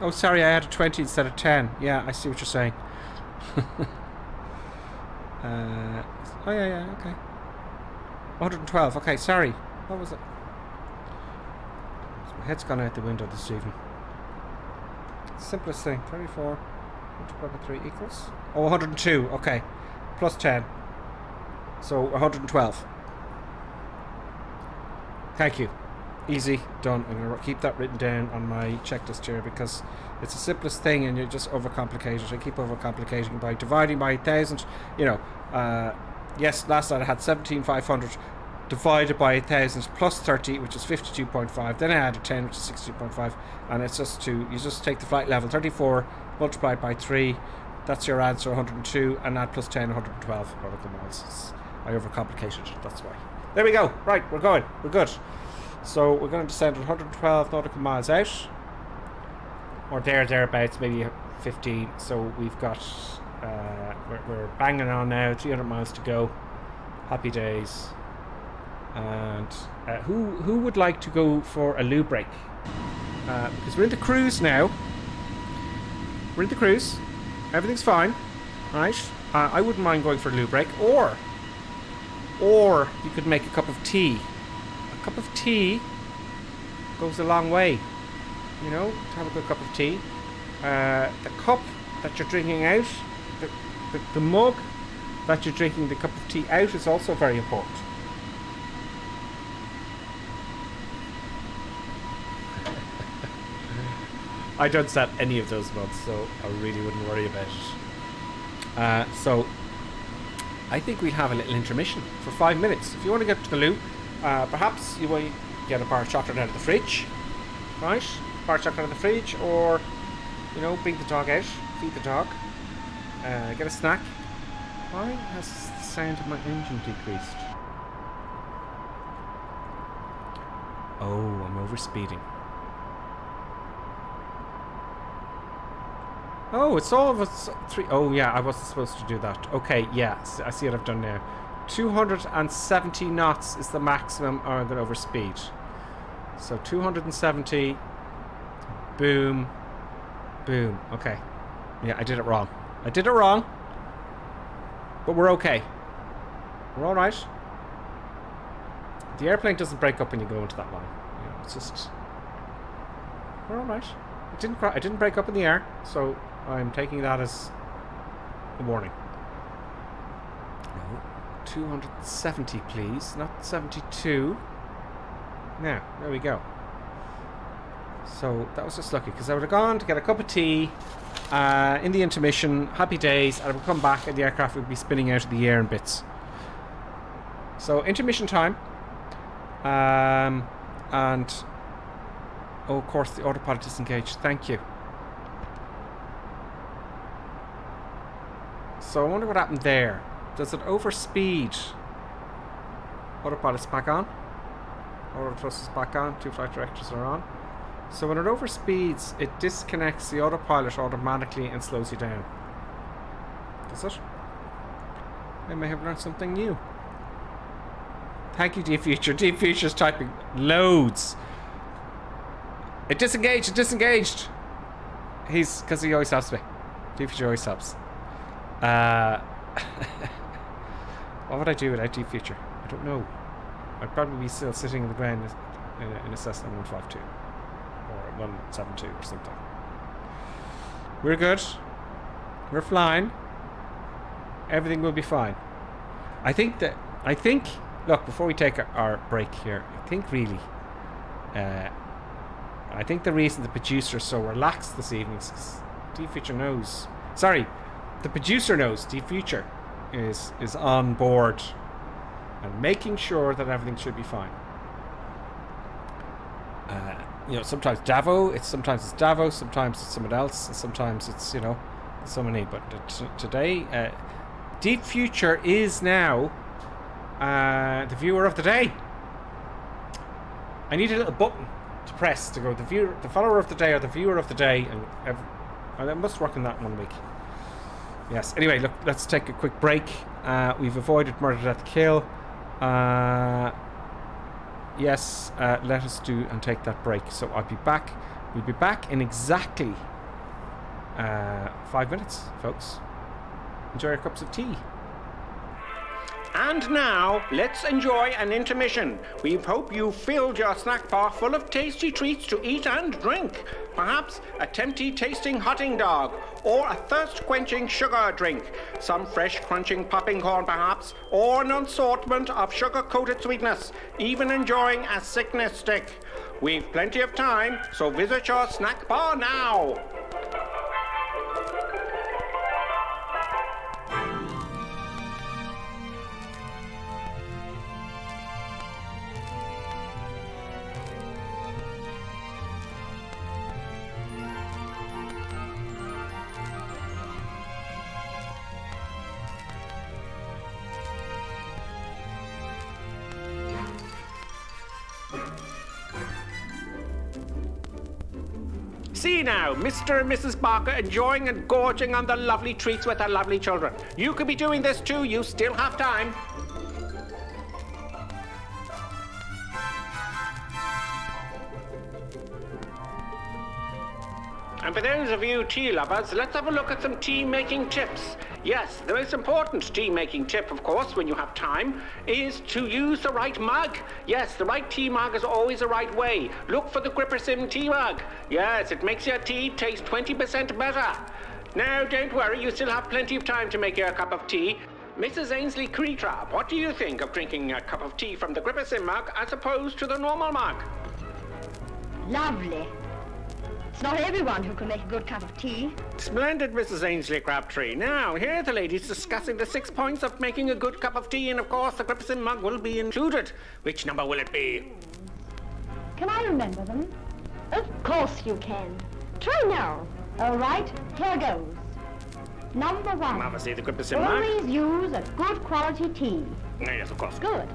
Oh, sorry, I had a 20 instead of 10. Yeah, I see what you're saying. Oh, yeah, okay. 112, okay, sorry. What was it? My head's gone out the window this evening. Simplest thing. 34 multiplied by 3 equals... Oh, 102. Okay. Plus 10. So 112. Thank you. Easy. Done. I'm going to keep that written down on my checklist here because it's the simplest thing and you just overcomplicate it. I keep overcomplicating by dividing by 1,000. You know, yes, last night I had 17,500 divided by 1,000 plus 30, which is 52.5. Then I added 10, which is 62.5. And it's just you just take the flight level, 34 multiplied by 3. That's your answer, 102. And add plus 10, 112 nautical miles. I overcomplicated it, that's why. There we go. Right, we're going. We're good. So we're going to descend 112 nautical miles out. Or thereabouts, maybe 15. So we've got... we're banging on now, 300 miles to go. Happy days. And who would like to go for a loo break? Because we're in the cruise now. We're in the cruise. Everything's fine. Right? I wouldn't mind going for a loo break. Or you could make a cup of tea. A cup of tea goes a long way. You know, to have a good cup of tea. The cup that you're drinking out, the mug that you're drinking the cup of tea out is also very important. I don't set any of those mugs, so I really wouldn't worry about it. So I think we'll have a little intermission for 5 minutes. If you want to get to the loo, perhaps you will get a bar of chocolate out of the fridge, right? Bar of chocolate out of the fridge, or you know, bring the dog out, feed the dog, get a snack. Why has the sound of my engine decreased? Oh, I'm overspeeding. Oh, it's all of us three. Oh, yeah, I wasn't supposed to do that. Okay, yeah, I see what I've done now. 270 knots is the maximum I'm going to overspeed. So 270. Boom. Boom. Okay. Yeah, I did it wrong. I did it wrong. But we're okay. We're alright. The airplane doesn't break up when you go into that line. You know, it's just... We're alright. I didn't break up in the air, so I'm taking that as a warning. No. 270, please. Not 72. Now, there we go. So that was just lucky because I would have gone to get a cup of tea in the intermission, happy days, and I would come back and the aircraft would be spinning out of the air in bits. So intermission time, and oh, of course the autopilot disengaged. Thank you. So I wonder what happened there. Does it overspeed? Autopilot's back on. Auto thrust is back on. 2 flight directors are on. So when it overspeeds, it disconnects the autopilot automatically and slows you down. Does it? I may have learned something new. Thank you, Deep Future. Deep Future's typing loads. It disengaged. It disengaged. Because he always helps me. Deep Future always helps. What would I do without Deep Future? I don't know. I'd probably be still sitting on the ground in a Cessna 152 or 172 or something. We're good. We're flying. Everything will be fine. I think, look, before we take our break here, I think really, I think the reason the producer is so relaxed this evening is because Deep Future knows. Sorry, the producer knows Deep Future is on board and making sure that everything should be fine. You know, sometimes sometimes it's Davo, sometimes it's someone else, and sometimes it's, you know, somebody. But today, Deep Future is now the viewer of the day. I need a little button to press to go the follower of the day or the viewer of the day, and I must work on that one week. Yes. Anyway, look, let's take a quick break. We've avoided murder, death, kill. Yes, let us do and take that break. So I'll be back. We'll be back in exactly 5 minutes, folks. Enjoy your cups of tea. And now, let's enjoy an intermission. We hope you filled your snack bar full of tasty treats to eat and drink. Perhaps a tempting tasting hotting dog, or a thirst-quenching sugar drink. Some fresh crunching popping corn perhaps, or an assortment of sugar-coated sweetness. Even enjoying a sickness stick. We've plenty of time, so visit your snack bar now. See now, Mr. and Mrs. Barker enjoying and gorging on the lovely treats with their lovely children. You could be doing this too, you still have time. And for those of you tea lovers, let's have a look at some tea-making tips. Yes, the most important tea-making tip, of course, when you have time, is to use the right mug. Yes, the right tea mug is always the right way. Look for the GripperSim tea mug. Yes, it makes your tea taste 20% better. Now, don't worry, you still have plenty of time to make your cup of tea. Mrs. Ainsley Creetrap, what do you think of drinking a cup of tea from the GripperSim mug as opposed to the normal mug? Lovely. It's not everyone who can make a good cup of tea. Splendid, Mrs. Ainsley Crabtree. Now, here are the ladies discussing the 6 points of making a good cup of tea, and of course the GripperSim mug will be included. Which number will it be? Can I remember them? Of course you can. Try now. All right, here goes. Number 1. Obviously the GripperSim mug. Always use a good quality tea. Yes, of course. Good.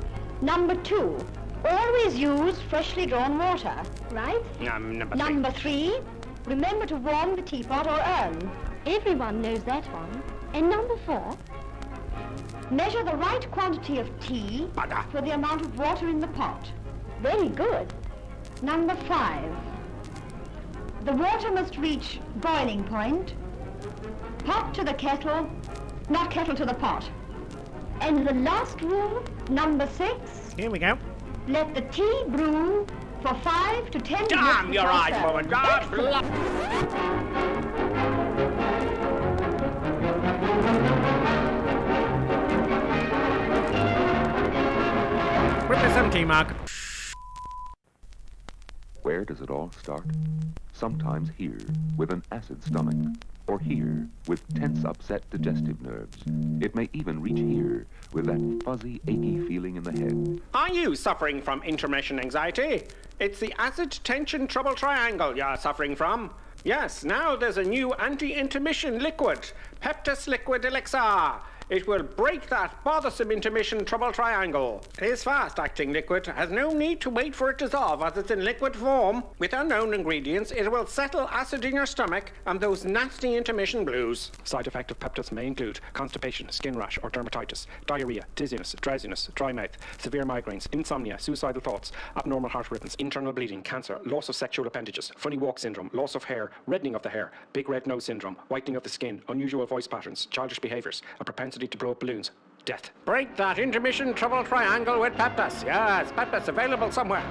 Number 2. Always use freshly drawn water, right? Number 3. Remember to warm the teapot or urn. Everyone knows that one. And number 4. Measure the right quantity of tea for the amount of water in the pot. Very good. Number 5. The water must reach boiling point. Pot to the kettle, not kettle to the pot. And the last rule, number 6. Here we go. Let the tea brew for 5 to 10 minutes. Damn your eyes, woman! GripperSim tea mug. Where does it all start? Sometimes here, with an acid stomach, or here, with tense, upset digestive nerves. It may even reach here, with that fuzzy, achy feeling in the head. Are you suffering from intermission anxiety? It's the acid tension trouble triangle you're suffering from. Yes, now there's a new anti-intermission liquid, Peptus Liquid Elixir. It will break that bothersome intermission trouble triangle. It is fast-acting liquid, has no need to wait for it to dissolve as it's in liquid form. With unknown ingredients, it will settle acid in your stomach and those nasty intermission blues. Side effect of Peptus may include constipation, skin rash or dermatitis, diarrhea, dizziness, drowsiness, dry mouth, severe migraines, insomnia, suicidal thoughts, abnormal heart rhythms, internal bleeding, cancer, loss of sexual appendages, funny walk syndrome, loss of hair, reddening of the hair, big red nose syndrome, whitening of the skin, unusual voice patterns, childish behaviours, a propensity to blow up balloons, death. Break that intermission trouble triangle with Peptus. Yes, Peptus available somewhere.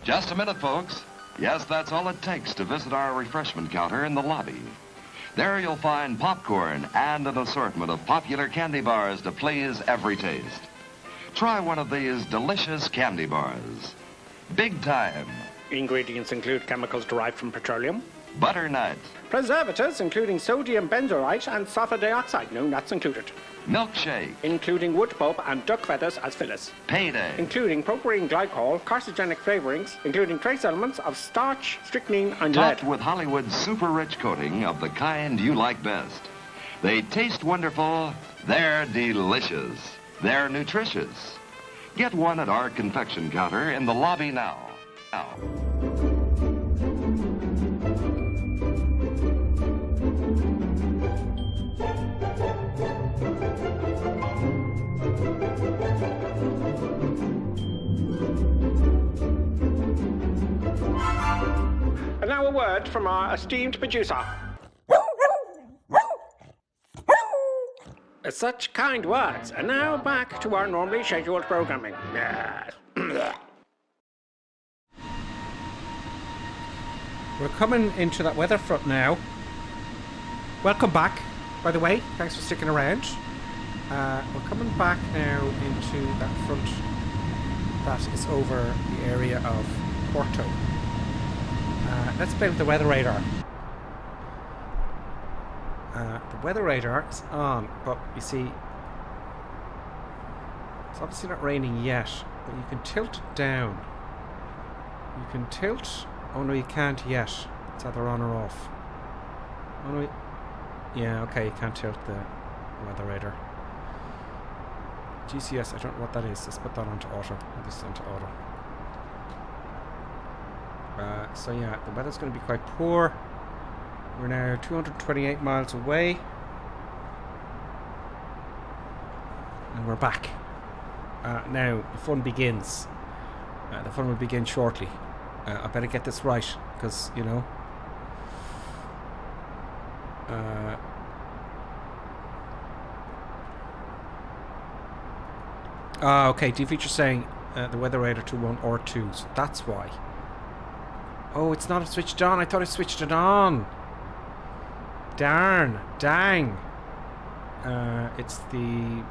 Just a minute, folks. Yes, that's all it takes to visit our refreshment counter in the lobby. There you'll find popcorn and an assortment of popular candy bars to please every taste. Try one of these delicious candy bars. Big time. Ingredients include chemicals derived from petroleum, Butternut, preservatives including sodium benzoate and sulfur dioxide, no nuts included, milkshake, including wood pulp and duck feathers as fillers, payday, including propylene glycol, carcinogenic flavorings, including trace elements of starch, strychnine and topped lead. with Hollywood's super rich coating of the kind you like best. They taste wonderful, they're delicious, they're nutritious. Get one at our confection counter in the lobby now. And now a word from our esteemed producer. Such kind words. And now back to our normally scheduled programming. Yes. We're coming into that weather front now. Welcome back, by the way. Thanks for sticking around. We're coming back now into that front that is over the area of Porto. Let's play with the weather radar. The weather radar is on, but you see, it's obviously not raining yet, but you can tilt it down. You can tilt. Oh no, you can't yet. It's either on or off. Oh no, yeah, okay, you can't tilt the weather radar. GCS, I don't know what that is. Let's put that onto auto. Put this onto auto. So yeah, the weather's going to be quite poor. We're now 228 miles away. And we're back. Now, the fun begins. The fun will begin shortly. I better get this right, because, you know... okay, D-Feature saying the weather radar to 1 or 2, so that's why. Oh, it's not switched on. I thought I switched it on. Darn. Dang. It's the...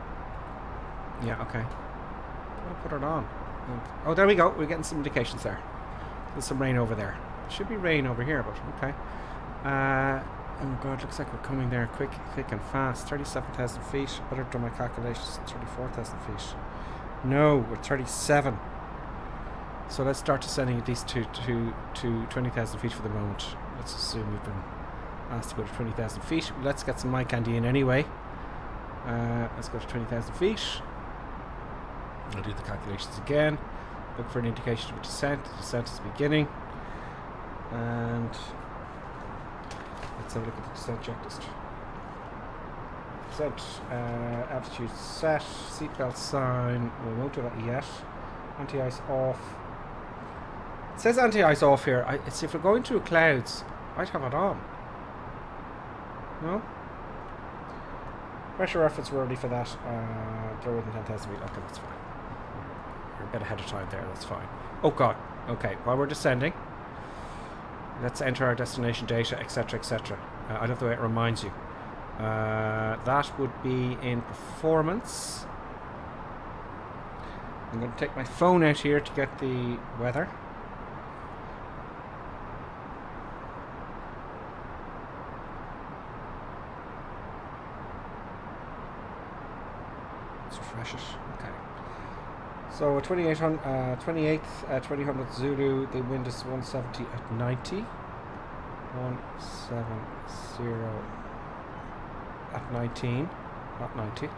Yeah, okay. I'll put it on. Oh, there we go. We're getting some indications there. There's some rain over there. Should be rain over here, but okay. Oh god, looks like we're coming there quick and fast. 37,000 feet. Better do my calculations. 34,000 feet. No, we're 37. So let's start descending at least to 20,000 feet for the moment. Let's assume we've been asked to go to 20,000 feet. Let's get some mic candy in anyway. Let's go to 20,000 feet. I'll do the calculations again. Look for an indication of descent. The descent is beginning. And let's have a look at the descent checklist. Descent, altitude set, seatbelt sign. We won't do that yet. Anti-ice off. It says anti-ice off here. It's if we're going through clouds, I'd have it on. No? Pressure reference, we're ready for that. Lower than 10,000 feet. Okay, that's fine. We're a bit ahead of time there, that's fine. Oh god. Okay, while we're descending, let's enter our destination data, etc, etc. I love the way it reminds you. That would be in performance. I'm going to take my phone out here to get the weather. Let's refresh it. Okay. So 2000 Zulu, the wind is 170 at 90. 170 at 19, not 90.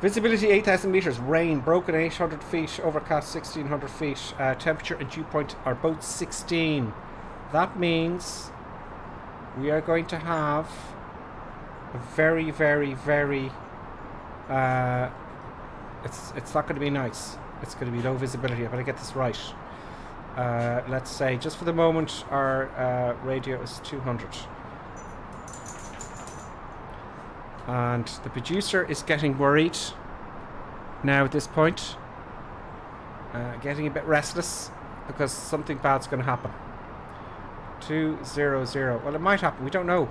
Visibility 8,000 meters, rain, broken 800 feet, overcast 1,600 feet. Temperature and dew point are both 16. That means we are going to have a very, very, very... it's not going to be nice. It's going to be low visibility. I better get this right. Let's say, just for the moment, our radio is 200. And the producer is getting worried now at this point. Getting a bit restless because something bad's going to happen. 200. Well, it might happen. We don't know.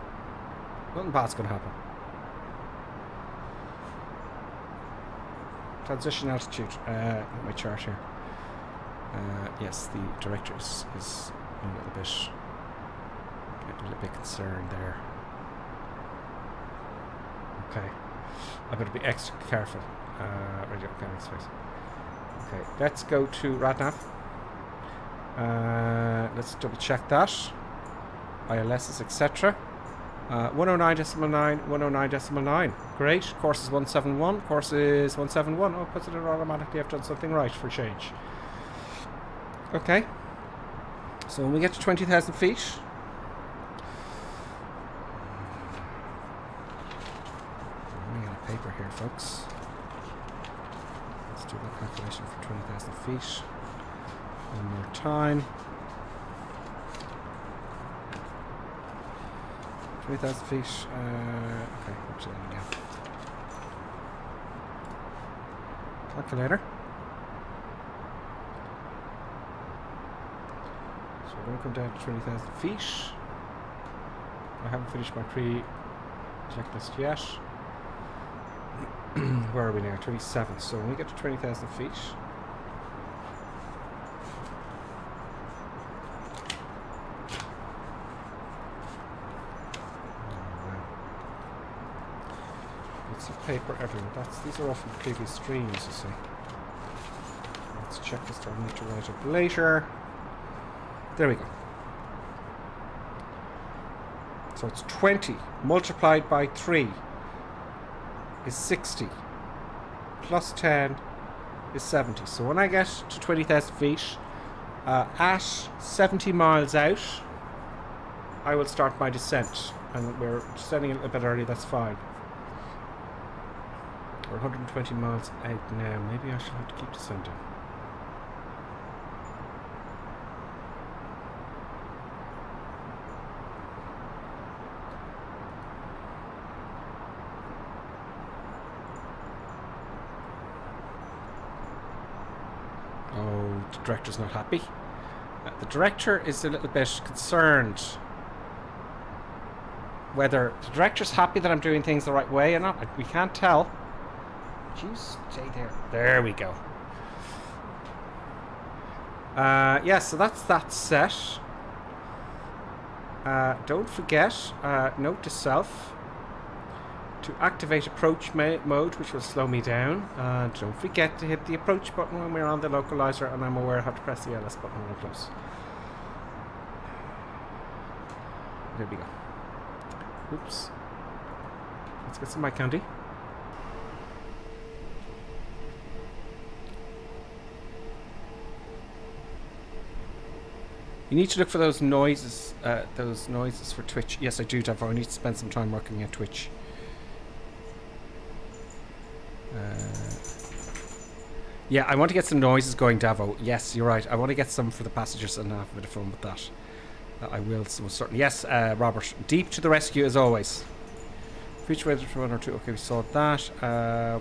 Nothing bad's going to happen. Transition altitude. My chart here. Yes, the director is a little bit concerned there. Okay, I better be extra careful. Radio mechanics space. Okay, let's go to RadNav. Let's double check that. ILSs, etc. 109.9, 109.9. Great. Course is 171. Course is 171. Oh, puts it in automatically. I've done something right for change. Okay. So when we get to 20,000 feet. We got a paper here, folks. Let's do the calculation for 20,000 feet. One more time. 20,000 feet. Okay, what's that again? Calculator. So we're going to come down to 20,000 feet. I haven't finished my pre-checklist yet. Where are we now? 27. So when we get to 20,000 feet, bits of paper everywhere. These are all from previous streams, you see. Let's check this. I need to write up later. There we go. So it's 20 multiplied by 3 is 60. Plus 10 is 70. So when I get to 20,000 feet, at 70 miles out, I will start my descent. And we're descending a little bit early, that's fine. We're 120 miles out now. Maybe I should have to keep descending. Oh, the director's not happy. The director is a little bit concerned whether the director's happy that I'm doing things the right way or not. We can't tell. You stay there. There we go. Yeah, so that's that set. Don't forget, note to self, to activate approach mode, which will slow me down. Don't forget to hit the approach button when we're on the localizer, and I'm aware I have to press the LS button when I'm close. There we go. Oops. Let's get some mic candy. You need to look for those noises for Twitch. Yes, I do, Davo. I need to spend some time working at Twitch. Yeah, I want to get some noises going, Davo. Yes, you're right. I want to get some for the passengers and have a bit of fun with that. I will, so certainly. Yes, Robert. Deep to the rescue, as always. Future weather for 1 or 2. Okay, we saw that.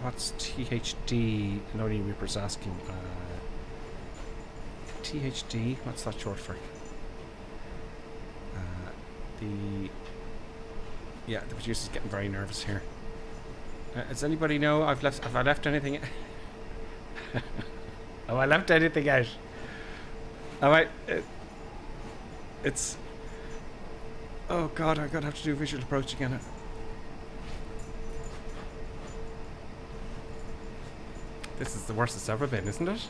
What's THD? Lonely Reaper's asking. THD? What's that short for? Yeah, the producer's getting very nervous here. Does anybody know have I left anything? Have I left anything out? Have I? It's. Oh God, I'm gonna have to do visual approach again. This is the worst it's ever been, isn't it?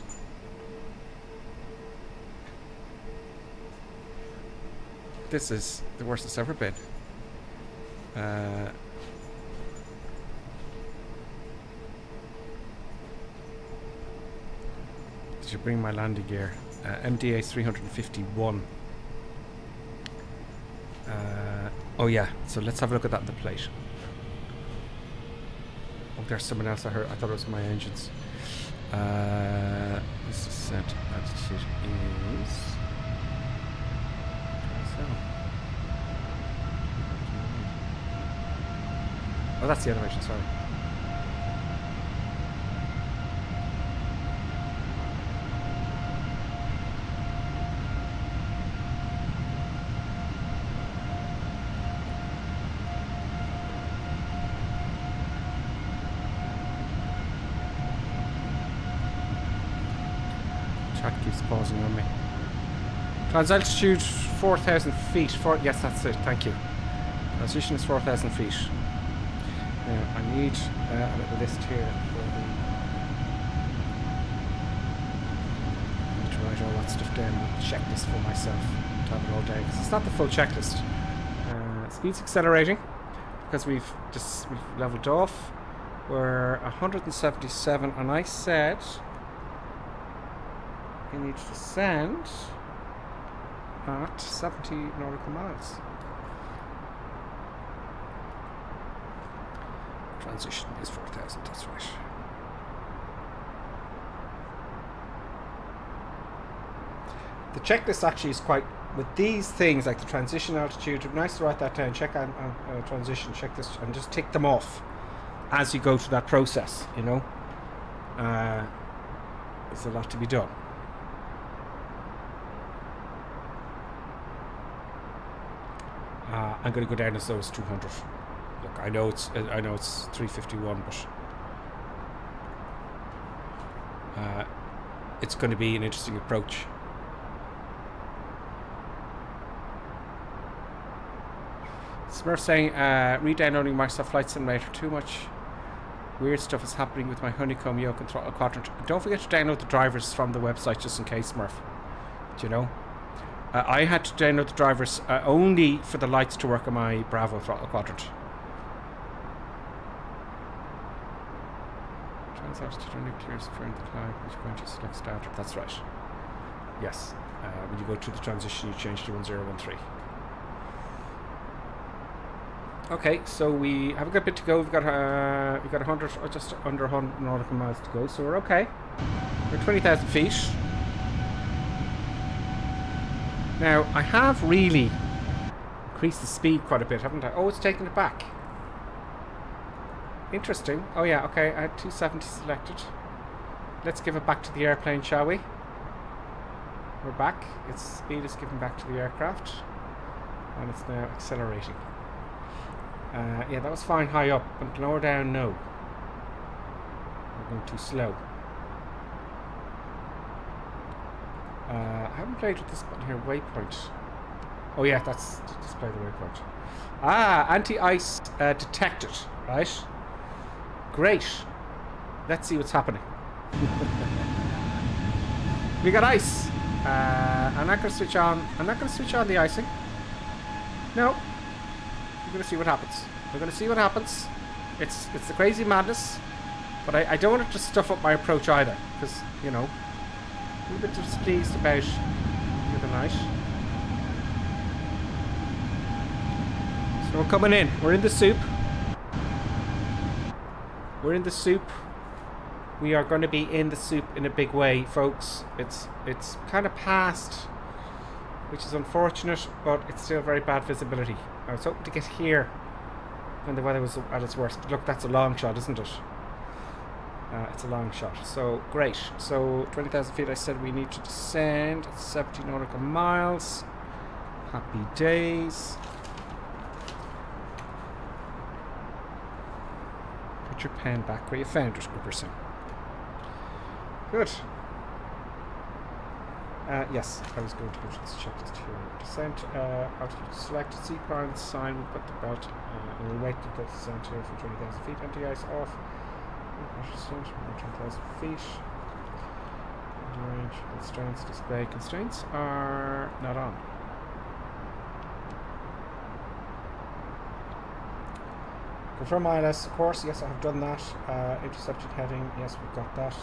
This is the worst it's ever been. Did you bring my landing gear? MDA 351. Oh yeah, so let's have a look at that in the plate. Oh, there's someone else I heard. I thought it was my engines. This descent altitude is... Oh, that's the animation, sorry. Chat keeps pausing on me. Trans altitude 4,000 feet. Yes, that's it. Thank you. Transition is 4,000 feet. Now, I need a little list here for the... I need to write all that stuff down with a checklist for myself to have it all down, because it's not the full checklist. Speed's accelerating because we've leveled off. We're 177, and I said you need to descend at 70 nautical miles. Transition is 4,000, that's right. The checklist actually is quite with these things like the transition altitude, it's nice to write that down. Check on transition, check this, and just tick them off as you go through that process. You know, there's a lot to be done. I'm going to go down as though it's 200. Look, I know it's 351, but it's going to be an interesting approach. Smurf saying, re-downloading Microsoft Flight Simulator. Too much weird stuff is happening with my honeycomb yoke and throttle quadrant. Don't forget to download the drivers from the website just in case, Smurf. Do you know? I had to download the drivers only for the lights to work on my Bravo throttle quadrant. Transaltitude nuclear is for the climb, which you're going to select standard. That's right. Yes. When you go to the transition, you change to 1013. Okay, so we have a good bit to go. We've got 100 or just under 100 nautical miles to go, so we're okay. We're 20,000 feet. Now, I have really increased the speed quite a bit, haven't I? Oh, it's taken it back. Interesting. Oh yeah, okay, I had 270 selected. Let's give it back to the airplane, shall we? We're back. Its speed is given back to the aircraft. And it's now accelerating. Yeah, that was fine high up, but lower down, no. We're going too slow. I haven't played with this button here, waypoint. Oh yeah, that's to display the waypoint. Ah, anti-ice detected, right? Great. Let's see what's happening. We got ice. I'm not going to switch on. I'm not going to switch on the icing. No. We're going to see what happens. We're going to see what happens. It's the crazy madness, but I don't want it to stuff up my approach either, because you know. A little bit displeased about the other night. So we're coming in. We're in the soup. We're in the soup. We are going to be in the soup in a big way, folks. It's kind of past, which is unfortunate, but it's still very bad visibility. I was hoping to get here when the weather was at its worst. Look, that's a long shot, isn't it? It's a long shot. So, great. So, 20,000 feet, I said we need to descend at 70 nautical miles. Happy days. Put your pen back where you found it, GripperSim. Good. Yes, I was going to go to this checklist here. Descent, altitude selected, seat points, sign, we'll put the belt, and we'll wait to go to descent here for 20,000 feet. Anti-ice off. 10,000 feet. Range constraints display. Constraints are not on. Confirm ILS, of course. Yes, I have done that. Intercepted heading. Yes, we've got that.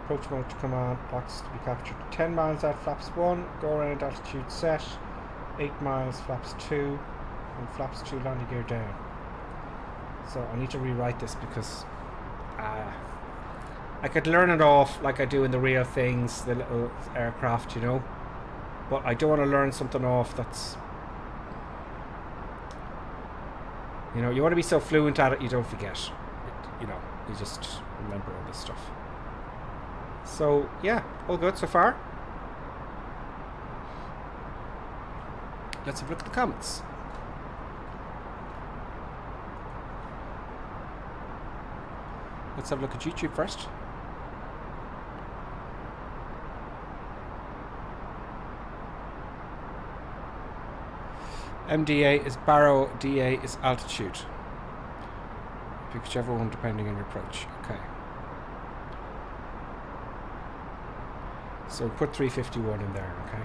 Approach mode to come on. Box to be captured. 10 miles out, flaps 1. Go around, altitude set. 8 miles, flaps 2. And flaps 2, landing gear down. So I need to rewrite this because I could learn it off like I do in the real things, the little aircraft, you know. But I don't want to learn something off that's, you know, you want to be so fluent at it you don't forget it, you know, you just remember all this stuff. So yeah, all good so far. Let's have a look at the comments. Let's have a look at YouTube first. MDA is barrow, DA is altitude. Pick whichever one depending on your approach. Okay. So put 351 in there, okay?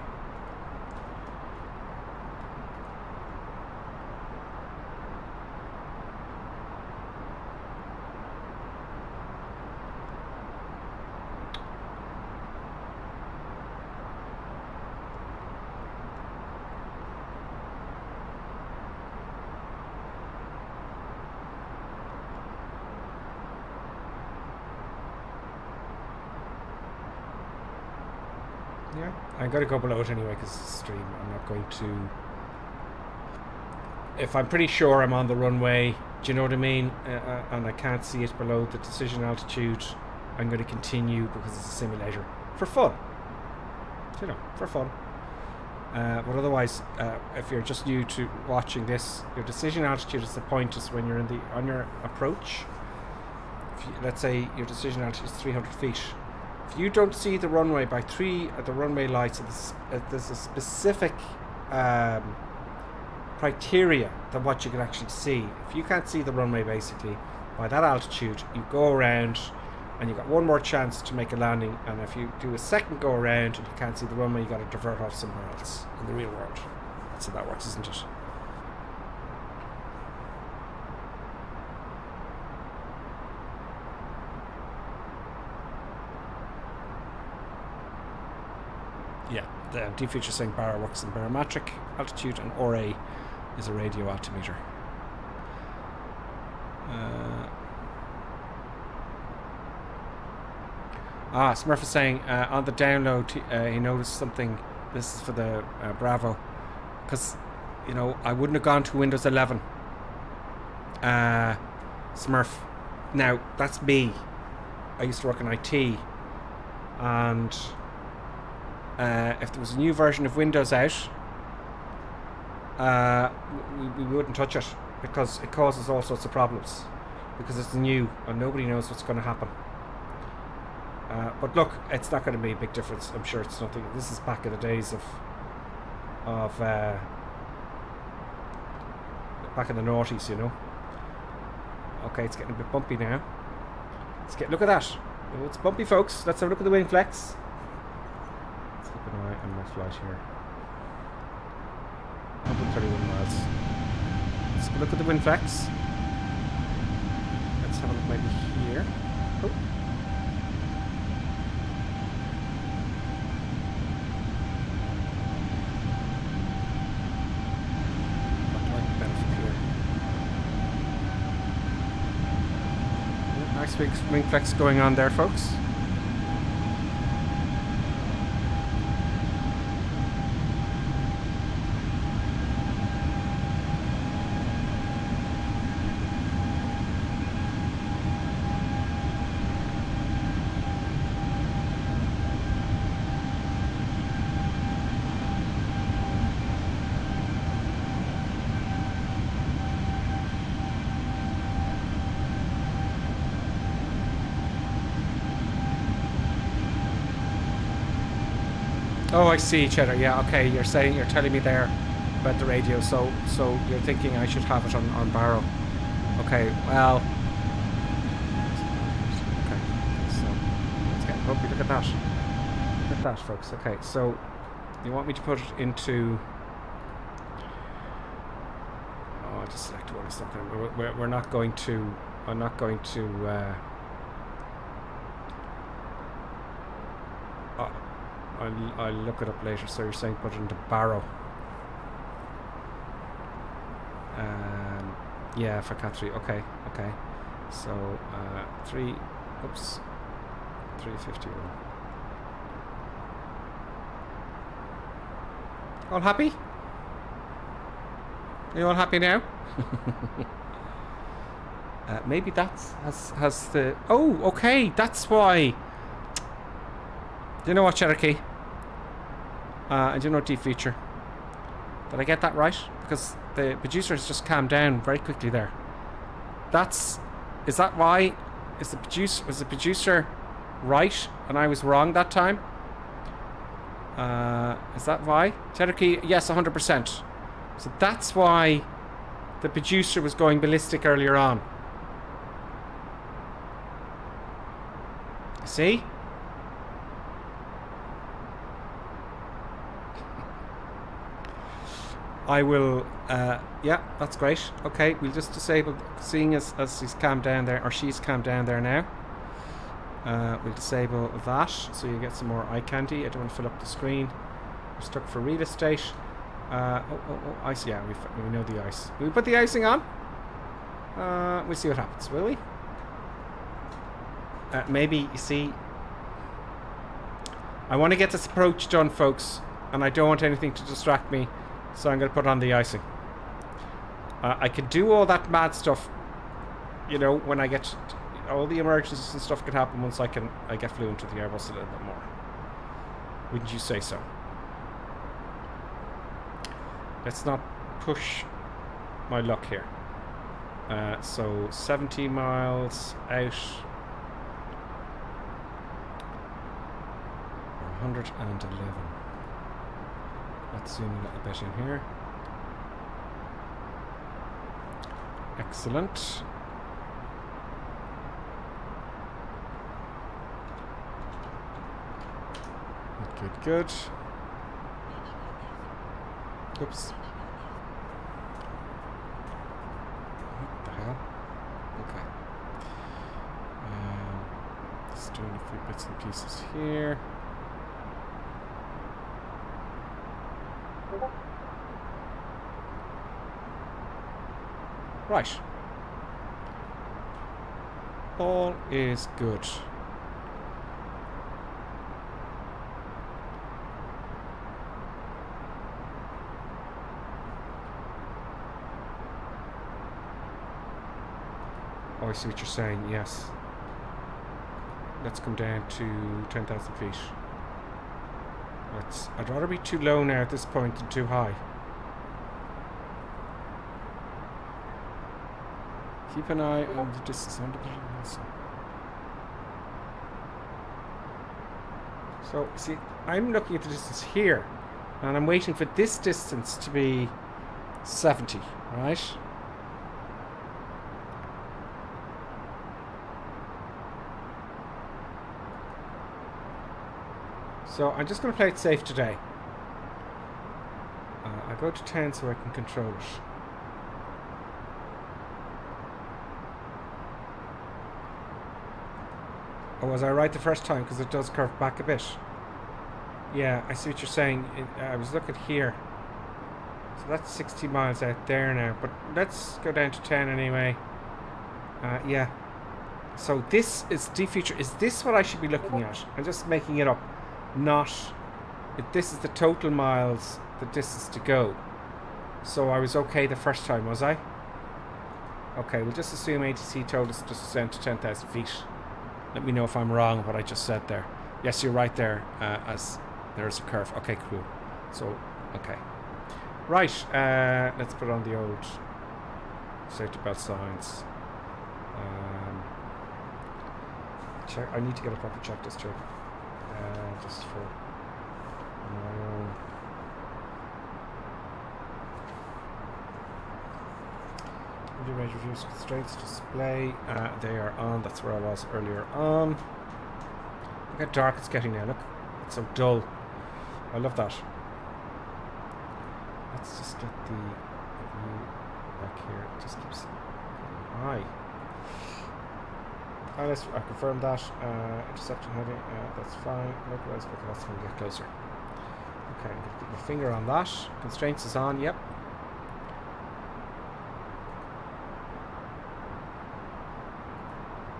Yeah, I'm going to go below it anyway because it's a stream. I'm not going to... If I'm pretty sure I'm on the runway, do you know what I mean? And I can't see it below the decision altitude, I'm going to continue because it's a simulator. For fun. You know, for fun. But otherwise, if you're just new to watching this, your decision altitude is the point is when you're on your approach. Let's say your decision altitude is 300 feet. If you don't see the runway by 3 at the runway lights, there's a specific criteria that what you can actually see. If you can't see the runway basically by that altitude, you go around and you've got one more chance to make a landing, and if you do a second go around and you can't see the runway, you got to divert off somewhere else in the real world. That's how that works, isn't it? Yeah, the D feature saying bar works in barometric altitude and RA is a radio altimeter. Smurf is saying on the download he noticed something. This is for the Bravo, because you know I wouldn't have gone to Windows 11. Smurf. Now that's me. I used to work in IT, and if there was a new version of Windows out, we wouldn't touch it because it causes all sorts of problems because it's new and nobody knows what's going to happen. But look, it's not going to be a big difference. I'm sure it's nothing. This is back in the days of back in the noughties, you know. Okay, it's getting a bit bumpy now. Look at that. Oh, it's bumpy, folks. Let's have a look at the wing flex. Let's keep an eye on my flight here. 131 miles. Let's have a look at the wind flex. Let's have a look maybe here. Oh. What do I benefit here? Nice big wing flex going on there, folks. Oh, I see, Cheddar. Yeah, okay. You're telling me there about the radio. So you're thinking I should have it on Barrow. Okay. Well. Okay. So let's get bumpy. Look at that. Look at that, folks. Okay. So you want me to put it into? Oh, I just select one or something. We're not going to. I'm not going to. I'll look it up later. So you're saying put it into Barrow. Yeah, for Cat 3. Okay. So 351. All happy? Are you all happy now? Maybe that's has the. Oh, okay. That's why. Do you know what, Cherokee? And do you know D feature? Did I get that right? Because the producer has just calmed down very quickly there. Is that why? Was the producer right and I was wrong that time? Is that why? Cherokee, yes, 100%. So that's why the producer was going ballistic earlier on. See? I will, yeah, that's great. Okay, we'll just disable, seeing as he's calmed down there, or she's calmed down there now. We'll disable that, so you get some more eye candy. I don't want to fill up the screen. We're stuck for real estate. Ice, yeah, we know the ice. Will we put the icing on? We'll see what happens, will we? Maybe, you see, I want to get this approach done, folks, and I don't want anything to distract me, so I'm going to put on the icing. I can do all that mad stuff, you know, when I get all the emergencies and stuff can happen once I get fluent with the Airbus a little bit more. Wouldn't you say so? Let's not push my luck here. So 70 miles out. 111. Let's zoom in a little bit in here. Excellent. Good. Oops. What the hell? Okay. Just doing a few bits and pieces here. Right. All is good. Oh, I see what you're saying, yes. Let's come down to 10,000 feet. I'd rather be too low now at this point than too high. Keep an eye on the distance on the building also. So, see, I'm looking at the distance here, and I'm waiting for this distance to be 70, right? So I'm just going to play it safe today. I go to 10 so I can control it. Oh, was I right the first time? Because it does curve back a bit. Yeah, I see what you're saying. I was looking here. So that's 60 miles out there now. But let's go down to 10 anyway. Yeah. So this is deep future. Is this what I should be looking at? I'm just making it up. Not... This is the total miles, the distance to go. So I was okay the first time, was I? Okay, we'll just assume ATC told us to descend to 10,000 feet. Let me know if I'm wrong what I just said there. Yes, you're right there, as there's a curve. Okay, cool. So, okay. Right, let's put on the old safety belt signs. Check. I need to get a proper checklist check. Just for my own. Reduce constraints display. They are on. That's where I was earlier on. Look how dark it's getting now. Look, it's so dull. I love that. Let's just get the view back here. It just keeps high. I confirm that. Interception heading. That's fine. Likewise, but that's when we get closer. Okay, I'm going to keep my finger on that. Constraints is on. Yep.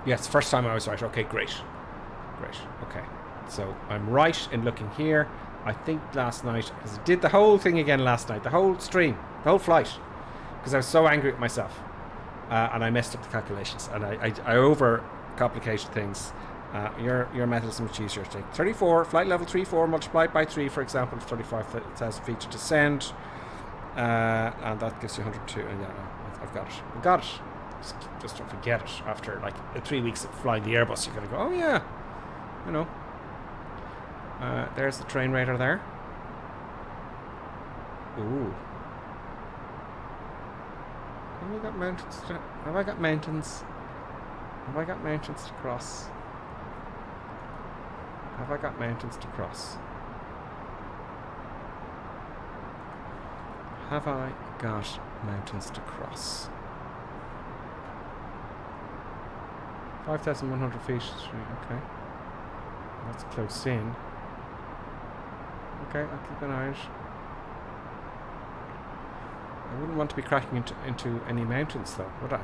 Yes, first time I was right. Okay, great. Great. Okay. So I'm right in looking here. I think last night, because I did the whole thing again last night, the whole stream, the whole flight, because I was so angry at myself. And I messed up the calculations. And I over-complicated things. Your method is much easier to take. 34, flight level 34, multiplied by 3, for example, 35,000 feet to descend. And that gives you 102. And yeah, I've got it. I've got it. Just don't forget it. After like 3 weeks of flying the Airbus, you're going to go, oh yeah, you know. There's the train radar there. Ooh. Have I got mountains to, have I got mountains? Have I got mountains to cross? Have I got mountains to cross? Have I got mountains to cross? 5,100 feet. Okay. That's close in. Okay, I'll keep an eye out. I wouldn't want to be cracking into any mountains though, would I?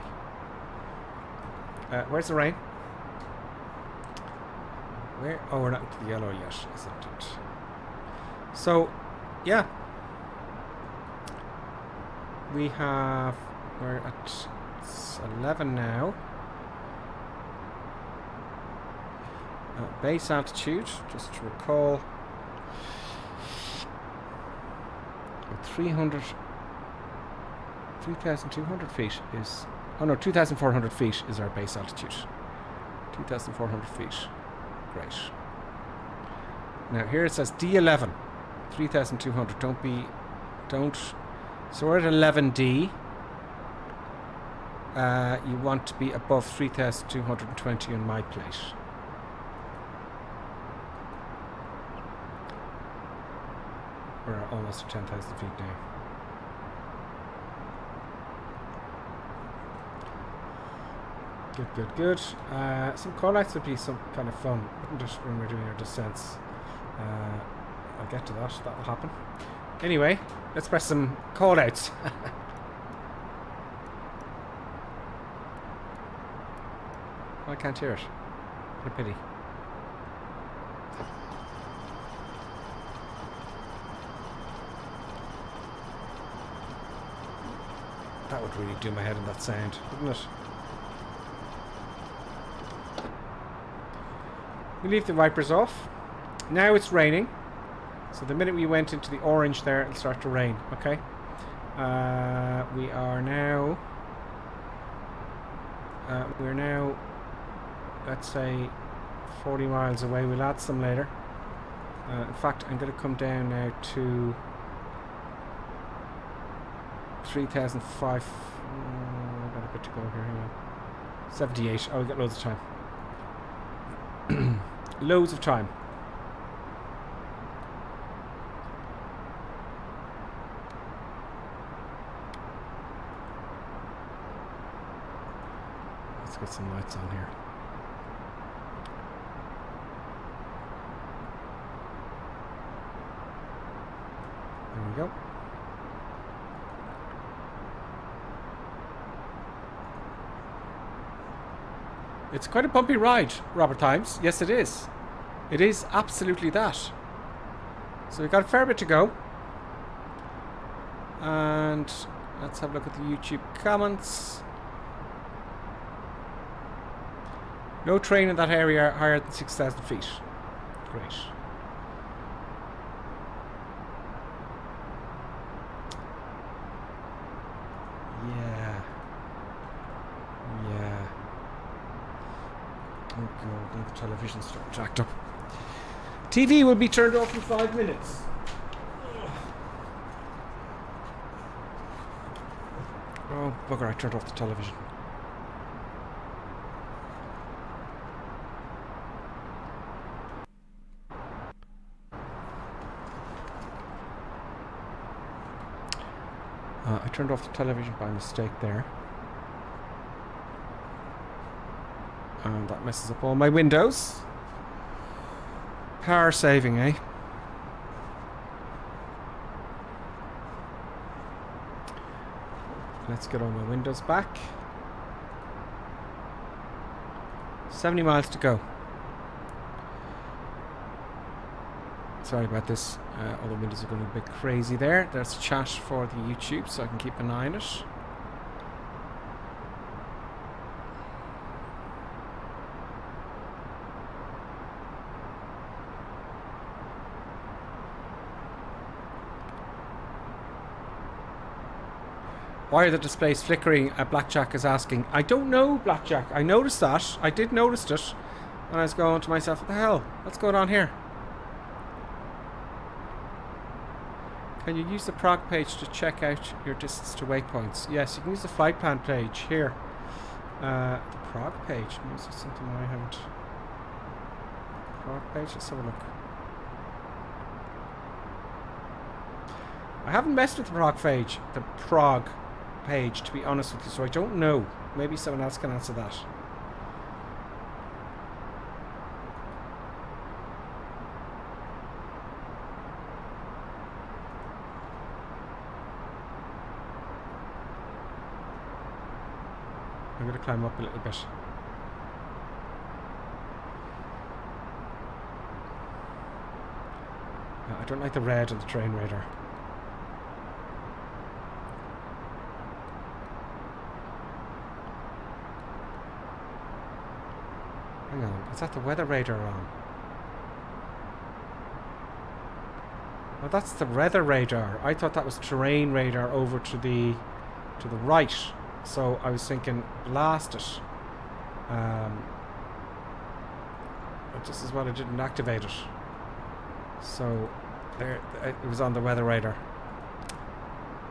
Where's the rain? Where? Oh, we're not into the yellow yet, isn't it? So, yeah. We're at 11 now. Base altitude, just to recall. 3,200 feet is... Oh no, 2,400 feet is our base altitude. 2,400 feet. Great. Now here it says D11. 3,200. Don't... So we're at 11D. You want to be above 3,220 on my plate. We're almost at 10,000 feet now. Good. Some callouts would be some kind of fun, wouldn't it, when we're doing our descents? I'll get to that. That'll happen. Anyway, let's press some callouts. I can't hear it. What a pity. That would really do my head in that sound, wouldn't it? We leave the wipers off. Now it's raining. So the minute we went into the orange there, it'll start to rain, okay? We are now... we're now, let's say, 40 miles away. We'll add some later. In fact, I'm going to come down now to 3,005. I've got a bit to go here. Hang on. 78. Oh, we've got loads of time. Loads of time. Let's get some lights on here. There we go. It's quite a bumpy ride, Robert Times. Yes, it is. It is absolutely that. So we've got a fair bit to go. And let's have a look at the YouTube comments. No train in that area higher than 6,000 feet. Great. Yeah. Oh god, the television's starting to act up. TV will be turned off in 5 minutes. Oh bugger, I turned off the television. I turned off the television by mistake there. And that messes up all my windows. Power saving, eh? Let's get all my windows back. 70 miles to go. Sorry about this. All the windows are going a bit crazy there. There's chat for the YouTube, so I can keep an eye on it. Why are the displays flickering? Blackjack is asking. I don't know, Blackjack. I noticed that. I did notice it. And I was going to myself, what the hell? What's going on here? Can you use the prog page to check out your distance to waypoints? Yes, you can use the flight plan page here. The prog page. Maybe this is something I haven't. Prog page. Let's have a look. I haven't messed with the prog page. The prog page, to be honest with you, so I don't know. Maybe someone else can answer that. I'm going to climb up a little bit. don't like the red on the terrain radar. Hang on, is that the weather radar on? Oh, that's the weather radar. I thought that was terrain radar over to the right. So I was thinking, blast it. But just as well I didn't activate it. So there, it was on the weather radar.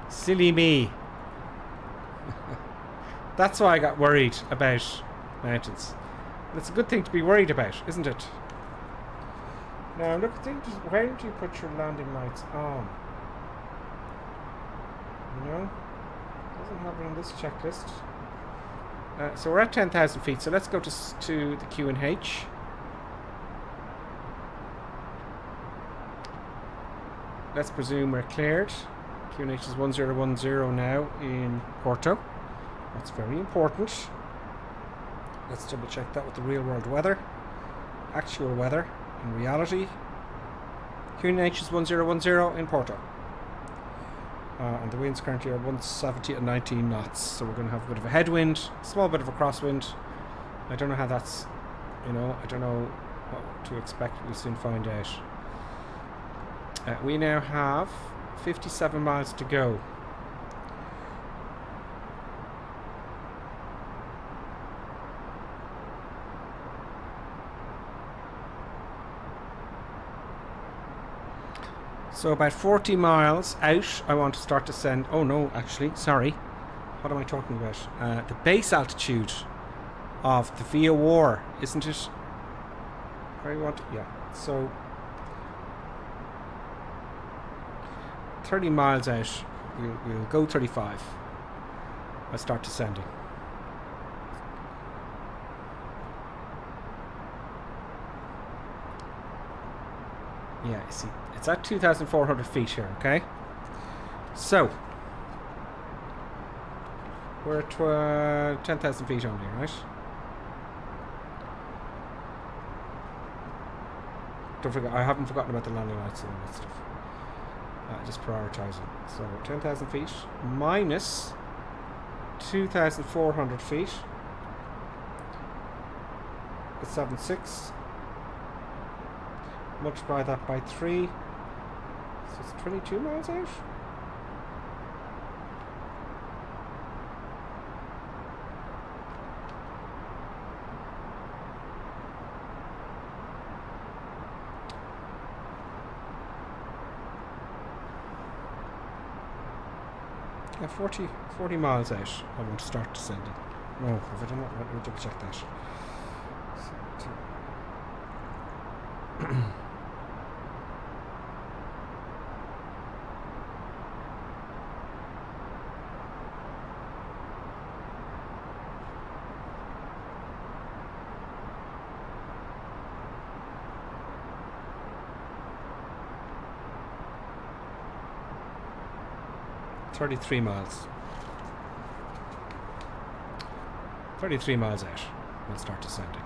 Silly me. That's why I got worried about mountains. And it's a good thing to be worried about, isn't it? Now look, where do you put your landing lights on? You know, doesn't have it on this checklist. So we're at 10,000 feet. So let's go to the Q&H. Let's presume we're cleared. Q&H is 1010 now in Porto. That's very important. Let's double check that with the real world weather. Actual weather in reality. Q&H is 1010 in Porto. And the winds currently are 170 at 19 knots. So we're going to have a bit of a headwind, small bit of a crosswind. I don't know how that's, you know, I don't know what to expect. We'll soon find out. We now have 57 miles to go. So about 40 miles out, I want to start to send... Oh no, actually, sorry. What am I talking about? The base altitude of the Via War, isn't it? Where you want... Yeah, so... 30 miles out, we'll go 35. I'll start descending. Yeah, you see, it's at 2,400 feet here, okay? So, we're at 10,000 feet only, right? Don't forget, I haven't forgotten about the landing lights and all that stuff. Just prioritizing. So 10,000 feet minus 2,400 feet. It's 7.6. Multiply that by 3. So it's 22 miles out. Yeah, 40 miles out. I want to start descending. No, if I don't know, let me double check that. So 33 miles. 33 miles out. We'll start descending.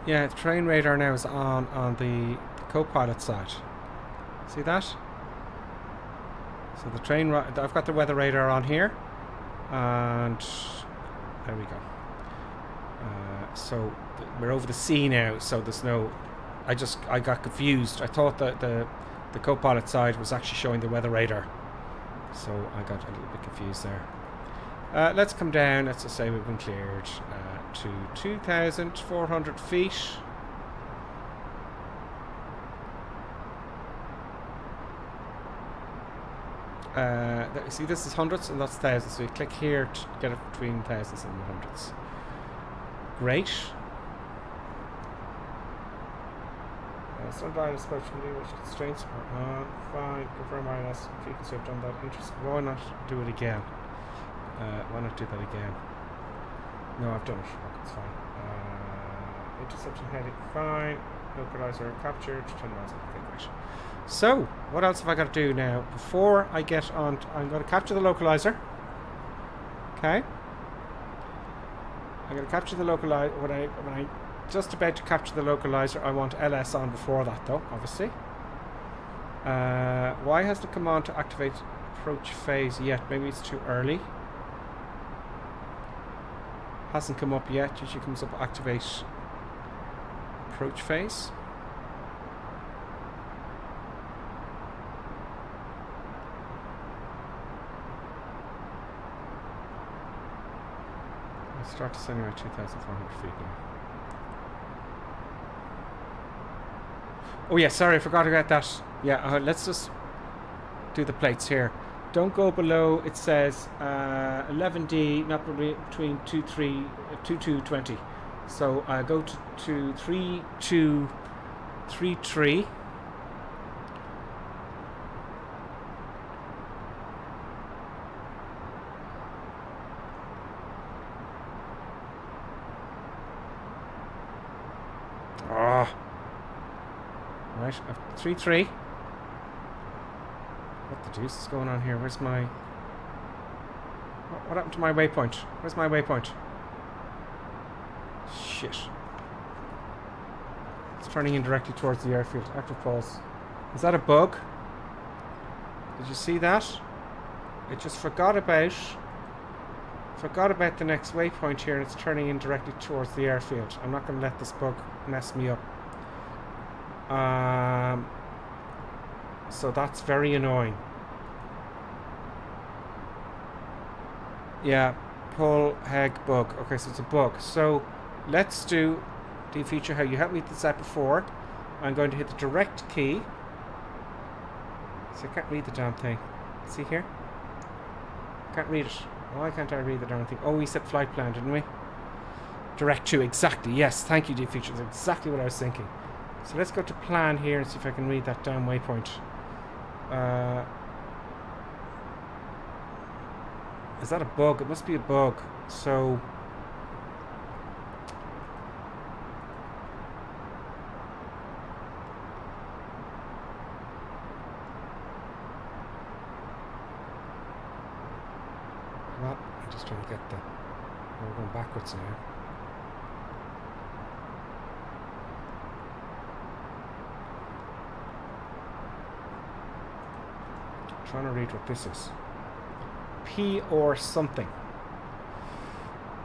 Yeah, the train radar now is on the co-pilot side. See that? So the train, I've got the weather radar on here, and there we go. So we're over the sea now, so there's no. I got confused. I thought that the co-pilot side was actually showing the weather radar, so I got a little bit confused there. Let's come down. Let's just say we've been cleared to 2,400 feet. See, this is hundreds and that's thousands, so you click here to get it between thousands and hundreds. Great. Sundial approach from the constraints are on. Fine, confirm ILS. If you can see I've done that. Interesting. Why not do it again? Why not do that again? No, I've done it. Okay, it's fine. Interception heading, fine. Localizer captured. 10 miles. Okay, great. So, what else have I got to do now? Before I get on, I'm going to capture the localizer. Okay. I'm going to capture the localizer. When I just about to capture the localizer, I want LS on before that, though, obviously. Why hasn't it come on to activate approach phase yet? Maybe it's too early. Hasn't come up yet. Usually comes up activate approach phase. Start descending at 2,400 feet now. Oh yeah, sorry, I forgot about that. Yeah, let's just do the plates here. Don't go below, it says 11D, not between 2220. So go to 3233. Right, 3-3. What the deuce is going on here? Where's my... What happened to my waypoint? Where's my waypoint? Shit. It's turning in directly towards the airfield. Active pause. Is that a bug? Did you see that? It just forgot about the next waypoint here, and it's turning in directly towards the airfield. I'm not going to let this bug mess me up. So that's very annoying. Yeah, pull heg bug. Okay, so it's a bug. So let's do the feature how you helped me with this before. I'm going to hit the direct key. So I can't read the damn thing. See here? Can't read it. Why can't I read the darn thing? Oh, we said flight plan, didn't we? Direct to, exactly. Yes, thank you, feature. That's exactly what I was thinking. So let's go to plan here and see if I can read that damn waypoint. Is that a bug? It must be a bug. So... Well, I'm just trying to get the... We're going backwards now. Trying to read what this is. P or something.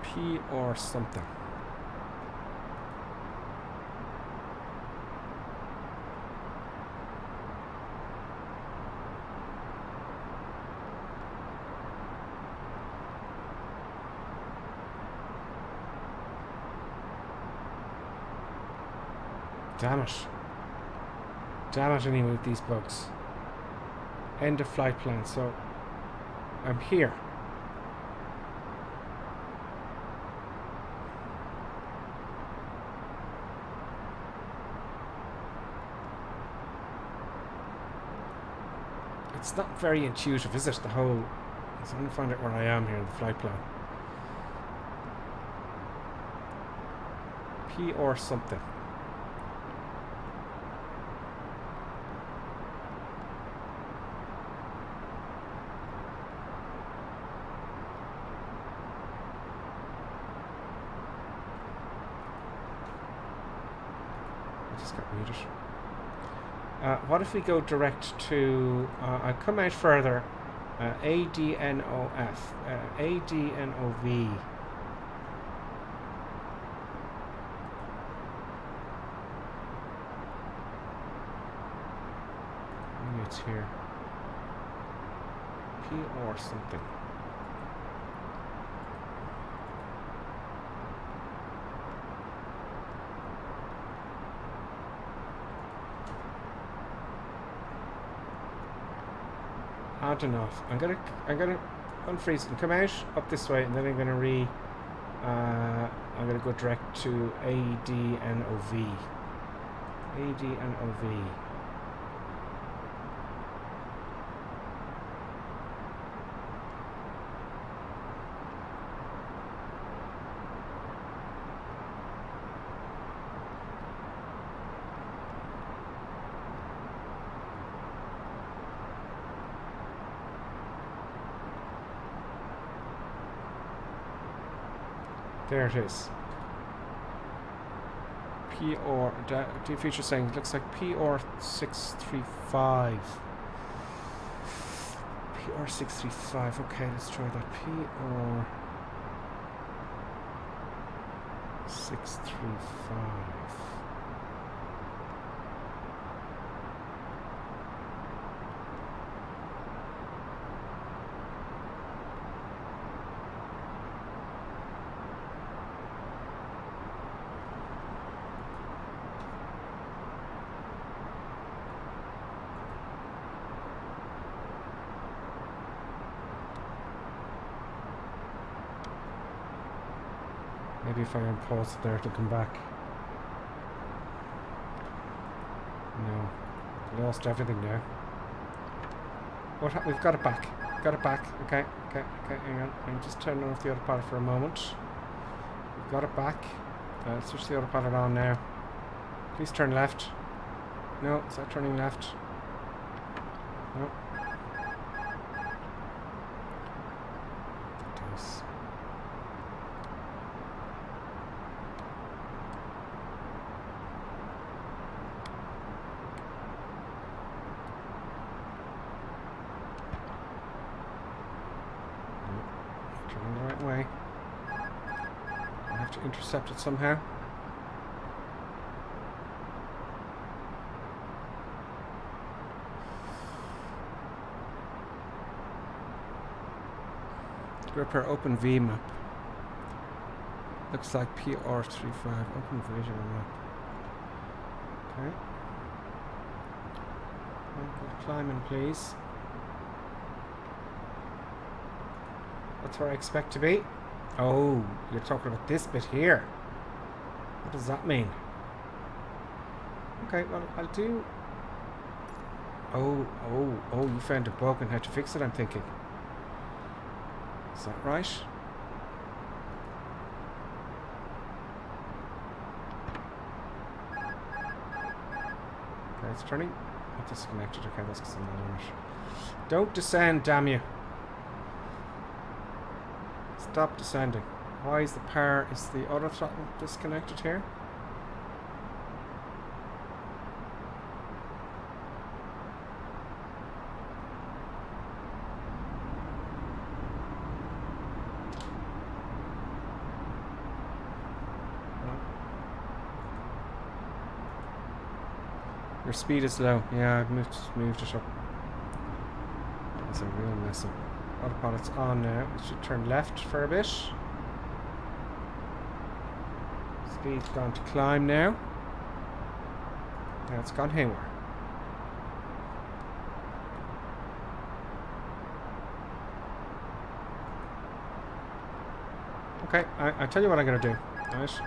P or something. Damn it. Damn it, anyway, with these bugs. End of flight plan, so I'm here. It's not very intuitive, is it? The whole... So I'm going to find out where I am here in the flight plan. P or something. What if we go direct to, I'll come out further, ADNOF, ADNOV. Maybe it's here. P or something. Hard enough. I'm gonna unfreeze it and come out up this way, and then I'm gonna I'm gonna go direct to ADNOV. ADNOV. There it is. PR, the feature saying it looks like PR635. PR635, okay, let's try that. PR635. Maybe if I unpause it there, it'll come back. No. I lost everything now. We've got it back. Got it back. Okay, hang on. I'm just turning off the autopilot for a moment. We've got it back. Let's switch the autopilot on now. Please turn left. No, is that turning left? No. It does. Way. I have to intercept it somehow. Gripper open V map. Looks like PR35 open visual map. Okay. Climbing, please. That's where I expect to be. Oh, you're talking about this bit here. What does that mean? Okay, well, I'll do... Oh, you found a bug and how to fix it, I'm thinking. Is that right? Okay, it's turning. Not disconnected. Okay, that's because I'm not on it. Don't descend, damn you. Stop descending. Why is the power... Is the auto throttle disconnected here? Your speed is low. Yeah, I've moved it up. That's a real mess up. Autopilot's on now. It should turn left for a bit. Speed's gone to climb now. Now it's gone haywire. Okay, I tell you what I'm going to do. Right?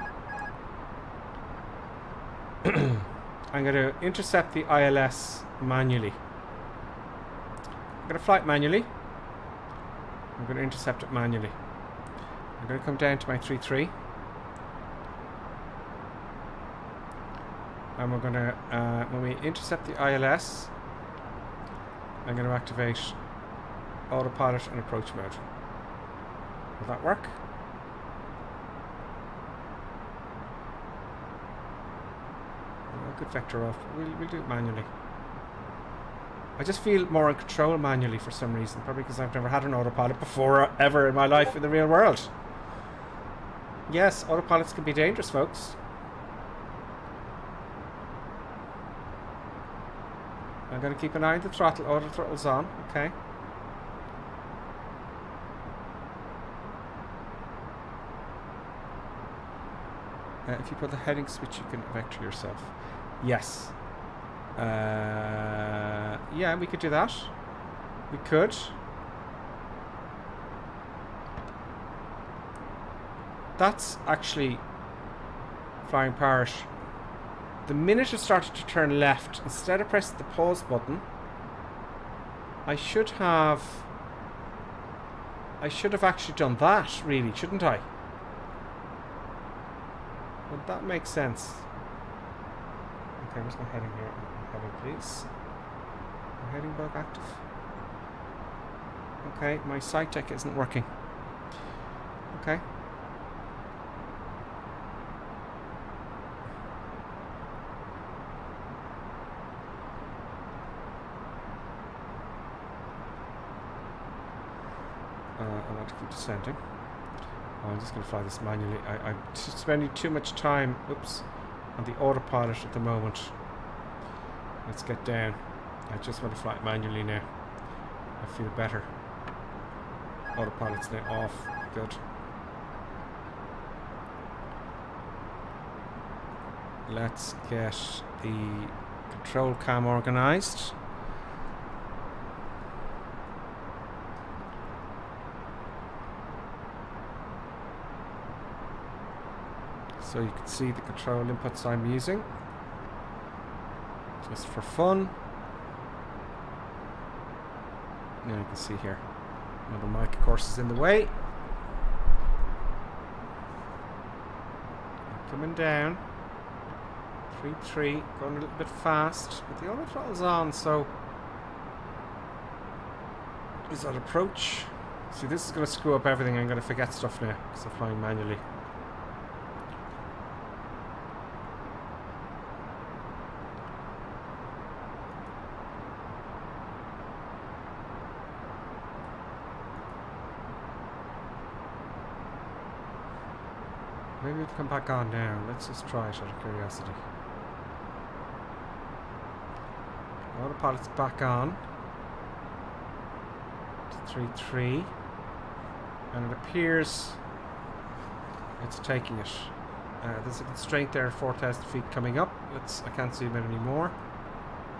I'm going to intercept the ILS manually. I'm going to fly it manually. I'm going to intercept it manually. I'm going to come down to my 3-3. And we're going to, when we intercept the ILS, I'm going to activate autopilot and approach mode. Will that work? Good vector off. We'll do it manually. I just feel more in control manually for some reason. Probably because I've never had an autopilot before ever in my life in the real world. Yes, autopilots can be dangerous, folks. I'm going to keep an eye on the throttle. Auto throttle's on. Okay. If you put the heading switch, you can vector yourself. Yes. Yeah, we could do that. We could. That's actually flying parrot. The minute it started to turn left, instead of pressing the pause button, I should have actually done that, really, shouldn't I? Would that make sense? Okay, where's my heading here? Heading, please. My heading bug active. Okay, my Saitek isn't working. Okay. to keep descending. Oh, I'm just going to fly this manually. I'm spending too much time, oops, on the autopilot at the moment. Let's get down. I just want to fly it manually now. I feel better. Autopilot's now off. Good. Let's get the control cam organized. So you can see the control inputs I'm using. Just for fun. Now you can see here. Another mic, of course, is in the way. Coming down. 3-3, going a little bit fast. But the other throttle's on, so... Is that approach? See, this is going to screw up everything. I'm going to forget stuff now, because I'm flying manually. Maybe we'll come back on now. Let's just try it out of curiosity. Autopilot's back on. 3-3. And it appears it's taking it. There's a constraint there, 4,000 feet coming up. I can't zoom in anymore.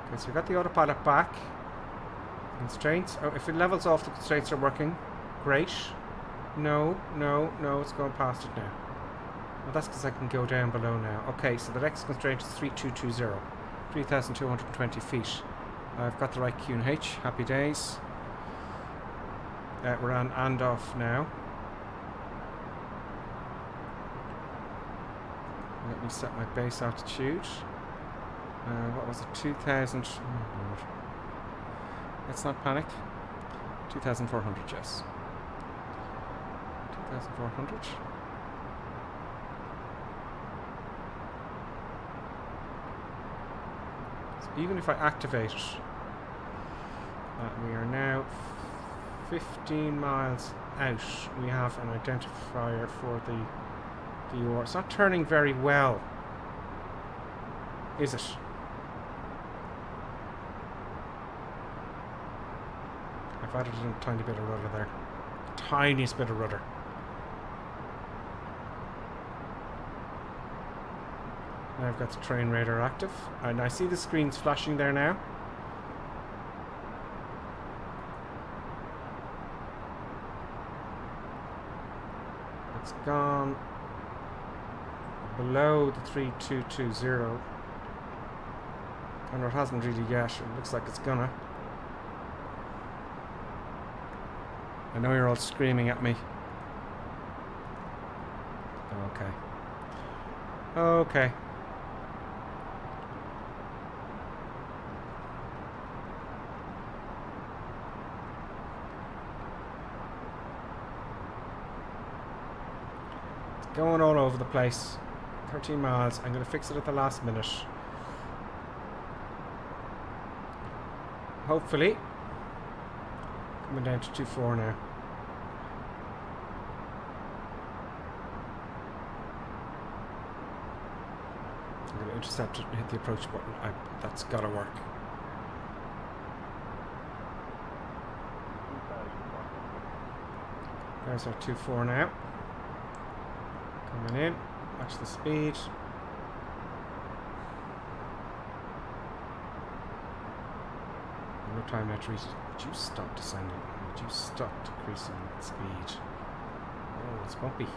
Okay, so we've got the autopilot back. Constraints. Oh, if it levels off, the constraints are working. Great. No, it's going past it now. Well, that's because I can go down below now. Okay, so the next constraint is 3220. 3,220 feet. I've got the right QNH. Happy days. We're on and off now. Let me set my base altitude. What was it? 2,000. Oh Lord. Let's not panic. 2,400, yes. 2,400. So even if I activate it, we are now 15 miles out. We have an identifier for the UR. It's not turning very well, is it? I've added in a tiny bit of rudder there. Tiniest bit of rudder. Now I've got the train radar active. And I see the screens flashing there now. It's gone below the 3220. And it hasn't really yet. It looks like it's gonna. I know you're all screaming at me. Okay. Okay. It's going all over the place. 13 miles. I'm going to fix it at the last minute. Hopefully. Coming down to 2.4 now. I'm going to intercept it and hit the approach button. That's got to work. There's our 2.4 now. Coming in. Watch the speed. No time now to reach it. Would you stop descending? Would you stop decreasing speed? Oh, it's bumpy.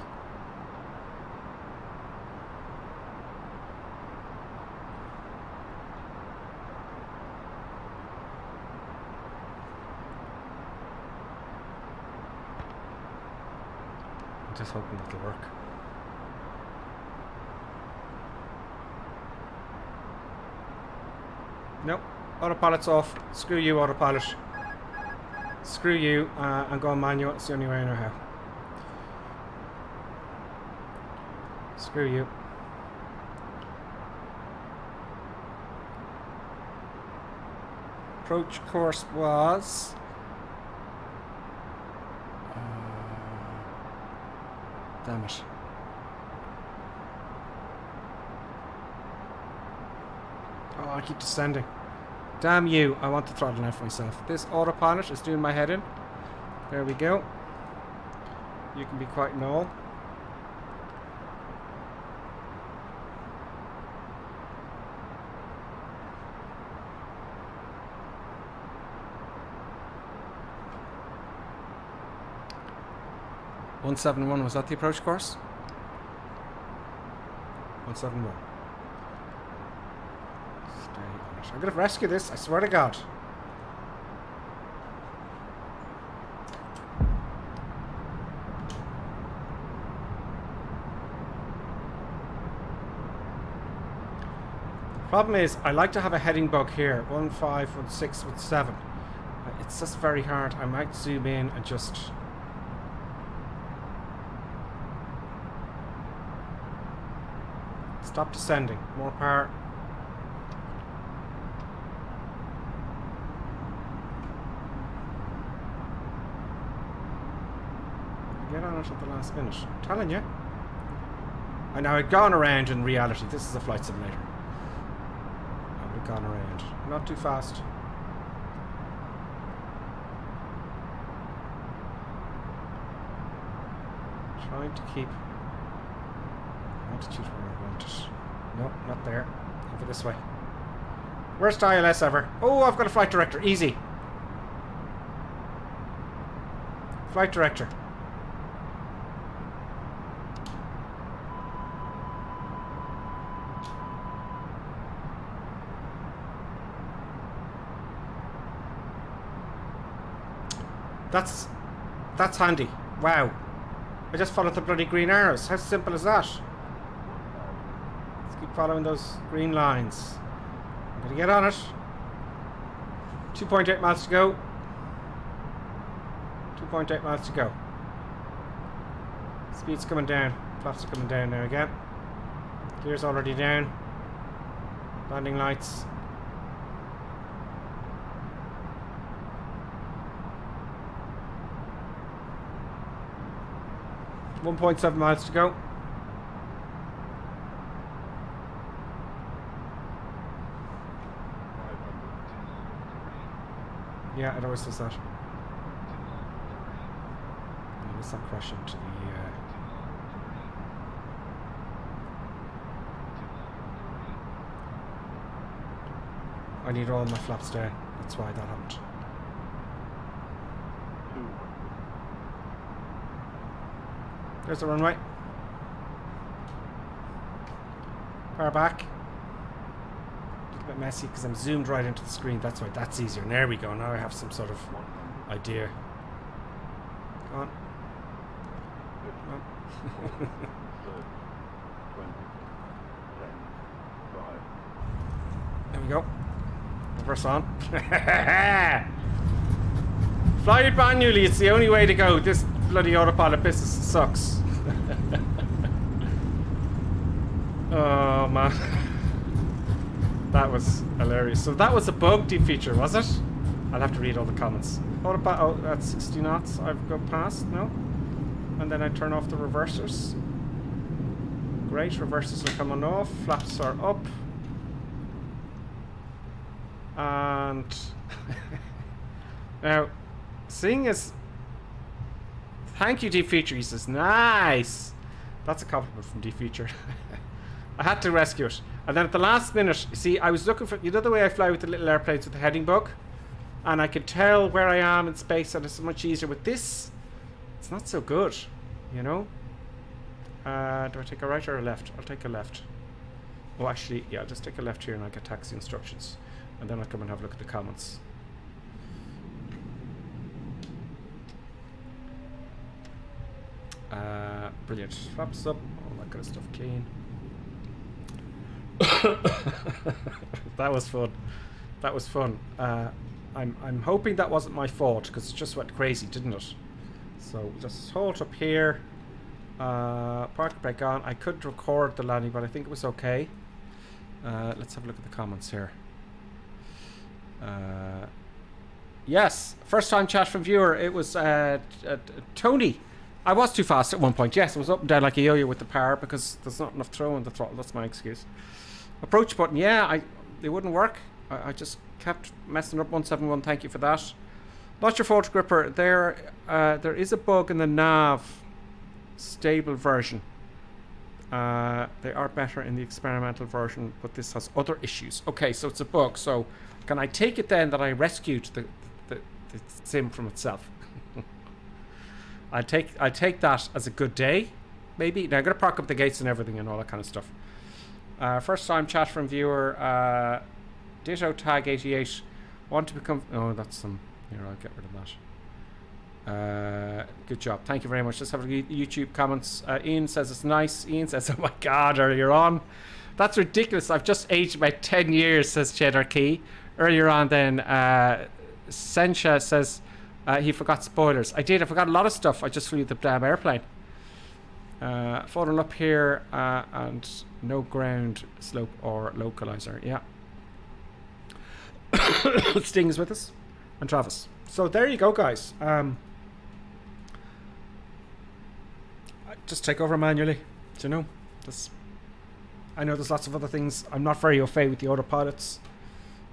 I'm just hoping it'll work. Nope. Autopilot's off. Screw you, autopilot. Screw you. I'm going manual. It's the only way I know how. Screw you. Approach course was Damn it. Oh, I keep descending. Damn you. I want the throttle now for myself. This autopilot is doing my head in. There we go. You can be quite null. (171) was that the approach course? 171. Stay on it. I'm gonna rescue this, I swear to God. Problem is, I like to have a heading bug here. 1, 5, 1, 6, 1, 7. It's just very hard. I might zoom in and just... Stop descending. More power. Get on it at the last minute. I'm telling you. I know I'd gone around in reality. This is a flight simulator. I would have gone around. Not too fast. Trying to keep altitude where I want it. No, not there. Over this way. Worst ILS ever. Oh, I've got a flight director. Easy. Flight director. That's handy. Wow. I just followed the bloody green arrows. How simple is that? Let's keep following those green lines. I'm gonna get on it. 2.8 miles to go. 2.8 miles to go. Speed's coming down. Flaps are coming down now again. Gear's already down. Landing lights. .7 miles to go. Yeah, it always does that. Let's not crash into the... I need all my flaps down. That's why that happened. There's the runway. Power back. A bit messy because I'm zoomed right into the screen. That's why that's easier. And there we go. Now I have some sort of idea. Come on. Come on. There we go. Reverse on. Fly it manually. It's the only way to go. This bloody autopilot business sucks. Oh man. That was hilarious. So that was a bug feature, was it? I'll have to read all the comments. Oh, that's 60 knots I've got past, no? And then I turn off the reversers. Great, reversers are coming off, flaps are up. And now, seeing as thank you, Deep Feature. He says, nice. That's a compliment from Deep Feature. I had to rescue it. And then at the last minute, you see, I was looking for, you know the way I fly with the little airplanes with the heading bug? And I could tell where I am in space, and it's much easier. With this, it's not so good, you know? Do I take a right or a left? I'll take a left. Oh, actually, yeah, I'll just take a left here and I'll get taxi instructions. And then I'll come and have a look at the comments. Brilliant. Flaps up, all that kind of stuff clean. That was fun. That was fun. I'm hoping that wasn't my fault because it just went crazy, didn't it? So just hold up here. Park brake on. I could record the landing, but I think it was okay. Let's have a look at the comments here. Yes, first time chat from viewer. It was Tony. I was too fast at one point. Yes, I was up and down like a yo-yo with the power because there's not enough throw in the throttle. That's my excuse. Approach button, yeah, it wouldn't work. I just kept messing up 171. Thank you for that. Not your fault, Gripper. There is a bug in the nav stable version. They are better in the experimental version, but this has other issues. Okay, so it's a bug. So can I take it then that I rescued the sim from itself? I'll take that as a good day, maybe. Now I'm gonna park up the gates and everything and all that kind of stuff. First time chat from viewer. Ditto tag 88. Want to become? Oh, that's some. Here, I'll get rid of that. Good job. Thank you very much. Let's have a YouTube comments. Ian says it's nice. Ian says, "Oh my God, earlier on, that's ridiculous. I've just aged about 10 years." Says Cheddar Key. Earlier on, then Sensha says he forgot spoilers. I did. I forgot a lot of stuff. I just flew the damn airplane. Falling up here and no ground slope or localizer. Yeah. Sting is with us and Travis. So there you go, guys. Just take over manually. Do you know? I know there's lots of other things. I'm not very au fait with the autopilots.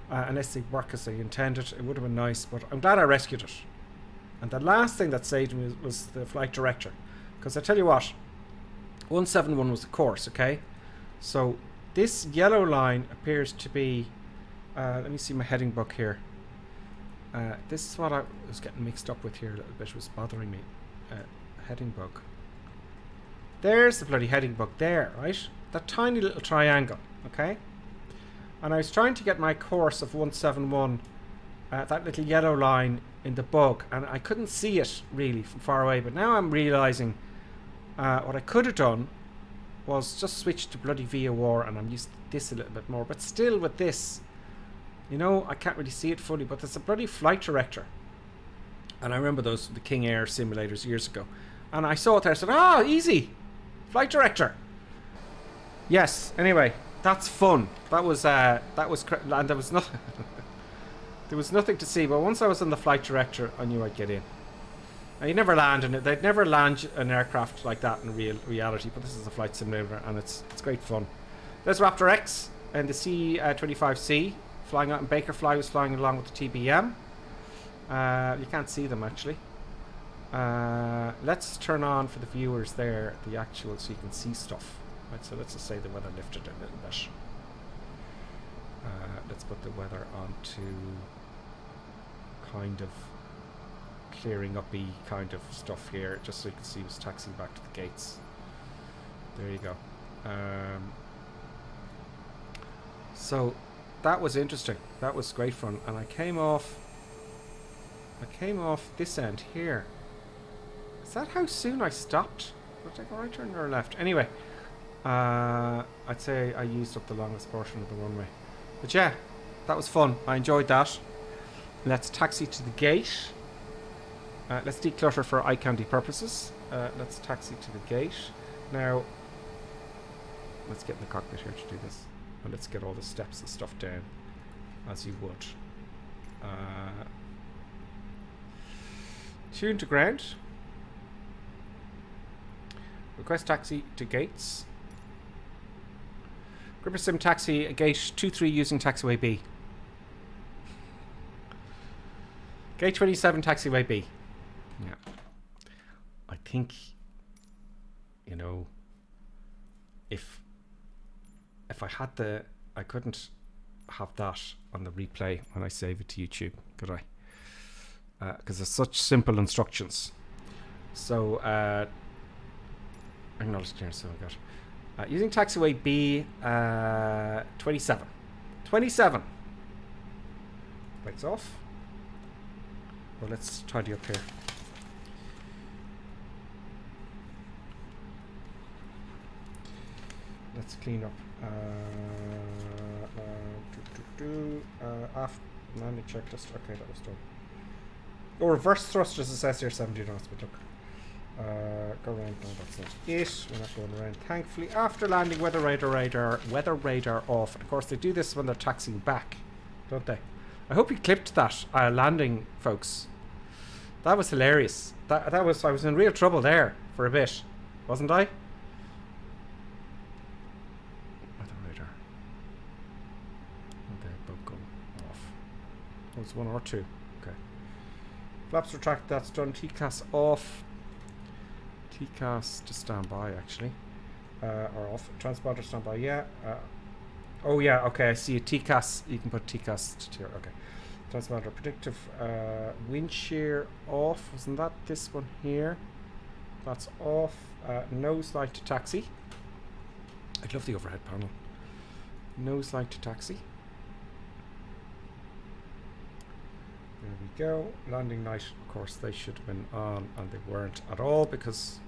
Unless they work as they intended. It would have been nice, but I'm glad I rescued it. And the last thing that saved me was the flight director. Because I tell you what, 171 was the course, okay? So this yellow line appears to be... let me see my heading book here. This is what I was getting mixed up with here a little bit. It was bothering me. Heading book. There's the bloody heading book there, right? That tiny little triangle, okay? And I was trying to get my course of 171, that little yellow line in the bug, and I couldn't see it really from far away. But now I'm realizing what I could have done was just switch to bloody VOR, and I'm used to this a little bit more. But still, with this, you know, I can't really see it fully. But there's a bloody flight director, and I remember the King Air simulators years ago, and I saw it there. I said, "Ah, easy, flight director." Yes. Anyway, that's fun. That was and there was nothing. There was nothing to see, but once I was on the flight director, I knew I'd get in. Now, you never land in it. They'd never land an aircraft like that in reality, but this is a flight simulator, and it's great fun. There's Raptor X and the C-25C flying out, and Bakerfly was flying along with the TBM. You can't see them, actually. Let's turn on, for the viewers there, the actual, so you can see stuff. Right, so let's just say the weather lifted a little bit. Let's put the weather onto kind of clearing up-y kind of stuff here, just so you can see who's taxiing back to the gates. There you go. So that was interesting. That was great fun. And I came off this end here. Is that how soon I stopped? Did I take a right turn or a left? Anyway, I'd say I used up the longest portion of the runway. But yeah, that was fun. I enjoyed that. Let's taxi to the gate. Let's declutter for eye candy purposes. Let's taxi to the gate. Now, let's get in the cockpit here to do this. And let's get all the steps and stuff down, as you would. Tune to ground. Request taxi to gates. GripperSim taxi gate 23 using taxiway B. Gate 27 taxiway B. Yeah. I think, you know, if I had I couldn't have that on the replay when I save it to YouTube, could I? Because there's such simple instructions. So, acknowledge clearance, so I got using taxiway B 27. 27. Lights off. Well, let's tidy up here. Let's clean up. After landing checklist. Okay, that was done. Oh, reverse thrusters assessed here 70 knots, but look. Go around. No, that's not it. We're not going around. Thankfully, after landing, weather radar off. And of course, they do this when they're taxiing back, don't they? I hope you clipped that landing, folks. That was hilarious. That was, I was in real trouble there for a bit, wasn't I? Oh, it's 1 or 2. Okay. Flaps retract, that's done. TCAS off. TCAS to standby, actually. Or off. Transponder standby, yeah. Oh, yeah, okay, I see a TCAS. You can put TCAS to tier, okay. Transponder predictive. Wind shear off. Wasn't that this one here? That's off. Nose light to taxi. I'd love the overhead panel. Nose light to taxi. There we go. Landing light, of course, they should have been on, and they weren't at all because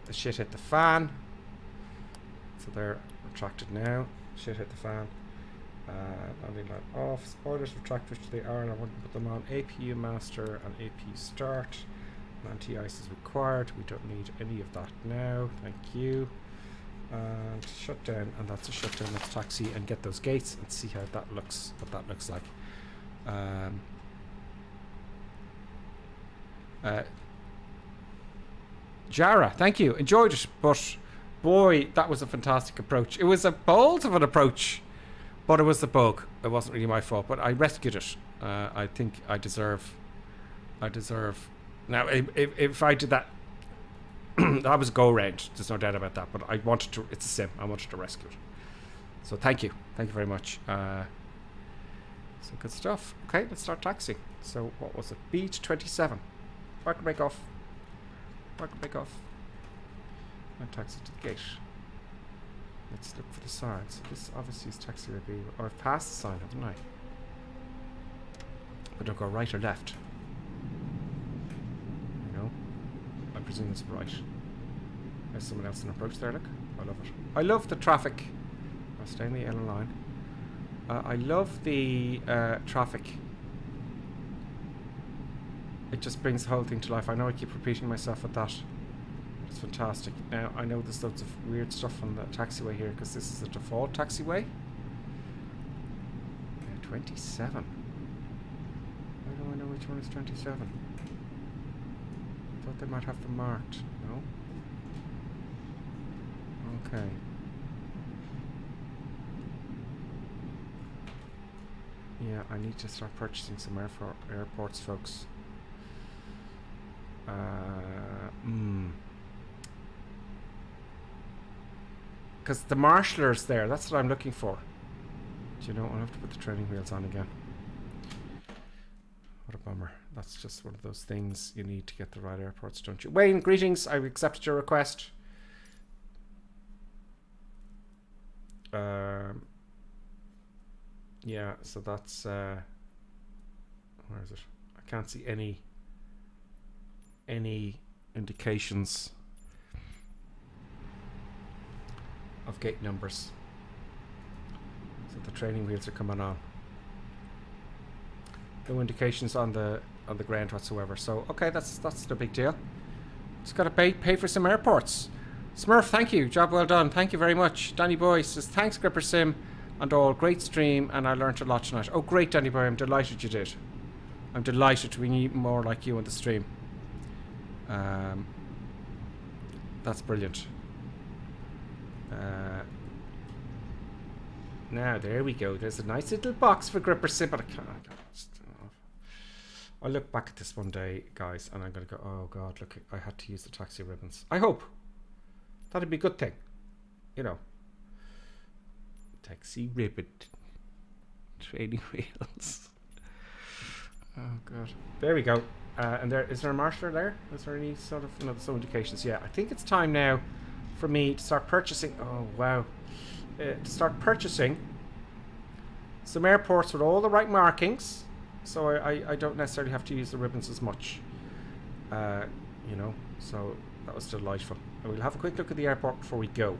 the shit hit the fan. So they're retracted now. Shit hit the fan. Landing light off. Spoilers retract, which they are, and I want to put them on. APU master and APU start. Anti-ice is required. We don't need any of that now. Thank you. And shut down, and that's a shutdown. Let's taxi and get those gates and see how that looks. What that looks like. Jara, thank you. Enjoyed it, but boy, that was a fantastic approach. It was a bold of an approach, but it was the bug. It wasn't really my fault, but I rescued it. I think I deserve. Now, if I did that, that was go round. There's no doubt about that. But I wanted to. It's a sim. I wanted to rescue it. So thank you very much. So good stuff. Okay, let's start taxiing. So what was it? Beach 27. Park and break off. Park and break off. And taxi to the gate. Let's look for the sign. So this obviously is taxiway B. Or I've passed the sign, haven't I? But don't go right or left. You know? I presume it's right. There's someone else in approach there, look. I love it. I love the traffic. I'll stay in the yellow line. I love the traffic. It just brings the whole thing to life. I know I keep repeating myself with that. It's fantastic. Now, I know there's loads of weird stuff on the taxiway here because this is the default taxiway. 27. How do I know which one is 27? I thought they might have them marked. No? Okay. Yeah, I need to start purchasing some airports, folks. Because the marshaller's there. That's what I'm looking for. Do you know? I'll have to put the training wheels on again. What a bummer. That's just one of those things you need to get the right airports, don't you? Wayne, greetings. I accepted your request. Yeah, so that's where is it? I can't see any indications of gate numbers. So the training wheels are coming on. No indications on the ground whatsoever. So okay, that's no big deal. Just gotta pay for some airports. Smurf, thank you. Job well done. Thank you very much. Danny Boy says thanks, GripperSim and all. Great stream, and I learned a lot tonight. Oh, great, Danny Boy. I'm delighted you did. I'm delighted to be more like you on the stream. That's brilliant. Now, there we go. There's a nice little box for GripperSim, but I can't. I'll look back at this one day, guys, and I'm going to go, oh, God, look, I had to use the taxi ribbons. I hope. That'd be a good thing. You know. Taxi ribbon. Training wheels. Oh, God. There we go. And is there a marshaller there? Is there any sort of, no, there's no indications. Yeah, I think it's time now for me to start purchasing. Oh, wow. To start purchasing some airports with all the right markings. So I don't necessarily have to use the ribbons as much. You know, so that was delightful. And we'll have a quick look at the airport before we go.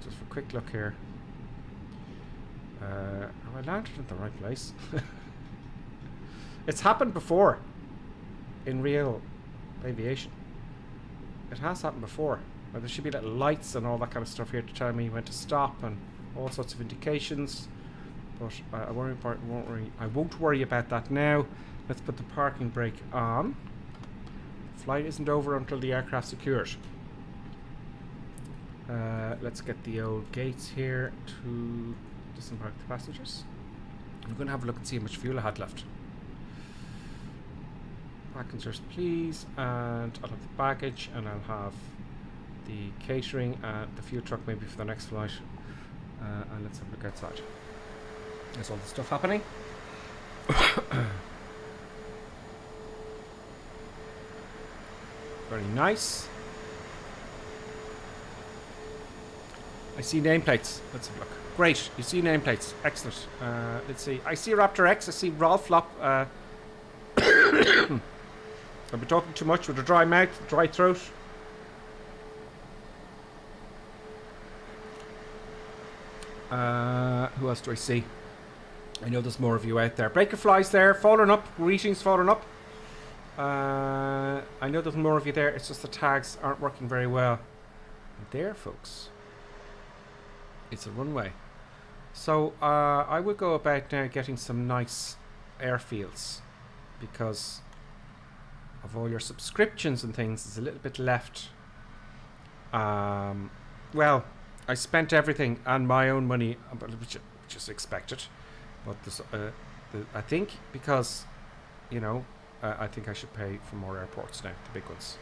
Just for a quick look here. Have I landed in the right place? It's happened before in real aviation. It has happened before. There should be little lights and all that kind of stuff here to tell me when to stop and all sorts of indications. But I won't worry about that now. Let's put the parking brake on. Flight isn't over until the aircraft's secured. Let's get the old gates here to disembark the passengers. I'm going to have a look and see how much fuel I had left. Passengers, please, and I'll have the baggage, and I'll have the catering and the fuel truck maybe for the next flight. And let's have a look outside. There's all the stuff happening. Very nice. I see nameplates. Let's have a look. Great, you see nameplates. Excellent. Let's see. I see Raptor X. I see Rolf Flop. I've been talking too much with a dry mouth, dry throat. Who else do I see? I know there's more of you out there. Breaker Flies there. Fallen Up. Greetings, Fallen Up. I know there's more of you there. It's just the tags aren't working very well. And there, folks. It's a runway. So I will go about now getting some nice airfields, because of all your subscriptions and things, there's a little bit left. Well, I spent everything and my own money, which is expected. But this, I think, because, you know, I think I should pay for more airports now, the big ones.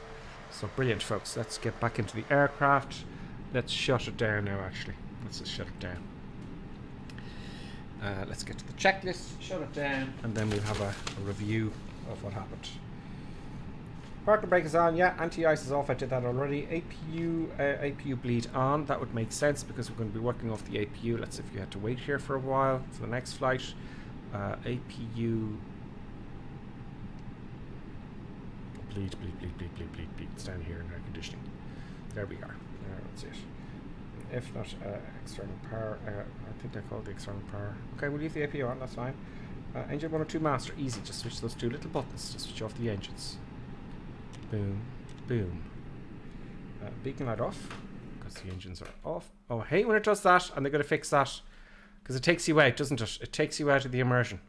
So brilliant, folks. Let's get back into the aircraft. Let's shut it down now, actually. Let's just shut it down. Let's get to the checklist, shut it down, and then we'll have a review of what happened. Parker brake is on, yeah. Anti-ice is off, I did that already. APU bleed on, that would make sense because we're going to be working off the APU. Let's see if you had to wait here for a while for the next flight. APU bleed. It's down here in air conditioning. There we are. That's it. If not external power, I think they call it the external power. Okay, we'll leave the APU on, that's fine. Engine 1 or 2 master, easy, just switch those two little buttons to switch off the engines. Boom, boom. Beacon light off, because the engines are off. Oh, I hate when it does that, and they're going to fix that, because it takes you out, doesn't it? It takes you out of the immersion.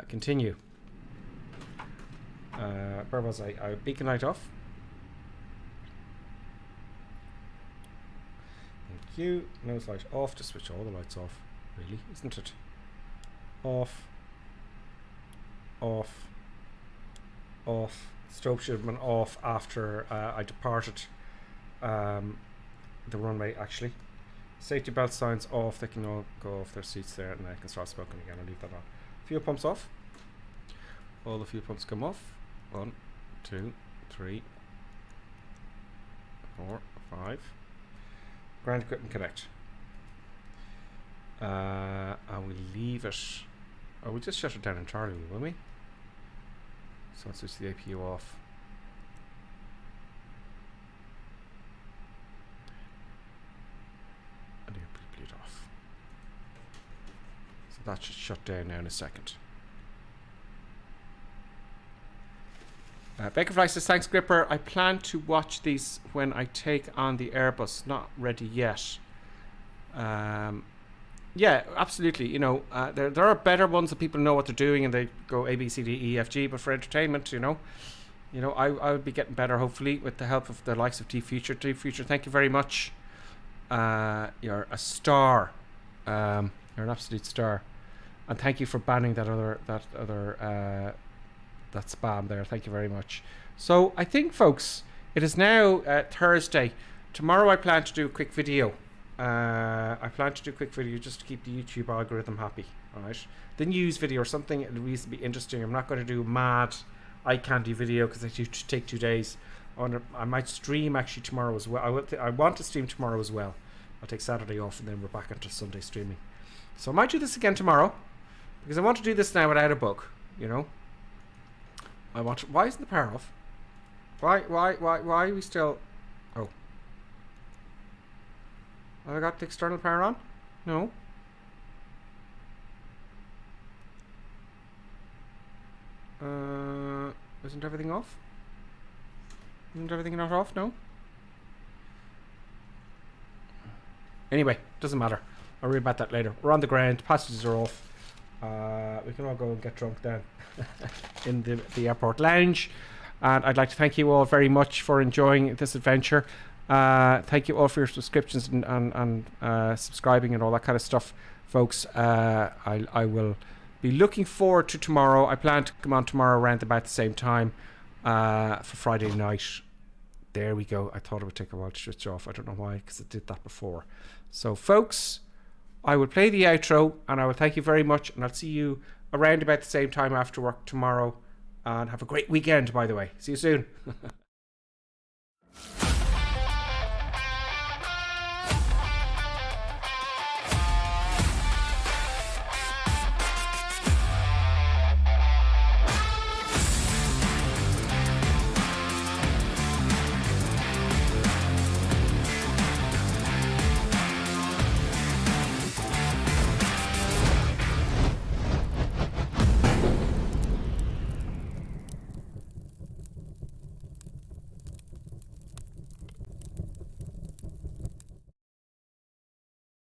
Continue. Where was I? Beacon light off. Thank you. Nose light off, to switch all the lights off, really, isn't it? Off. Off. Off. Strobe should have been off after I departed the runway, actually. Safety belt signs off. They can all go off their seats there, and I can start smoking again. I'll leave that on. Fuel pumps off. All the fuel pumps come off. 1, 2, 3, 4, 5. Ground equipment connect. I will leave it. Oh, we'll just shut it down entirely, will we? So let's switch the APU off. And the APU bleed off. So that should shut down now in a second. Bakerfly says, thanks Gripper. I plan to watch these when I take on the Airbus. Not ready yet. Yeah, absolutely. You know, there are better ones that people know what they're doing and they go A, B, C, D, E, F, G. But for entertainment, you know, I would be getting better hopefully with the help of the likes of T-Future. T-Future, thank you very much. You're a star. You're an absolute star. And thank you for banning that spam there. Thank you very much. So I think, folks, it is now Thursday. Tomorrow I plan to do a quick video. Just to keep the YouTube algorithm happy. Alright. The news video or something at least be interesting. I'm not going to do mad eye candy video because it take 2 days. I might stream actually tomorrow as well. I want to stream tomorrow as well. I'll take Saturday off and then we're back into Sunday streaming. So I might do this again tomorrow because I want to do this now without a bug. You know. Why isn't the power off? Why are we still... Oh. Have I got the external power on? No. Isn't everything off? Isn't everything not off? No? Anyway, doesn't matter. I'll read about that later. We're on the ground. Passengers are off. We can all go and get drunk then in the airport lounge. And I'd like to thank you all very much for enjoying this adventure. Thank you all for your subscriptions and subscribing and all that kind of stuff, folks. I will be looking forward to tomorrow. I plan to come on tomorrow around about the same time for Friday night. There we go. I thought it would take a while to switch off. I don't know why, because it did that before. So, folks, I will play the outro, and I will thank you very much, and I'll see you around about the same time after work tomorrow. And have a great weekend, by the way. See you soon.